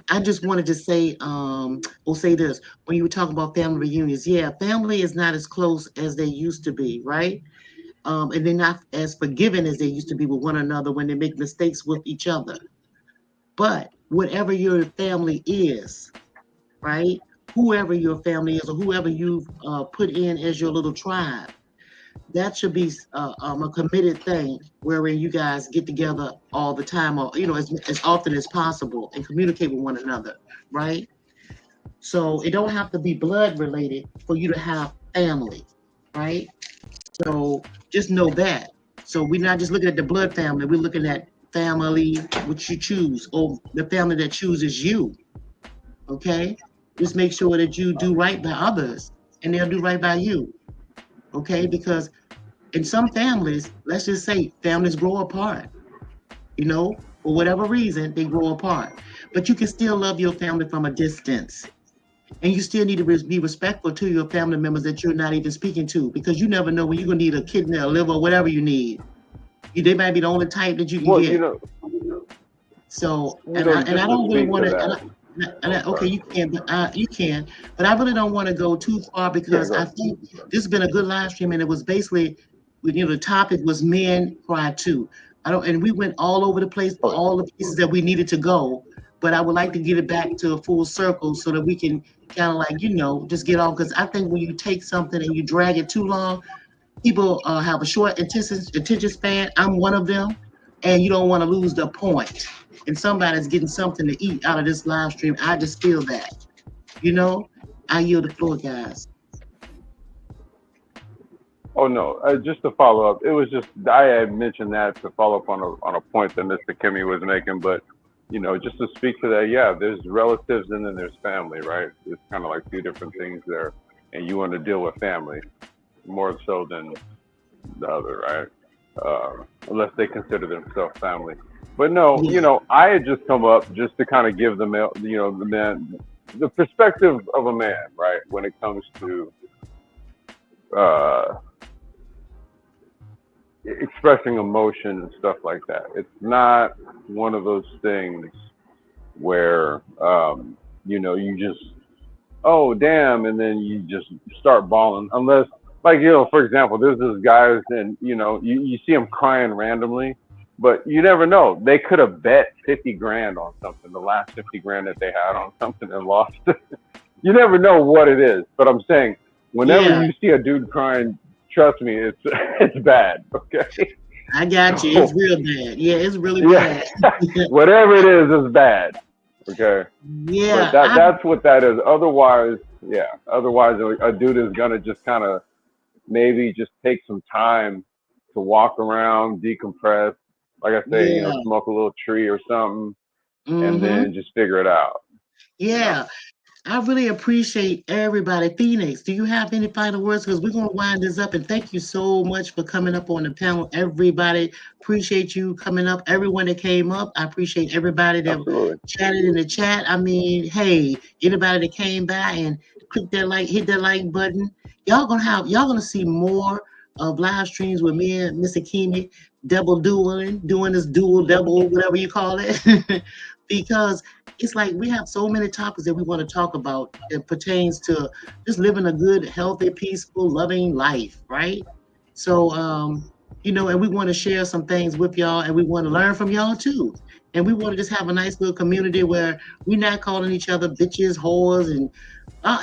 I just wanted to say, we'll say this. When you were talking about family reunions, yeah, family is not as close as they used to be, right? And they're not as forgiving as they used to be with one another when they make mistakes with each other. But whatever your family is, right? Whoever your family is, or whoever you've put in as your little tribe, that should be a committed thing, wherein you guys get together all the time, or as often as possible, and communicate with one another, right? So it don't have to be blood related for you to have family, right? So just know that. So we're not just looking at the blood family, we're looking at family which you choose, or the family that chooses you. Okay, just make sure that you do right by others and they'll do right by you. Okay, because in some families, let's just say families grow apart, for whatever reason they grow apart. but you can still love your family from a distance. And you still need to be respectful to your family members that you're not even speaking to, because you never know when you're gonna need a kidney, a liver, whatever you need. They might be the only type that you can get. So, and I don't really want to. Okay, you can, but I really don't want to go too far, because I think this has been a good live stream, and it was basically, the topic was men cry too. And we went all over the place, all the places that we needed to go. But I would like to get it back to a full circle so that we can kind of like, just get off. Because I think when you take something and you drag it too long, people have a short attention span. I'm one of them, and you don't want to lose the point. And somebody's getting something to eat out of this live stream. I just feel that, I yield the floor, guys.
Oh no, just to follow up, it was just, I had mentioned that to follow up on a point that Mr. Kimmy was making, but just to speak to that, yeah, there's relatives and then there's family, right? It's kind of like two different things there, and you want to deal with family more so than the other, right? Unless they consider themselves family. But no, I had just come up just to kind of give the man, the perspective of a man, right? When it comes to expressing emotion and stuff like that. It's not one of those things where, you just, oh, damn, and then you just start bawling. Unless, like, for example, there's this guys and, you see them crying randomly, but you never know. They could have bet 50 grand on something, the last 50 grand that they had on something and lost. You never know what it is. But I'm saying, whenever you see a dude crying, trust me, it's bad. Okay.
I got you. It's real bad. Yeah, it's really bad.
Whatever it is bad. Okay.
Yeah.
But that's what that is. Otherwise, a dude is gonna just kind of maybe just take some time to walk around, decompress. Like I say, smoke a little tree or something, and then just figure it out.
Yeah. I really appreciate everybody. Phoenix, do you have any final words? Because we're going to wind this up. And thank you so much for coming up on the panel. Everybody, appreciate you coming up. Everyone that came up, I appreciate everybody that chatted in the chat. I mean, hey, anybody that came by and click that like, hit that like button. Y'all gonna see more of live streams with me and Mr. Kimmy doing this double, whatever you call it. Because it's like we have so many topics that we want to talk about that pertains to just living a good, healthy, peaceful, loving life, right? So, and we want to share some things with y'all, and we want to learn from y'all too. And we want to just have a nice little community where we're not calling each other bitches, whores, and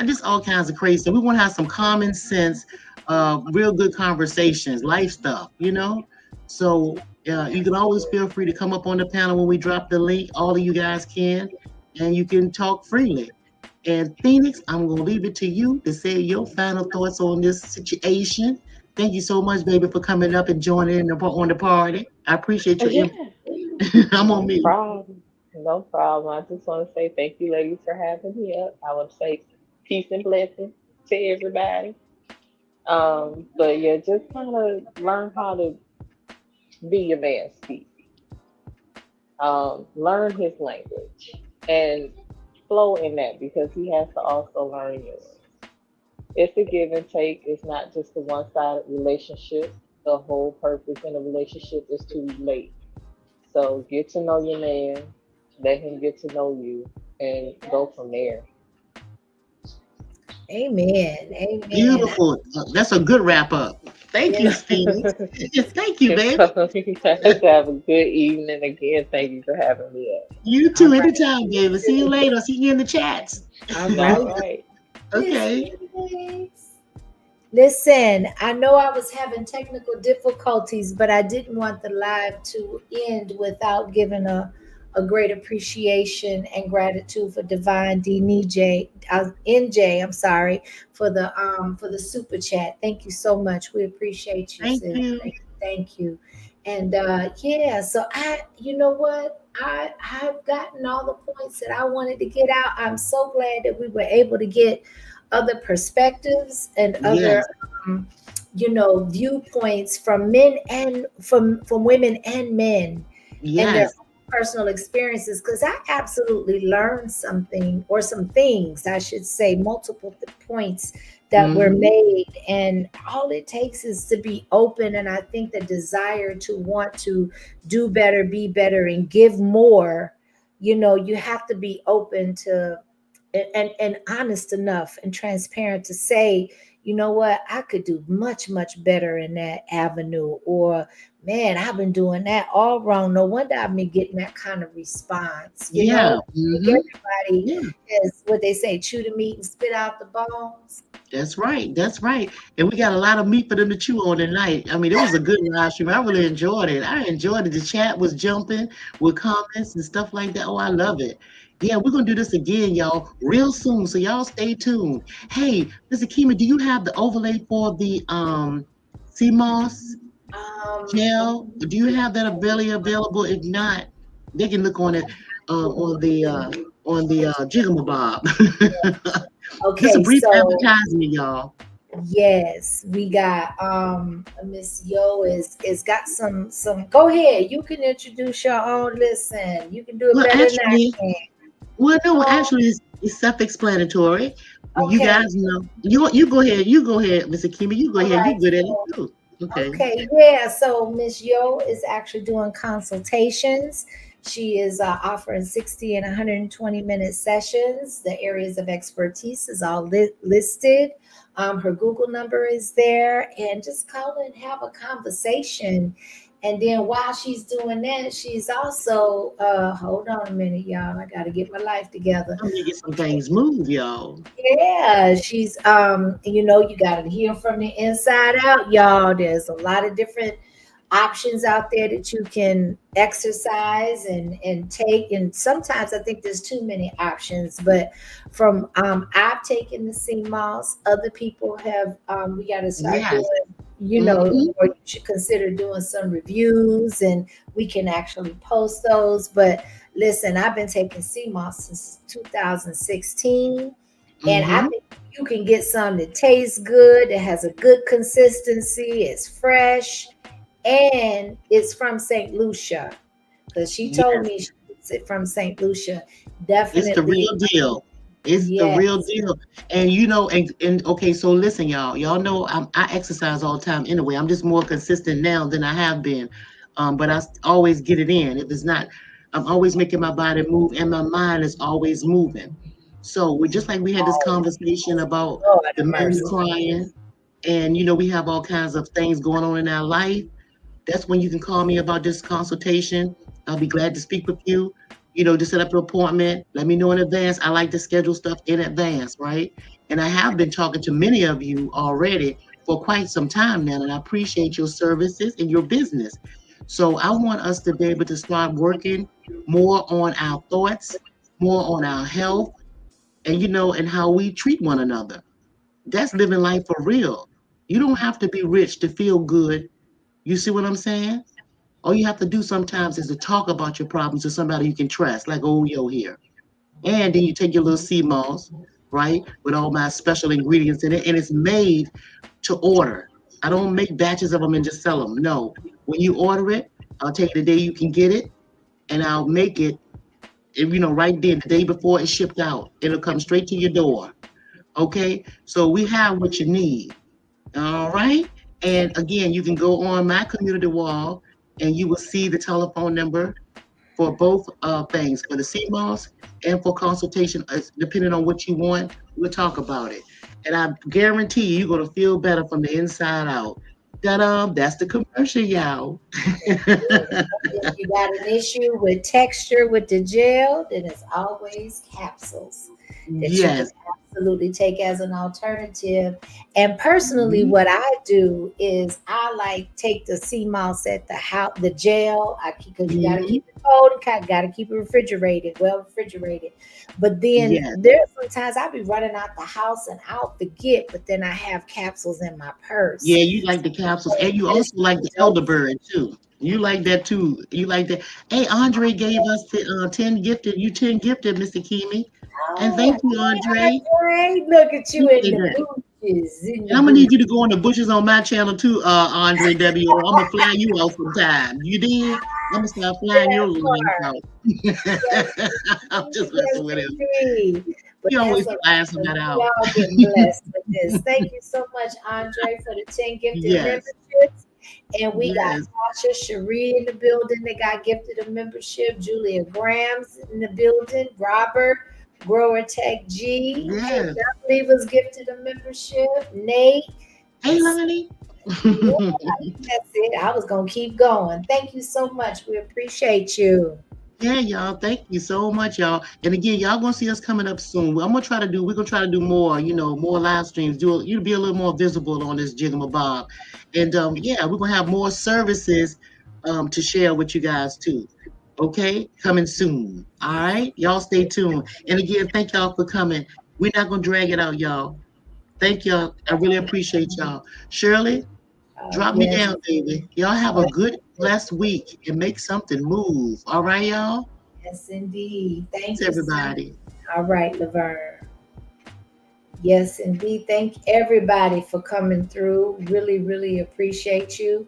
just all kinds of crazy stuff. We want to have some common sense, real good conversations, life stuff, So you can always feel free to come up on the panel when we drop the link. All of you guys can, and you can talk freely. And Phoenix, I'm going to leave it to you to say your final thoughts on this situation. Thank you so much, baby, for coming up and joining on the party. I appreciate your I'm on mute.
No problem. I just want to say thank you, ladies, for having me up. I would say peace and blessings to everybody. But yeah, just kind of learn how to be your man's speak. Learn his language and flow in that, because he has to also learn yours. It's a give and take. It's not just a one-sided relationship. The whole purpose in a relationship is to relate. So get to know your man, let him get to know you, and go from there.
Amen. Amen.
Beautiful. That's a good wrap up. Thank you, Steve. Thank you, babe.
Have a good evening again. Thank you for having me up.
You too, anytime, baby. See you later. See you in the chats.
All right.
Okay.
Listen, I know I was having technical difficulties, but I didn't want the live to end without giving a great appreciation and gratitude for Divine NJ, for the super chat. Thank you so much. We appreciate you.
Thank you.
Thank you. And so you know what? I've gotten all the points that I wanted to get out. I'm so glad that we were able to get other perspectives and other viewpoints from men and from women and men.
Yes.
personal experiences, because I absolutely learned something, or some things, I should say, multiple points that were made. And all it takes is to be open. And I think the desire to want to do better, be better, and give more, you know, you have to be open to and honest enough and transparent to say, you know what, I could do much, much better in that avenue. Or, man, I've been doing that all wrong. No wonder I've been getting that kind of response. You know, everybody is what they say, chew the meat and spit out the bones.
That's right. That's right. And we got a lot of meat for them to chew on tonight. I mean, it was a good live stream. I really enjoyed it. I enjoyed it. The chat was jumping with comments and stuff like that. Oh, I love it. Yeah, we're going to do this again, y'all, real soon. So y'all stay tuned. Hey, Mr. Kima, do you have the overlay for the CMOS gel? Do you have that available? If not, they can look on it on the Jigamabob.
Okay,
just a brief
so
advertisement, y'all.
Yes, we got Miss Yo is got some. Go ahead, you can introduce your own. Listen, you can do it better than I can.
Well, no, actually, it's self-explanatory.
Okay.
You guys know. You go ahead. You go ahead, Mr. Kima. You go ahead.
Right,
You good at it too.
Okay, yeah. So Miss Yo is actually doing consultations. She is offering 60 and 120-minute sessions. The areas of expertise is all listed. Her Google number is there, and just call and have a conversation. And then while she's doing that, she's also, hold on a minute, y'all. I got to get my life together.
I'm gonna get some things moved, y'all.
Yeah, she's, you know, you got to heal from the inside out, y'all. There's a lot of different options out there that you can exercise and take. And sometimes I think there's too many options, but from, I've taken the CMOS, other people have, we got to start doing, you know, or you should consider doing some reviews, and we can actually post those. But listen, I've been taking CMOS since 2016, and I think you can get some that tastes good, that has a good consistency, it's fresh, and it's from St. Lucia, because she told me she's from St. Lucia. Definitely,
it's the real deal. It's the real deal. And you know, and okay, so listen, y'all know I exercise all the time anyway. I'm just more consistent now than I have been. But I always get it in. If it's not, I'm always making my body move, and my mind is always moving. So we just like we had this conversation about the men crying, and you know, we have all kinds of things going on in our life. That's when you can call me about this consultation. I'll be glad to speak with you. You know, to set up an appointment, let me know in advance. I like to schedule stuff in advance, right? And I have been talking to many of you already for quite some time now, and I appreciate your services and your business. So I want us to be able to start working more on our thoughts, more on our health, and you know, and how we treat one another. That's living life for real. You don't have to be rich to feel good. You see what I'm saying? All you have to do sometimes is to talk about your problems to somebody you can trust, like old Yo here. And then you take your little CMOS, right, with all my special ingredients in it, and it's made to order. I don't make batches of them and just sell them. No, when you order it, I'll tell you the day you can get it, and I'll make it, you know, right then, the day before it's shipped out. It'll come straight to your door. Okay, so we have what you need. All right, and again, you can go on my community wall, and you will see the telephone number for both things, for the CMOS and for consultation, depending on what you want. We'll talk about it. And I guarantee you're going to feel better from the inside out. Ta-da, that's the commercial, y'all.
If you got an issue with texture with the gel, then it's always capsules that you can absolutely take as an alternative. And personally, what I do is I like take the CMOS at the house, the gel, because you got to keep it cold and got to keep it refrigerated, well refrigerated. But then there's sometimes I'll be running out the house and I'll forget, but then I have capsules in my purse.
Yeah, you like the capsules, and you also like the elderberry too. You like that too. You like that. Hey, Andre gave us the 10 gifted. You 10 gifted, Mr. Kimi. And thank you, Andre.
Look at you in the bushes.
I'm gonna need you to go in the bushes on my channel too, Andre W. I'm gonna fly you out sometime. You did? gonna start flying your lungs
part.
out.
Yes,
I'm just
yes,
messing with him.
indeed. But
He always
that's all
flying
right.
somebody
We
out.
all get blessed with this. Thank you so much, Andre, for the 10 gifted
Yes.
memberships. And we got
Yes.
Tasha Cherie in the building that got gifted a membership. Julia Graham's in the building. Robert, Grower Tech G.
Yes.
And Beverly was gifted a membership. Nate.
Hey, Lonnie.
That's it. I was going to keep going. Thank you so much. We appreciate you.
Yeah, y'all. Thank you so much, y'all. And again, y'all gonna see us coming up soon. We're gonna try to do more, more live streams. You'll be a little more visible on this Jigamabob. And yeah, we're gonna have more services to share with you guys too. Okay, coming soon. All right, y'all stay tuned. And again, thank y'all for coming. We're not gonna drag it out, y'all. Thank y'all. I really appreciate y'all. Shirley, drop me
Yes.
down, baby. Y'all have a good, blessed week and make something move. All right, y'all?
Yes, indeed. Thank
Thanks,
you,
everybody.
All right, Laverne. Yes, indeed. Thank everybody for coming through. Really, really appreciate you.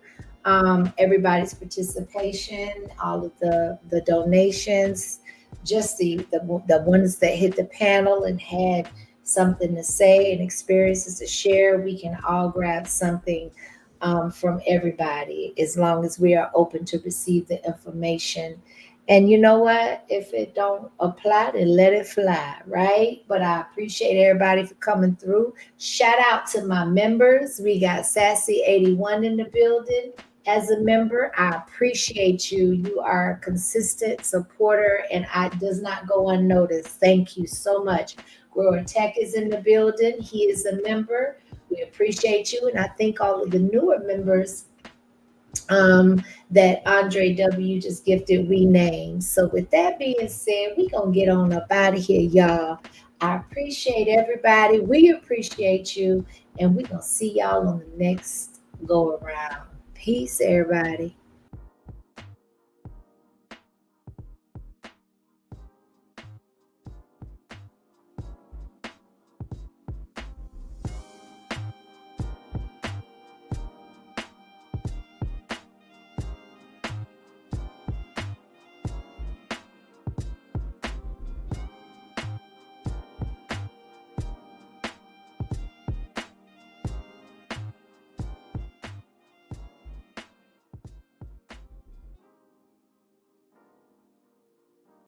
Everybody's participation, all of the donations, just the ones that hit the panel and had something to say and experiences to share. We can all grab something from everybody as long as we are open to receive the information. And you know what? If it don't apply, then let it fly, right? But I appreciate everybody for coming through. Shout out to my members. We got Sassy81 in the building as a member. I appreciate you. You are a consistent supporter and it does not go unnoticed. Thank you so much. Grower Tech is in the building. He is a member. We appreciate you. And I think all of the newer members that Andre W just gifted, we named. So with that being said, we gonna get on up out of here, y'all. I appreciate everybody. We appreciate you. And we gonna see y'all on the next go around. Peace, everybody.